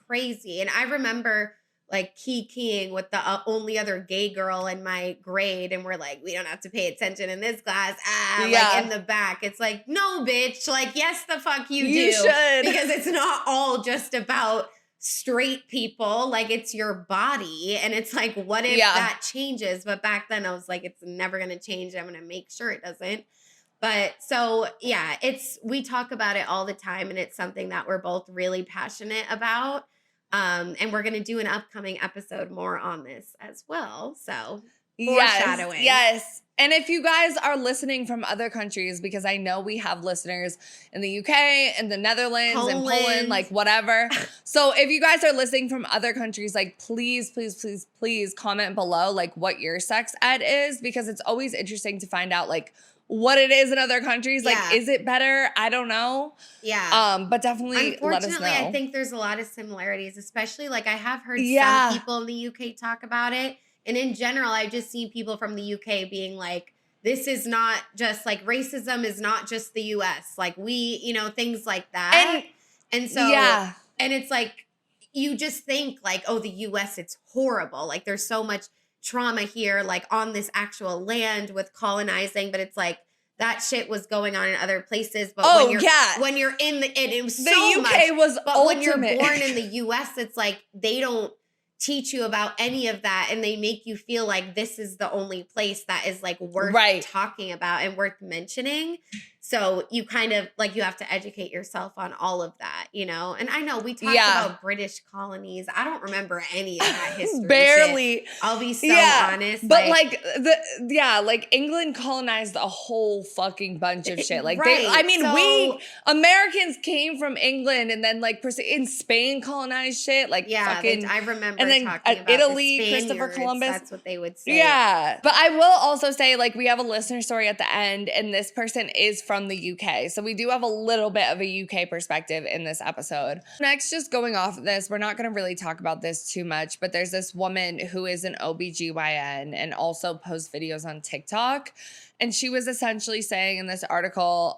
crazy. And I remember like keying with the only other gay girl in my grade, and we're like, we don't have to pay attention in this class. Like in the back. It's like, no, bitch. Like, yes, the fuck you do. You should. Because it's not all just about straight people. Like, it's your body. And it's like, what if that changes? But back then I was like, it's never going to change. I'm going to make sure it doesn't. But so, yeah, we talk about it all the time, and it's something that we're both really passionate about. And we're going to do an upcoming episode more on this as well. So foreshadowing. Yes. And if you guys are listening from other countries, because I know we have listeners in the UK and the Netherlands and Poland, like whatever. So if you guys are listening from other countries, like please, please, please, please comment below like what your sex ed is, because it's always interesting to find out like what it is in other countries. Like, is it better? I don't know. Yeah. But definitely let us know. Unfortunately, I think there's a lot of similarities, especially like I have heard some people in the UK talk about it. And in general, I've just seen people from the UK being like, this is not just like racism is not just the US. Like we, things like that. And so, and it's like, you just think like, oh, the US, it's horrible. Like there's so much trauma here, like on this actual land with colonizing, but it's like that shit was going on in other places. But when you're in it was so the UK much, was but ultimate. When you're born in the US, it's like they don't teach you about any of that, and they make you feel like this is the only place that is like worth talking about and worth mentioning. So you kind of like you have to educate yourself on all of that, And I know we talked about British colonies. I don't remember any of that history. Barely. Shit. I'll be so honest. But like England colonized a whole fucking bunch of shit. Like we Americans came from England, and then like in Spain colonized shit. Like fucking, I remember. And then talking about Italy, Christopher Columbus. That's what they would say. Yeah. But I will also say like we have a listener story at the end, and this person is from the UK. So we do have a little bit of a UK perspective in this episode. Next, just going off of this, we're not going to really talk about this too much, but there's this woman who is an OBGYN and also posts videos on TikTok. And she was essentially saying in this article,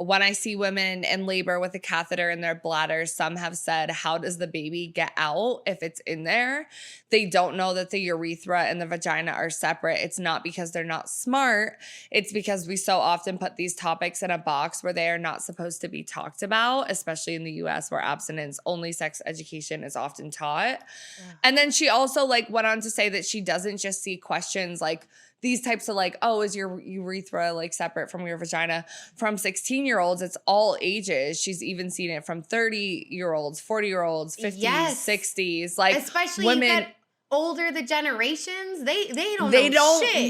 when I see women in labor with a catheter in their bladder, some have said, how does the baby get out if it's in there? They don't know that the urethra and the vagina are separate. It's not because they're not smart. It's because we so often put these topics in a box where they are not supposed to be talked about, especially in the US where abstinence-only sex education is often taught. Yeah. And then she also like went on to say that she doesn't just see questions like these types of like, oh, is your urethra like separate from your vagina from 16-year-olds? It's all ages. She's even seen it from 30-year-olds, 40-year-olds, 50s, 60s. Like especially women older the generations, they don't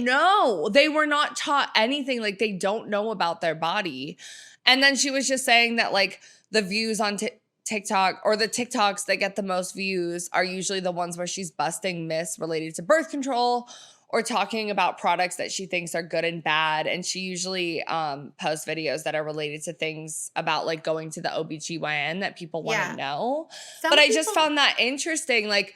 know. They were not taught anything. Like they don't know about their body. And then she was just saying that like the views on TikTok or the TikToks that get the most views are usually the ones where she's busting myths related to birth control or talking about products that she thinks are good and bad. And she usually posts videos that are related to things about like going to the OBGYN that people want to know. But I just found that interesting. Like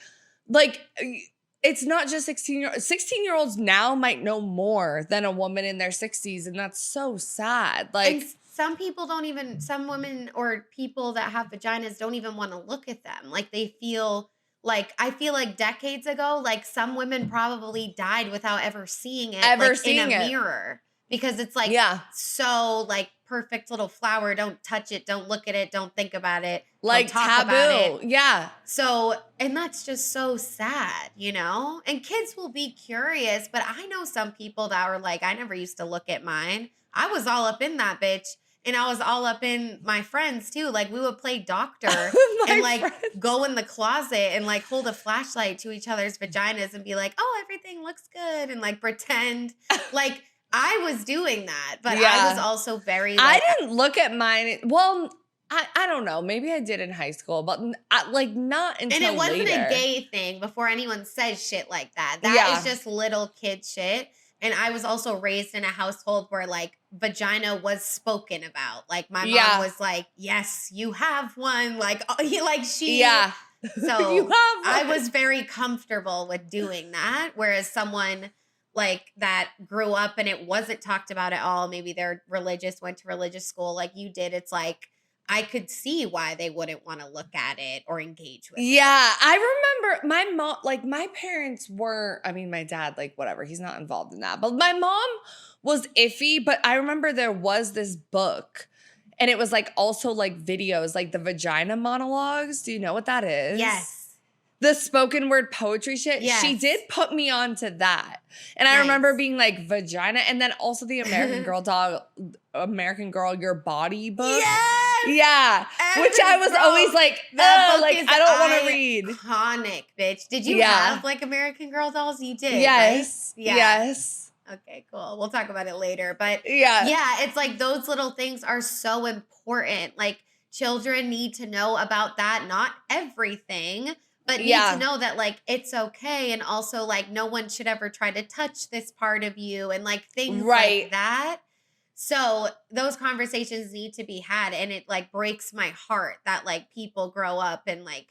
it's not just 16-year-olds now might know more than a woman in their 60s. And that's so sad. Like and some women or people that have vaginas don't even want to look at them. Like they feel like, I feel like decades ago, like some women probably died without ever seeing it, Ever like seeing in a it. mirror, because it's like so like perfect little flower. Don't touch it. Don't look at it. Don't think about it. Like don't talk taboo. about it. Yeah. So, and that's just so sad, you know? And kids will be curious, but I know some people that are like, I never used to look at mine. I was all up in that bitch. And I was all up in my friends too. Like we would play doctor and like go in the closet and like hold a flashlight to each other's vaginas and be like, oh, everything looks good. And like pretend like I was doing that. But I was also very like, I didn't look at mine. Well, I don't know. Maybe I did in high school, but like not until and it wasn't later. a gay thing before anyone says shit like that. That is just little kid shit. And I was also raised in a household where like vagina was spoken about. Like my mom was like, yes, you have one. Like, she. Yeah. So You have one. I was very comfortable with doing that. Whereas someone like that grew up and it wasn't talked about at all. Maybe they're religious, went to religious school like you did. It's like, I could see why they wouldn't want to look at it or engage with it. Yeah, I remember my mom, like my parents were, I mean, my dad, like whatever, he's not involved in that. But my mom was iffy, but I remember there was this book and it was like also like videos, like the vagina monologues. Do you know what that is? Yes. The spoken word poetry shit. Yes. She did put me onto that. And I remember being like vagina and then also the American Girl, Your Body book. Yes! Yeah. Which I was always like, that book like is I don't want to read. Iconic, bitch. Did you have like American Girl dolls? You did. Yes. Right? Yeah. Yes. Okay, cool. We'll talk about it later. But yeah, it's like those little things are so important. Like children need to know about that. Not everything, but need to know that like it's okay. And also like no one should ever try to touch this part of you and like things like that. So those conversations need to be had. And it like breaks my heart that like people grow up and like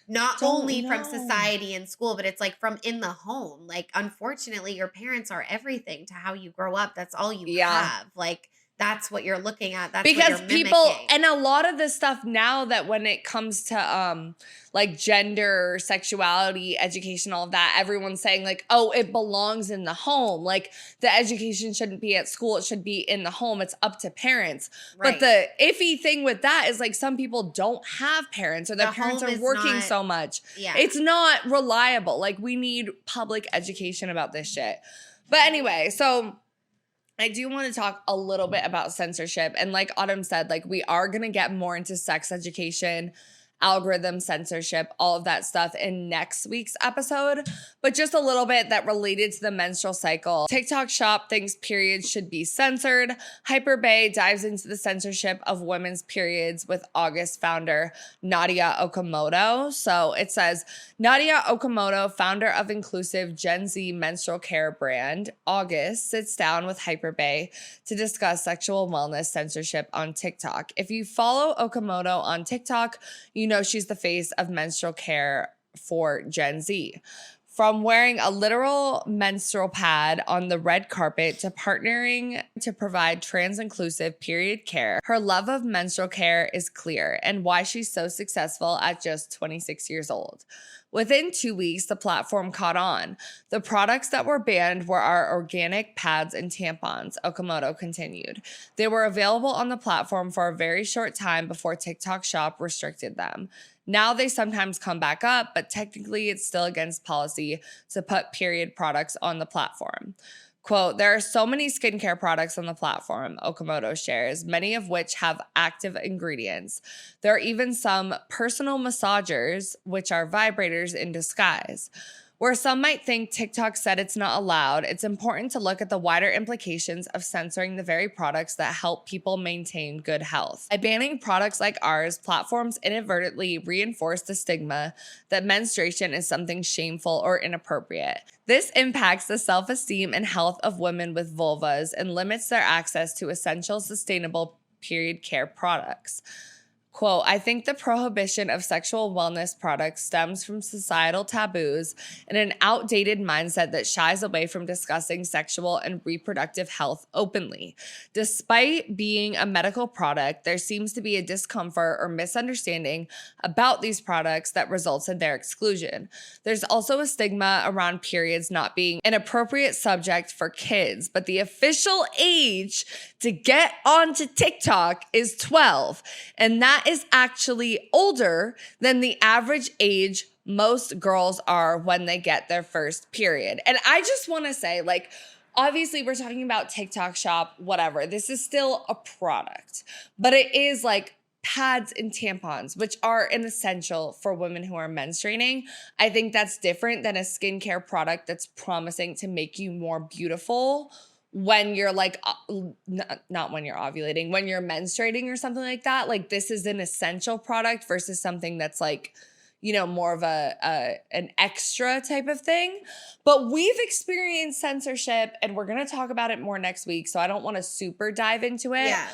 not only from society and school, but it's like from in the home. Like, unfortunately, your parents are everything to how you grow up. That's all you have. Like, that's what you're looking at. That's because what you're mimicking. people, and a lot of the stuff now that when it comes to like gender, sexuality, education, all of that, everyone's saying like, oh, it belongs in the home. Like the education shouldn't be at school. It should be in the home. It's up to parents. But the iffy thing with that is like some people don't have parents or their parents are working so much. Yeah. It's not reliable. Like we need public education about this shit. But anyway, so I do want to talk a little bit about censorship. And like Autumn said, like we are going to get more into sex education, algorithm censorship, all of that stuff in next week's episode. But just a little bit that related to the menstrual cycle. TikTok Shop thinks periods should be censored. Hyperbay dives into the censorship of women's periods with August founder Nadia Okamoto. So it says, Nadia Okamoto, founder of inclusive Gen Z menstrual care brand, August, sits down with Hyperbay to discuss sexual wellness censorship on TikTok. If you follow Okamoto on TikTok, you know she's the face of menstrual care for Gen Z. From wearing a literal menstrual pad on the red carpet to partnering to provide trans-inclusive period care, her love of menstrual care is clear and why she's so successful at just 26 years old. Within 2 weeks, the platform caught on. The products that were banned were our organic pads and tampons, Okamoto continued. They were available on the platform for a very short time before TikTok Shop restricted them. Now they sometimes come back up, but technically it's still against policy to put period products on the platform. Quote, there are so many skincare products on the platform, Okamoto shares, many of which have active ingredients. There are even some personal massagers, which are vibrators in disguise. Where some might think TikTok said it's not allowed, it's important to look at the wider implications of censoring the very products that help people maintain good health. By banning products like ours, platforms inadvertently reinforce the stigma that menstruation is something shameful or inappropriate. This impacts the self-esteem and health of women with vulvas and limits their access to essential, sustainable period care products. Quote, I think the prohibition of sexual wellness products stems from societal taboos and an outdated mindset that shies away from discussing sexual and reproductive health openly. Despite being a medical product, there seems to be a discomfort or misunderstanding about these products that results in their exclusion. There's also a stigma around periods not being an appropriate subject for kids, but the official age to get onto TikTok is 12, and that is actually older than the average age most girls are when they get their first period. And I just want to say, like, obviously we're talking about TikTok shop, whatever. This is still a product, but it is like pads and tampons, which are an essential for women who are menstruating. I think that's different than a skincare product that's promising to make you more beautiful when you're like, not when you're ovulating, when you're menstruating or something like that. Like, this is an essential product versus something that's like, you know, more of an extra type of thing. But we've experienced censorship, and we're going to talk about it more next week, so I don't want to super dive into it. Yeah.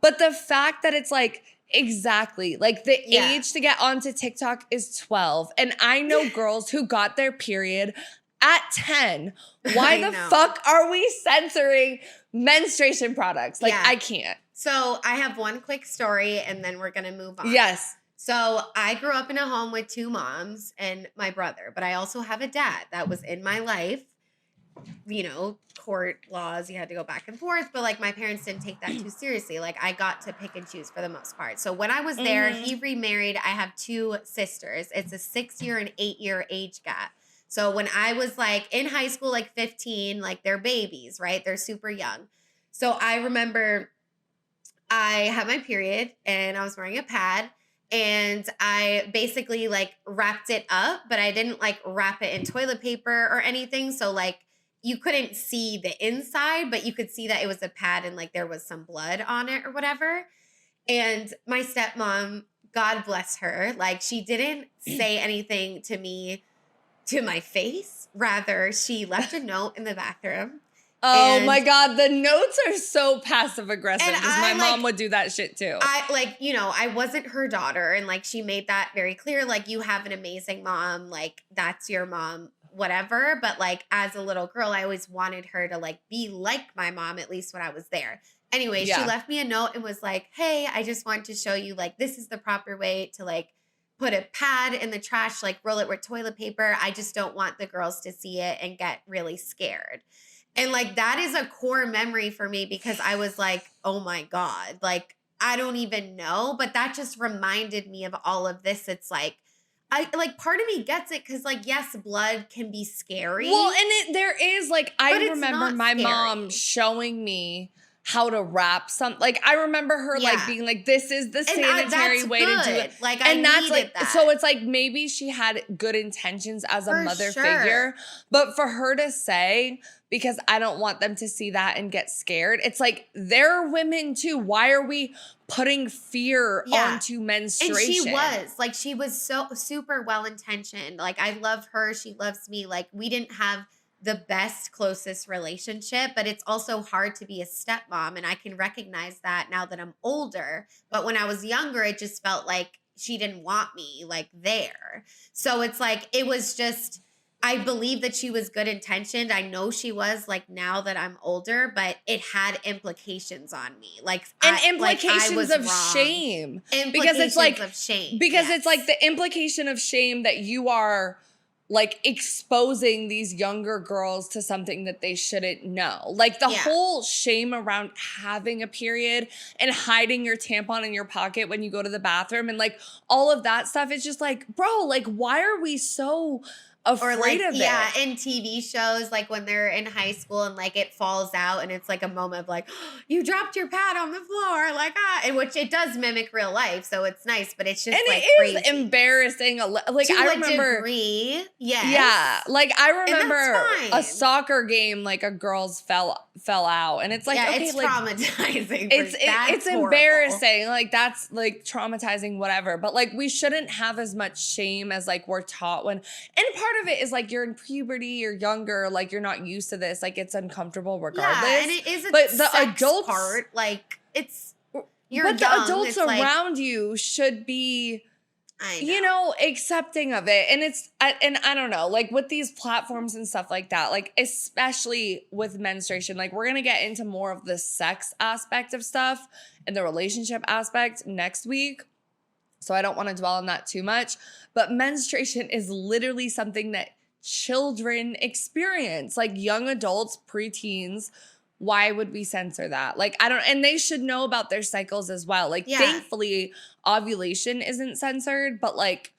But the fact that it's like, exactly, like the age to get onto TikTok is 12. And I know girls who got their period at 10. Why the fuck are we censoring menstruation products? Like, I can't. So I have one quick story and then we're going to move on. Yes. So I grew up in a home with 2 moms and my brother, but I also have a dad that was in my life. You know, court laws, you had to go back and forth, but like my parents didn't take that too seriously. Like, I got to pick and choose for the most part. So when I was there, he remarried. I have 2 sisters. It's a 6-year and 8-year age gap. So when I was like in high school, like 15, like they're babies, right? They're super young. So I remember I had my period and I was wearing a pad and I basically like wrapped it up, but I didn't like wrap it in toilet paper or anything. So like you couldn't see the inside, but you could see that it was a pad and like there was some blood on it or whatever. And my stepmom, God bless her, like she didn't say anything to me to my face. Rather, she left a note in the bathroom. Oh my God, the notes are so passive aggressive because my mom would do that shit too. I like, you know, I wasn't her daughter and like she made that very clear. Like, you have an amazing mom, like that's your mom, whatever. But like as a little girl, I always wanted her to like be like my mom, at least when I was there. Anyway, she left me a note and was like, hey, I just want to show you like this is the proper way to like put a pad in the trash, like roll it with toilet paper. I just don't want the girls to see it and get really scared. And like, that is a core memory for me because I was like, oh my God, like, I don't even know. But that just reminded me of all of this. It's like, part of me gets it because like, yes, blood can be scary. Well, and there is like, I remember my mom showing me how to wrap some, like I remember her like being like, this is the sanitary way to do it. Like, and I that's like, that. so it's like maybe she had good intentions as a mother figure, but for her to say, because I don't want them to see that and get scared, it's like, they're women too. Why are we putting fear onto menstruation? And she was so super well-intentioned. Like, I love her. She loves me. Like, we didn't have the best, closest relationship, but it's also hard to be a stepmom. And I can recognize that now that I'm older. But when I was younger, it just felt like she didn't want me like there. So it's like, it was just, I believe that she was good intentioned. I know she was like now that I'm older, but it had implications on me. Like, implications of shame. Because it's like, of shame. Because it's like the implication of shame that you are like exposing these younger girls to something that they shouldn't know. Like the whole shame around having a period and hiding your tampon in your pocket when you go to the bathroom and like all of that stuff is just like, bro, like why are we so afraid of it? Yeah, in TV shows, like when they're in high school and like it falls out and it's like a moment of like, oh, you dropped your pad on the floor, like and which it does mimic real life, so it's nice, but it's just and like it is crazy. Embarrassing. Like to I remember, a degree, yes. Yeah, like I remember a soccer game, like a girl's fell out, and it's like okay, it's like traumatizing. It's embarrassing. Like that's like traumatizing, whatever. But like we shouldn't have as much shame as like we're taught when. And part of it is like you're in puberty, you're younger, like you're not used to this, like it's uncomfortable regardless. Yeah, and it is but the sex adults part, like it's You're but young. the adults It's like, around you should be, I you know, accepting of it. And I don't know, like with these platforms and stuff like that, like especially with menstruation, like we're going to get into more of the sex aspect of stuff and the relationship aspect next week. So I don't want to dwell on that too much, but menstruation is literally something that children experience, like young adults, preteens. Why would we censor that? Like, I don't, and they should know about their cycles as well. Like, thankfully, ovulation isn't censored, but like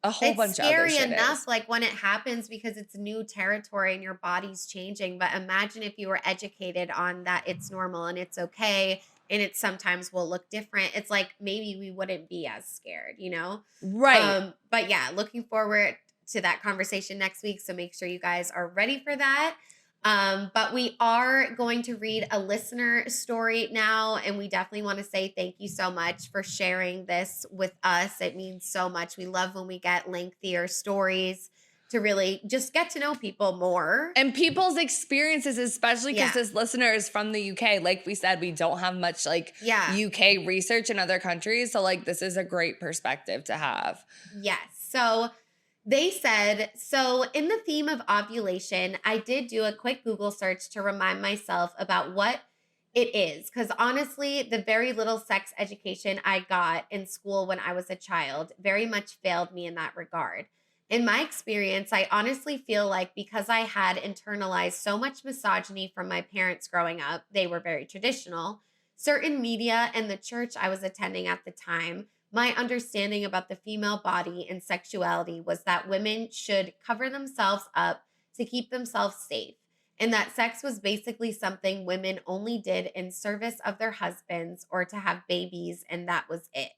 a whole bunch of other shit shit enough, is. like when it happens because it's new territory and your body's changing. But imagine if you were educated on that it's normal and it's okay and it sometimes will look different. It's like maybe we wouldn't be as scared, you know? Right. But yeah, looking forward to that conversation next week. So make sure you guys are ready for that. But we are going to read a listener story now, and we definitely want to say thank you so much for sharing this with us. It means so much. We love when we get lengthier stories to really just get to know people more. And people's experiences, especially because this listener is from the UK. Like we said, we don't have much like UK research in other countries. So like this is a great perspective to have. Yes. So they said, so in the theme of ovulation, I did do a quick Google search to remind myself about what it is. Because honestly, the very little sex education I got in school when I was a child very much failed me in that regard. In my experience, I honestly feel like because I had internalized so much misogyny from my parents growing up, they were very traditional, certain media and the church I was attending at the time, my understanding about the female body and sexuality was that women should cover themselves up to keep themselves safe, and that sex was basically something women only did in service of their husbands or to have babies, and that was it.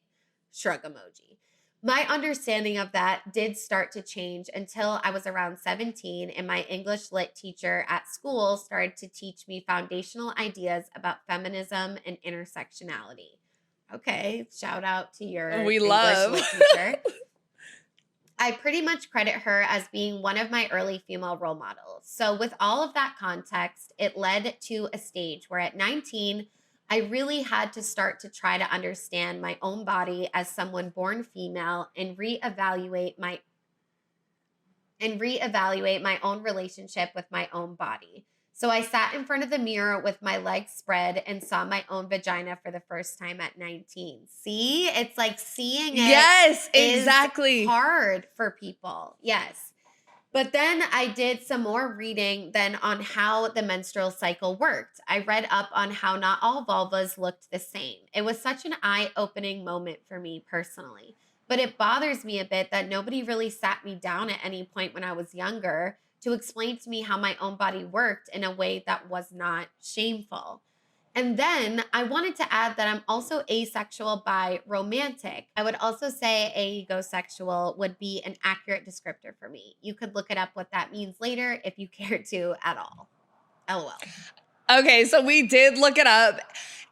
Shrug emoji. My understanding of that did start to change until I was around 17 and my English lit teacher at school started to teach me foundational ideas about feminism and intersectionality. Okay, shout out to your English lit teacher. I pretty much credit her as being one of my early female role models. So with all of that context, it led to a stage where at 19, I really had to start to try to understand my own body as someone born female and reevaluate my own relationship with my own body. So I sat in front of the mirror with my legs spread and saw my own vagina for the first time at 19. See, it's like seeing it is hard for people. Yes. But then I did some more reading then on how the menstrual cycle worked. I read up on how not all vulvas looked the same. It was such an eye-opening moment for me personally. But it bothers me a bit that nobody really sat me down at any point when I was younger to explain to me how my own body worked in a way that was not shameful. And then I wanted to add that I'm also asexual by romantic. I would also say aegosexual would be an accurate descriptor for me. You could look it up what that means later if you care to at all. LOL. Okay, so we did look it up.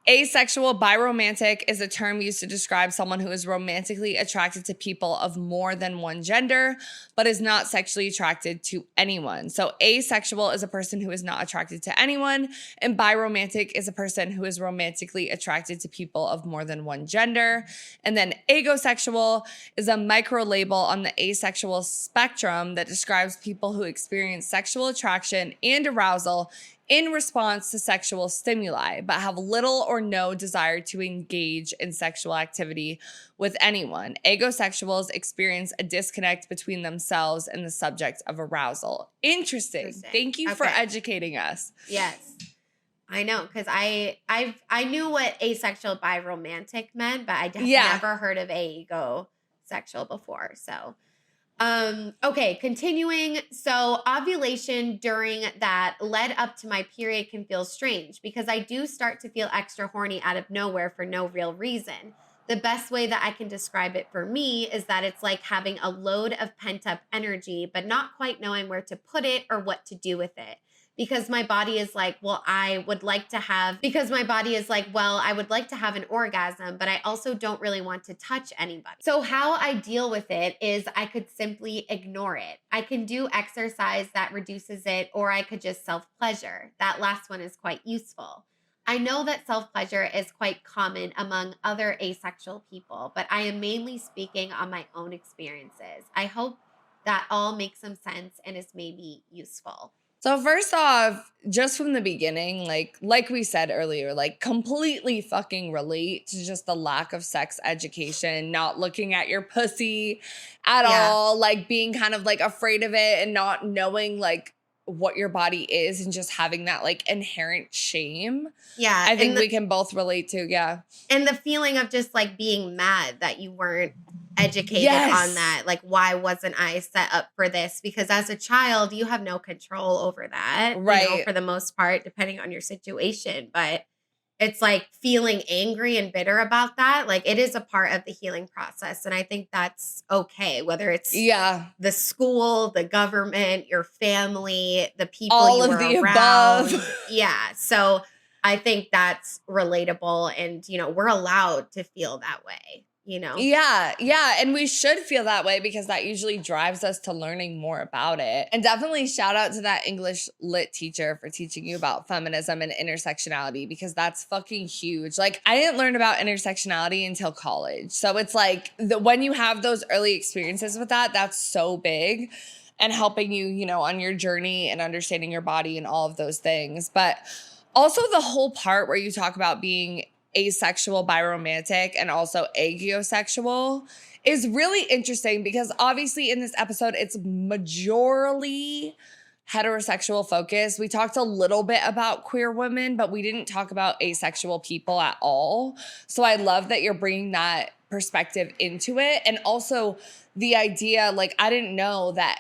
Asexual biromantic is a term used to describe someone who is romantically attracted to people of more than one gender, but is not sexually attracted to anyone. So asexual is a person who is not attracted to anyone, and biromantic is a person who is romantically attracted to people of more than one gender. And then agosexual is a micro label on the asexual spectrum that describes people who experience sexual attraction and arousal in response to sexual stimuli, but have little or no desire to engage in sexual activity with anyone. Agosexuals experience a disconnect between themselves and the subject of arousal. Interesting. Thank you for educating us. Yes. I know, because I knew what asexual biromantic meant, but I never heard of aegosexual before. So okay, continuing. So ovulation during that led up to my period can feel strange because I do start to feel extra horny out of nowhere for no real reason. The best way that I can describe it for me is that it's like having a load of pent up energy, but not quite knowing where to put it or what to do with it. Because my body is like, I would like to have an orgasm, but I also don't really want to touch anybody. So how I deal with it is I could simply ignore it. I can do exercise that reduces it, or I could just self-pleasure. That last one is quite useful. I know that self-pleasure is quite common among other asexual people, but I am mainly speaking on my own experiences. I hope that all makes some sense and is maybe useful. So first off, just from the beginning, like we said earlier, like completely fucking relate to just the lack of sex education, not looking at your pussy at all, like being kind of like afraid of it and not knowing like what your body is and just having that like inherent shame. Yeah. I think we can both relate to, yeah. And the feeling of just like being mad that you weren't educated on that. Like, why wasn't I set up for this? Because as a child, you have no control over that, Right. you know, for the most part, depending on your situation. But it's like feeling angry and bitter about that. Like, it is a part of the healing process. And I think that's okay, whether it's the school, the government, your family, the people All you of were the around. above. Yeah. So I think that's relatable. And, you know, we're allowed to feel that way, you know? Yeah, yeah. And we should feel that way because that usually drives us to learning more about it. And definitely shout out to that English lit teacher for teaching you about feminism and intersectionality because that's fucking huge. Like, I didn't learn about intersectionality until college. So it's like when you have those early experiences with that, that's so big and helping you, you know, on your journey and understanding your body and all of those things. But also the whole part where you talk about being asexual, biromantic, and also agiosexual is really interesting because obviously in this episode, it's majorly heterosexual focus. We talked a little bit about queer women, but we didn't talk about asexual people at all. So I love that you're bringing that perspective into it. And also the idea, like, I didn't know that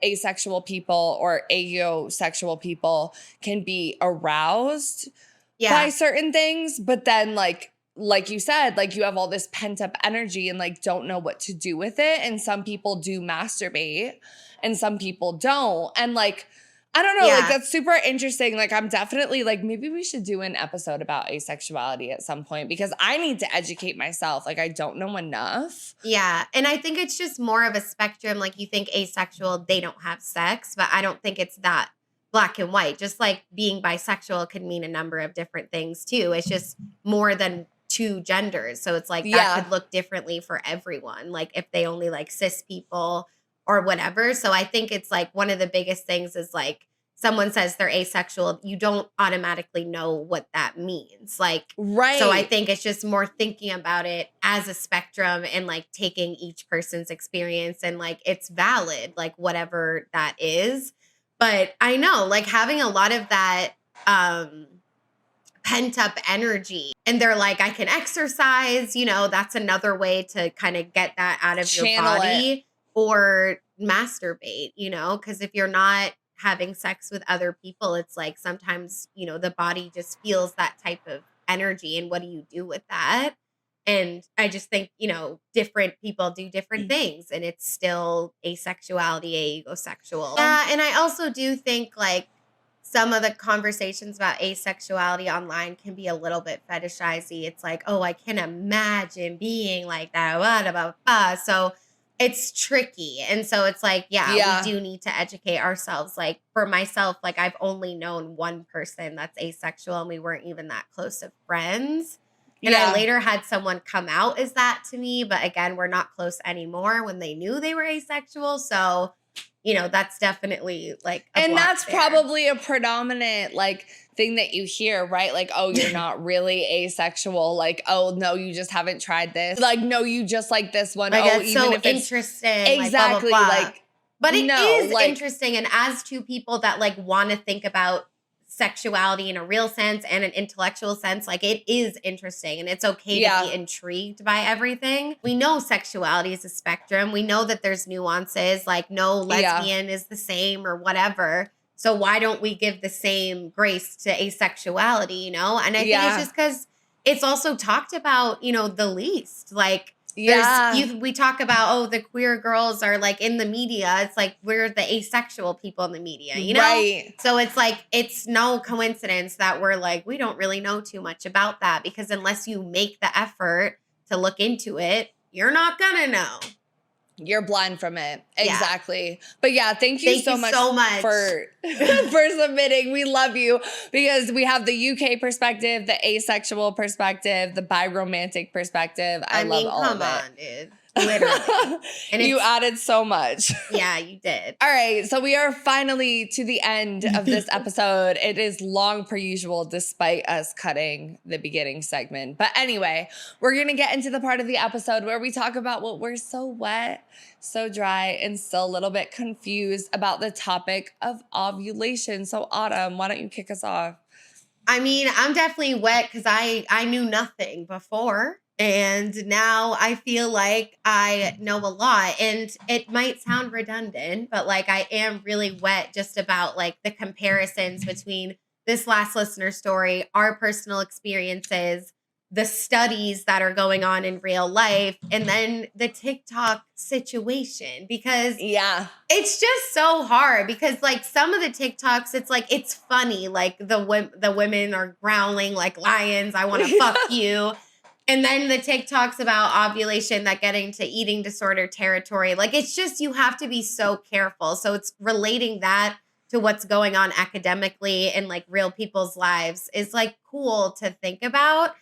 asexual people or agiosexual people can be aroused by certain things, but then like you said, like you have all this pent up energy and like don't know what to do with it. And some people do masturbate and some people don't. And like, I don't know, like that's super interesting. Like I'm definitely like, maybe we should do an episode about asexuality at some point because I need to educate myself. Like I don't know enough. Yeah. And I think it's just more of a spectrum. Like you think asexual, they don't have sex, but I don't think it's that black and white. Just like being bisexual could mean a number of different things too. It's just more than two genders. So it's like that could look differently for everyone. Like if they only like cis people or whatever. So I think it's like one of the biggest things is like someone says they're asexual, you don't automatically know what that means. Like, so I think it's just more thinking about it as a spectrum and like taking each person's experience and like it's valid, like whatever that is. But I know like having a lot of that pent up energy and they're like, I can exercise, you know, that's another way to kind of get that out of your body or masturbate, you know, because if you're not having sex with other people, it's like sometimes, you know, the body just feels that type of energy. And what do you do with that? And I just think, you know, different people do different things and it's still asexuality, aegosexual. Yeah. And I also do think like some of the conversations about asexuality online can be a little bit fetishizy. It's like, oh, I can imagine being like that. Blah, blah, blah. So it's tricky. And so it's like, we do need to educate ourselves. Like for myself, like I've only known one person that's asexual and we weren't even that close of friends. And I later had someone come out as that to me. But again, we're not close anymore when they knew they were asexual. So, you know, that's definitely like and that's probably a predominant like thing that you hear, right? Like, oh, you're not really asexual. Like, oh, no, you just haven't tried this. Like, no, you just like this one. Like, oh, it's even so if it's interesting. exactly Like, blah, blah, blah. like, but it is like, interesting. And as two people that like want to think about sexuality in a real sense and an intellectual sense, like it is interesting and it's okay to be intrigued by everything. We know sexuality is a spectrum. We know that there's nuances, like no lesbian is the same or whatever. So why don't we give the same grace to asexuality, you know? And I think it's just because it's also talked about, you know, the least. Like, we talk about, oh, the queer girls are like in the media. It's like we're the asexual people in the media, you know? Right. So it's like, it's no coincidence that we're like, we don't really know too much about that because unless you make the effort to look into it, you're not gonna know. You're blind from it. Yeah. Exactly. But yeah, thank you so much for submitting. We love you because we have the UK perspective, the asexual perspective, the biromantic perspective. I love all of it. Come on, dude. Literally. And you added so much. Yeah, you did. All right. So we are finally to the end of this episode. It is long per usual, despite us cutting the beginning segment. But anyway, we're going to get into the part of the episode where we talk about what we're so wet, so dry, and still a little bit confused about the topic of ovulation. So Autumn, why don't you kick us off? I mean, I'm definitely wet because I knew nothing before. And now I feel like I know a lot. And it might sound redundant, but like I am really wet just about like the comparisons between this last listener story, our personal experiences, the studies that are going on in real life, and then the TikTok situation. Because it's just so hard because like some of the TikToks, it's like, it's funny. Like the women are growling like lions. I want to fuck you. And then the TikToks about ovulation that get into eating disorder territory. Like, it's just, you have to be so careful. So it's relating that to what's going on academically and like real people's lives is like cool to think about.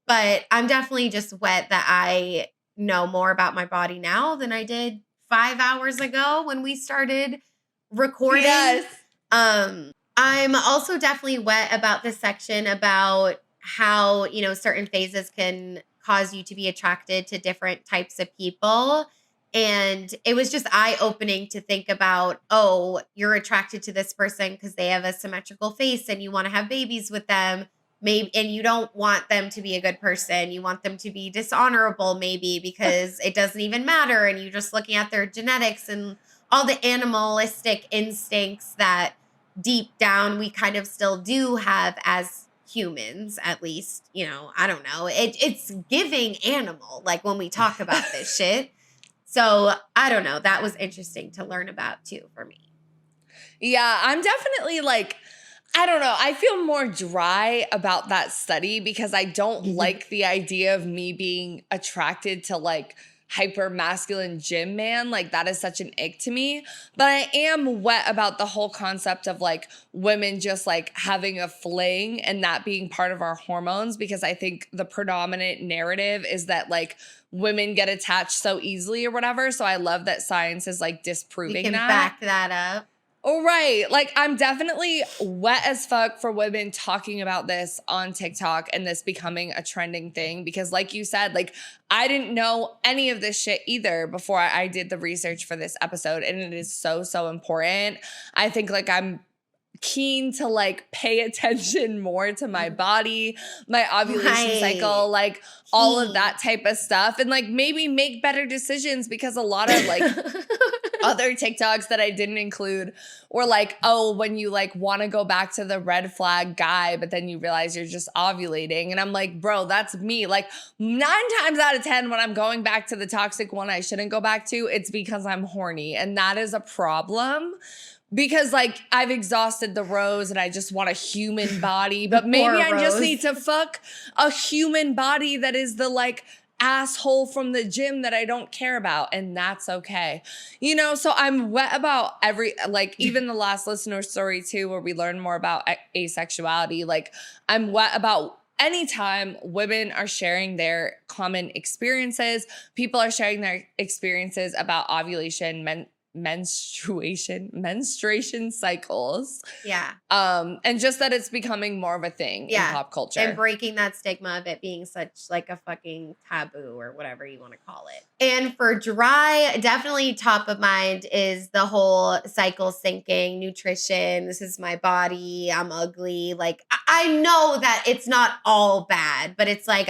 But I'm definitely just wet that I know more about my body now than I did 5 hours ago when we started recording. Yes. I'm also definitely wet about this section about how, you know, certain phases can cause you to be attracted to different types of people. And it was just eye-opening to think about, oh, you're attracted to this person because they have a symmetrical face and you want to have babies with them. Maybe, and you don't want them to be a good person. You want them to be dishonorable, maybe, because it doesn't even matter. And you're just looking at their genetics and all the animalistic instincts that deep down we kind of still do have as humans, at least, you know, I don't know. It's giving animal, like when we talk about this shit. So I don't know. That was interesting to learn about too for me. Yeah, I'm definitely like, I don't know. I feel more dry about that study because I don't like the idea of me being attracted to like hyper masculine gym man. Like that is such an ick to me. But I am wet about the whole concept of like women just like having a fling and that being part of our hormones, because I think the predominant narrative is that like women get attached so easily or whatever. So I love that science is like disproving We can that. back that up. Oh, right. Like, I'm definitely wet as fuck for women talking about this on TikTok and this becoming a trending thing. Because like you said, like, I didn't know any of this shit either before I did the research for this episode. And it is so, so important. I think like I'm keen to like pay attention more to my body, my ovulation cycle, like all of that type of stuff, and like maybe make better decisions, because a lot of like other TikToks that I didn't include were like, oh, when you like want to go back to the red flag guy, but then you realize you're just ovulating. And I'm like, bro, that's me. Like 9 times out of 10, when I'm going back to the toxic one I shouldn't go back to, it's because I'm horny. And that is a problem. Because like I've exhausted the rose and I just want a human body, but maybe I just need to fuck a human body that is the like asshole from the gym that I don't care about, and that's okay. You know, so I'm wet about every, like even the last listener story too, where we learn more about asexuality. Like I'm wet about anytime women are sharing their common experiences, people are sharing their experiences about ovulation, menstruation cycles. Yeah. And just that it's becoming more of a thing in pop culture. And breaking that stigma of it being such like a fucking taboo or whatever you want to call it. And for dry, definitely top of mind is the whole cycle syncing, nutrition. This is my body. I'm ugly. Like I know that it's not all bad, but it's like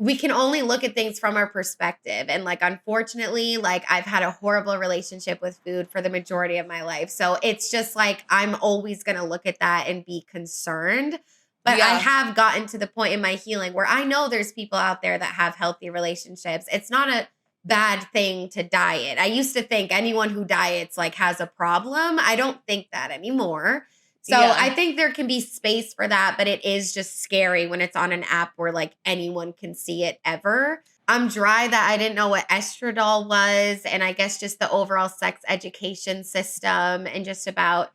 we can only look at things from our perspective. And like, unfortunately, like I've had a horrible relationship with food for the majority of my life. So it's just like, I'm always going to look at that and be concerned. But I have gotten to the point in my healing where I know there's people out there that have healthy relationships. It's not a bad thing to diet. I used to think anyone who diets like has a problem. I don't think that anymore. So I think there can be space for that, but it is just scary when it's on an app where like anyone can see it ever. I'm dry that I didn't know what estradiol was, and I guess just the overall sex education system and just about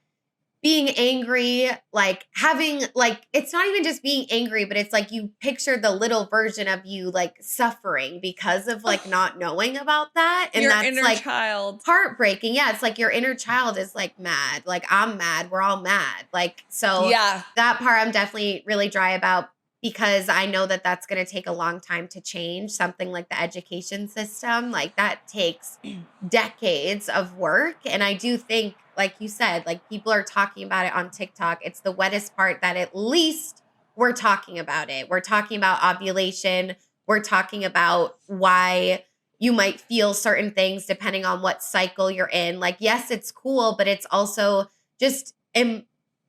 being angry, like having like it's not even just being angry, but it's like you picture the little version of you like suffering because of like not knowing about that. And Your that's inner like child. heartbreaking. Yeah, it's like your inner child is like mad. Like I'm mad. We're all mad. Like so Yeah. that part I'm definitely really dry about because I know that that's going to take a long time to change. Something like the education system, like that takes decades of work. And I do think, like you said, like people are talking about it on TikTok. It's the wettest part that at least we're talking about it. We're talking about ovulation. We're talking about why you might feel certain things depending on what cycle you're in. Like, yes, it's cool, but it's also just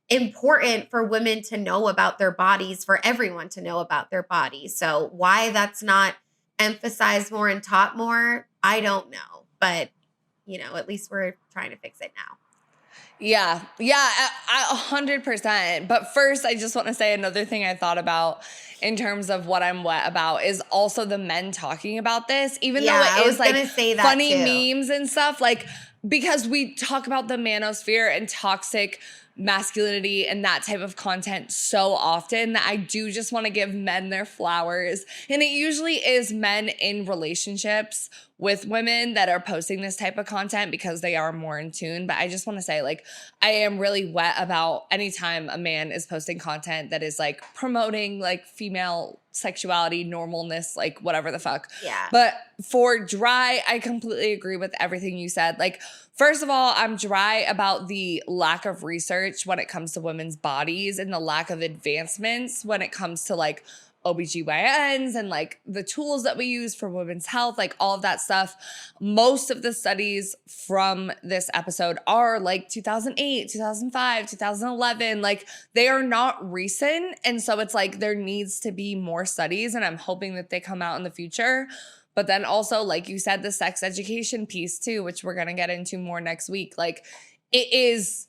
important for women to know about their bodies, for everyone to know about their bodies. So why that's not emphasized more and taught more, I don't know. But, you know, at least we're trying to fix it now. Yeah, 100%. But first, I just want to say another thing I thought about in terms of what I'm wet about is also the men talking about this, even though it is like funny memes and stuff, like because we talk about the manosphere and toxic masculinity and that type of content so often that I do just want to give men their flowers. And it usually is men in relationships with women that are posting this type of content because they are more in tune. But I just want to say, like, I am really wet about anytime a man is posting content that is like promoting like female sexuality, normalness, like whatever the fuck. Yeah. But for dry, I completely agree with everything you said. Like, first of all, I'm dry about the lack of research when it comes to women's bodies and the lack of advancements when it comes to like OBGYNs and like the tools that we use for women's health, like all of that stuff. Most of the studies from this episode are like 2008, 2005, 2011. Like they are not recent. And so it's like there needs to be more studies, and I'm hoping that they come out in the future. But then also, like you said, the sex education piece too, which we're going to get into more next week. Like it is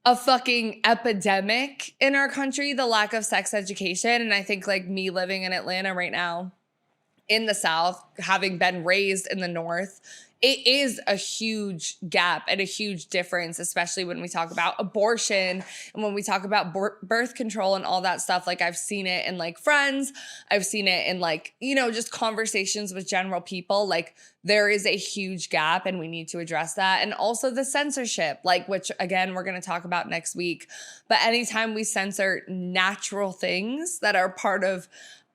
a fucking epidemic in our country, the lack of sex education. And I think like me living in Atlanta right now, in the South, having been raised in the North, it is a huge gap and a huge difference, especially when we talk about abortion and when we talk about birth control and all that stuff. Like I've seen it in like friends, I've seen it in like, you know, just conversations with general people. Like there is a huge gap and we need to address that. And also the censorship, like, which again, we're going to talk about next week. But anytime we censor natural things that are part of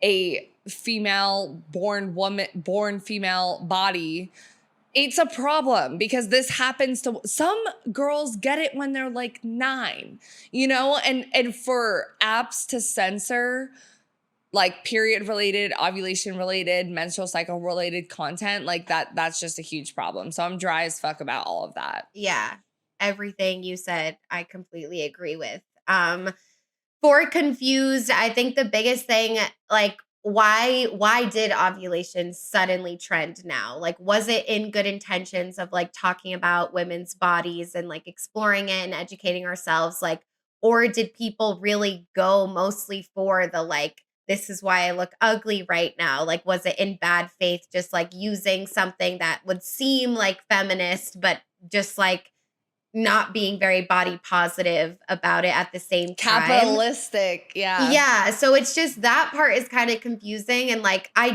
a female born female body, it's a problem because this happens to some girls get it when they're like 9, you know, and for apps to censor like period related, ovulation related, menstrual cycle related content, like that's just a huge problem. So I'm dry as fuck about all of that. Yeah. Everything you said, I completely agree with. For confused, I think the biggest thing, like, why did ovulation suddenly trend now? Like, was it in good intentions of like talking about women's bodies and like exploring it and educating ourselves? Like, or did people really go mostly for the like, this is why I look ugly right now? Like, was it in bad faith, just like using something that would seem like feminist, but just like not being very body positive about it at the same time. Capitalistic, yeah. Yeah, so it's just that part is kind of confusing. And like I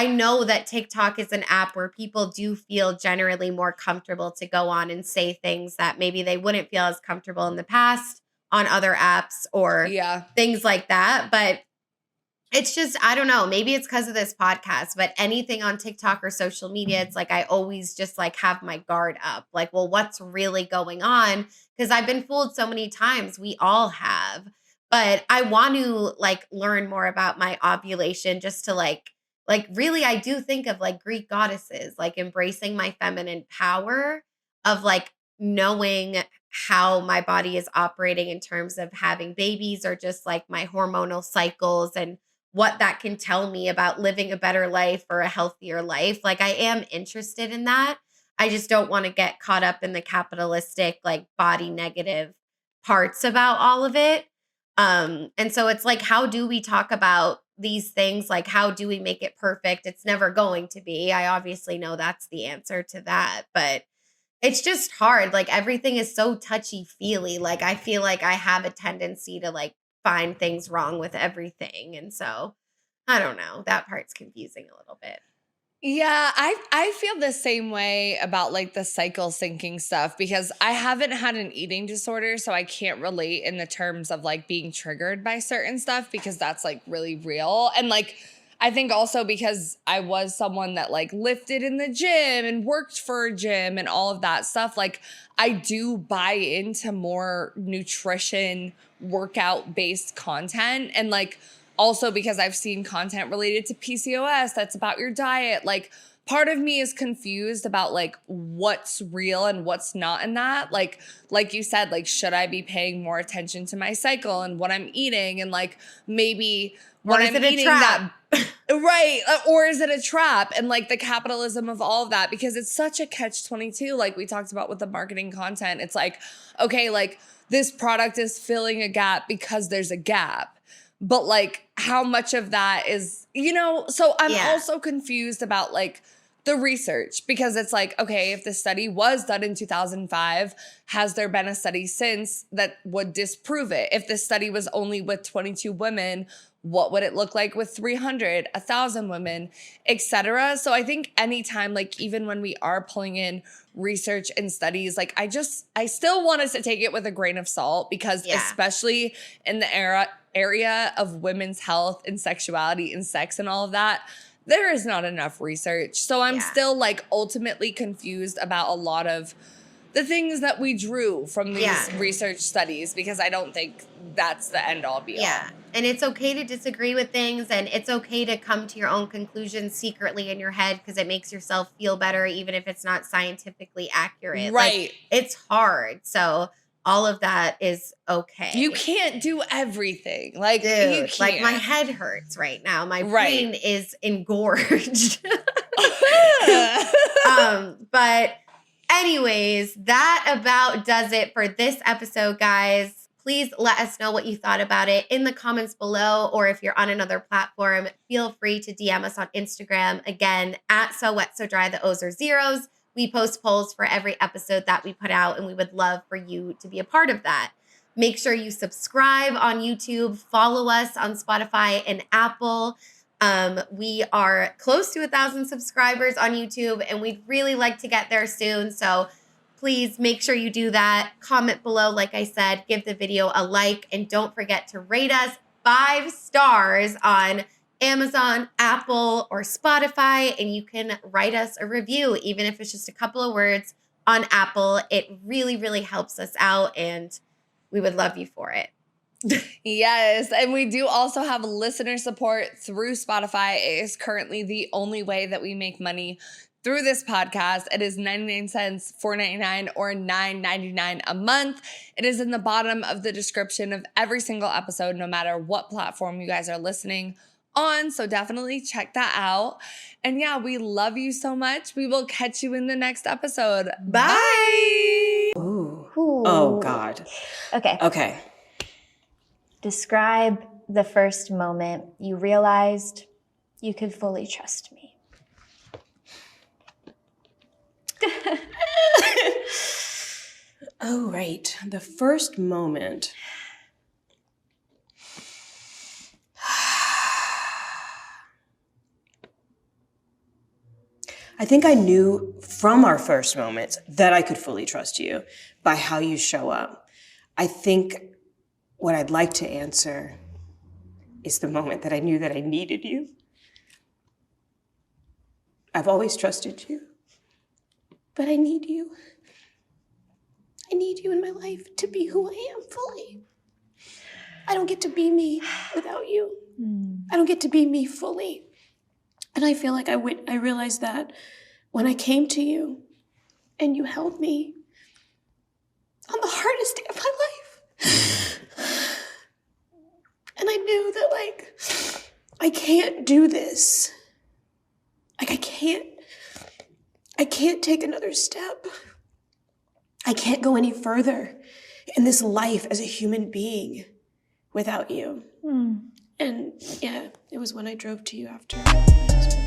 know that TikTok is an app where people do feel generally more comfortable to go on and say things that maybe they wouldn't feel as comfortable in the past on other apps or things like that. But it's just, I don't know, maybe it's because of this podcast, but anything on TikTok or social media, it's like I always just like have my guard up. Like, well, what's really going on? Because I've been fooled so many times. We all have. But I want to like learn more about my ovulation just to like really, I do think of like Greek goddesses, like embracing my feminine power of like knowing how my body is operating in terms of having babies or just like my hormonal cycles and what that can tell me about living a better life or a healthier life. Like I am interested in that. I just don't want to get caught up in the capitalistic, like body negative parts about all of it. And so it's like, how do we talk about these things, like how do we make it perfect? It's never going to be. I obviously know that's the answer to that, but it's just hard. Like everything is so touchy-feely. Like I feel like I have a tendency to like find things wrong with everything. And so I don't know. That part's confusing a little bit. Yeah, I feel the same way about like the cycle syncing stuff because I haven't had an eating disorder, so I can't relate in the terms of like being triggered by certain stuff because that's like really real. And like I think also because I was someone that like lifted in the gym and worked for a gym and all of that stuff, like I do buy into more nutrition workout based content. And like also because I've seen content related to PCOS that's about your diet, like part of me is confused about like what's real and what's not in that. Like you said, like should I be paying more attention to my cycle and what I'm eating and like maybe what I'm eating that right, or is it a trap? And like the capitalism of all of that, because it's such a catch-22 like we talked about with the marketing content. It's like, okay, like this product is filling a gap because there's a gap. But like how much of that is, you know, so I'm also confused about like the research because it's like, okay, if the study was done in 2005, has there been a study since that would disprove it? If the study was only with 22 women, what would it look like with 300, 1,000 women, etc.? So I think anytime, like even when we are pulling in research and studies, like I still want us to take it with a grain of salt because especially in the area of women's health and sexuality and sex and all of that, there is not enough research. So I'm still like ultimately confused about a lot of the things that we drew from these research studies because I don't think that's the end all be all. Yeah. And it's okay to disagree with things and it's okay to come to your own conclusions secretly in your head because it makes yourself feel better even if it's not scientifically accurate. Right. Like, it's hard. So all of that is okay. You can't do everything. Like, dude, you can't. like my head hurts right now. My brain is engorged. But anyways, that about does it for this episode, guys. Please let us know what you thought about it in the comments below, or if you're on another platform, feel free to DM us on Instagram. Again, at So Wet So Dry, the O's are zeros. We post polls for every episode that we put out, and we would love for you to be a part of that. Make sure you subscribe on YouTube, follow us on Spotify and Apple. We are close to 1,000 subscribers on YouTube, and we'd really like to get there soon. So please make sure you do that. Comment below, like I said, give the video a like, and don't forget to rate us 5 stars on Amazon, Apple, or Spotify, and you can write us a review, even if it's just a couple of words on Apple. It really, really helps us out, and we would love you for it. Yes, and we do also have listener support through Spotify. It is currently the only way that we make money through this podcast. It is 99 cents, $4.99, or $9.99 a month. It is in the bottom of the description of every single episode, no matter what platform you guys are listening on. So definitely check that out. And yeah, we love you so much. We will catch you in the next episode. Bye. Ooh. Oh, God. Okay. Describe the first moment you realized you could fully trust me. Oh, right. The first moment. I think I knew from our first moments that I could fully trust you by how you show up. I think what I'd like to answer is the moment that I knew that I needed you. I've always trusted you, but I need you. I need you in my life to be who I am fully. I don't get to be me without you. I don't get to be me fully. And I feel like I realized that when I came to you and you held me on the hardest day of my life. And I knew that, like, I can't do this. Like, I can't take another step. I can't go any further in this life as a human being without you. And yeah, it was when I drove to you after my husband.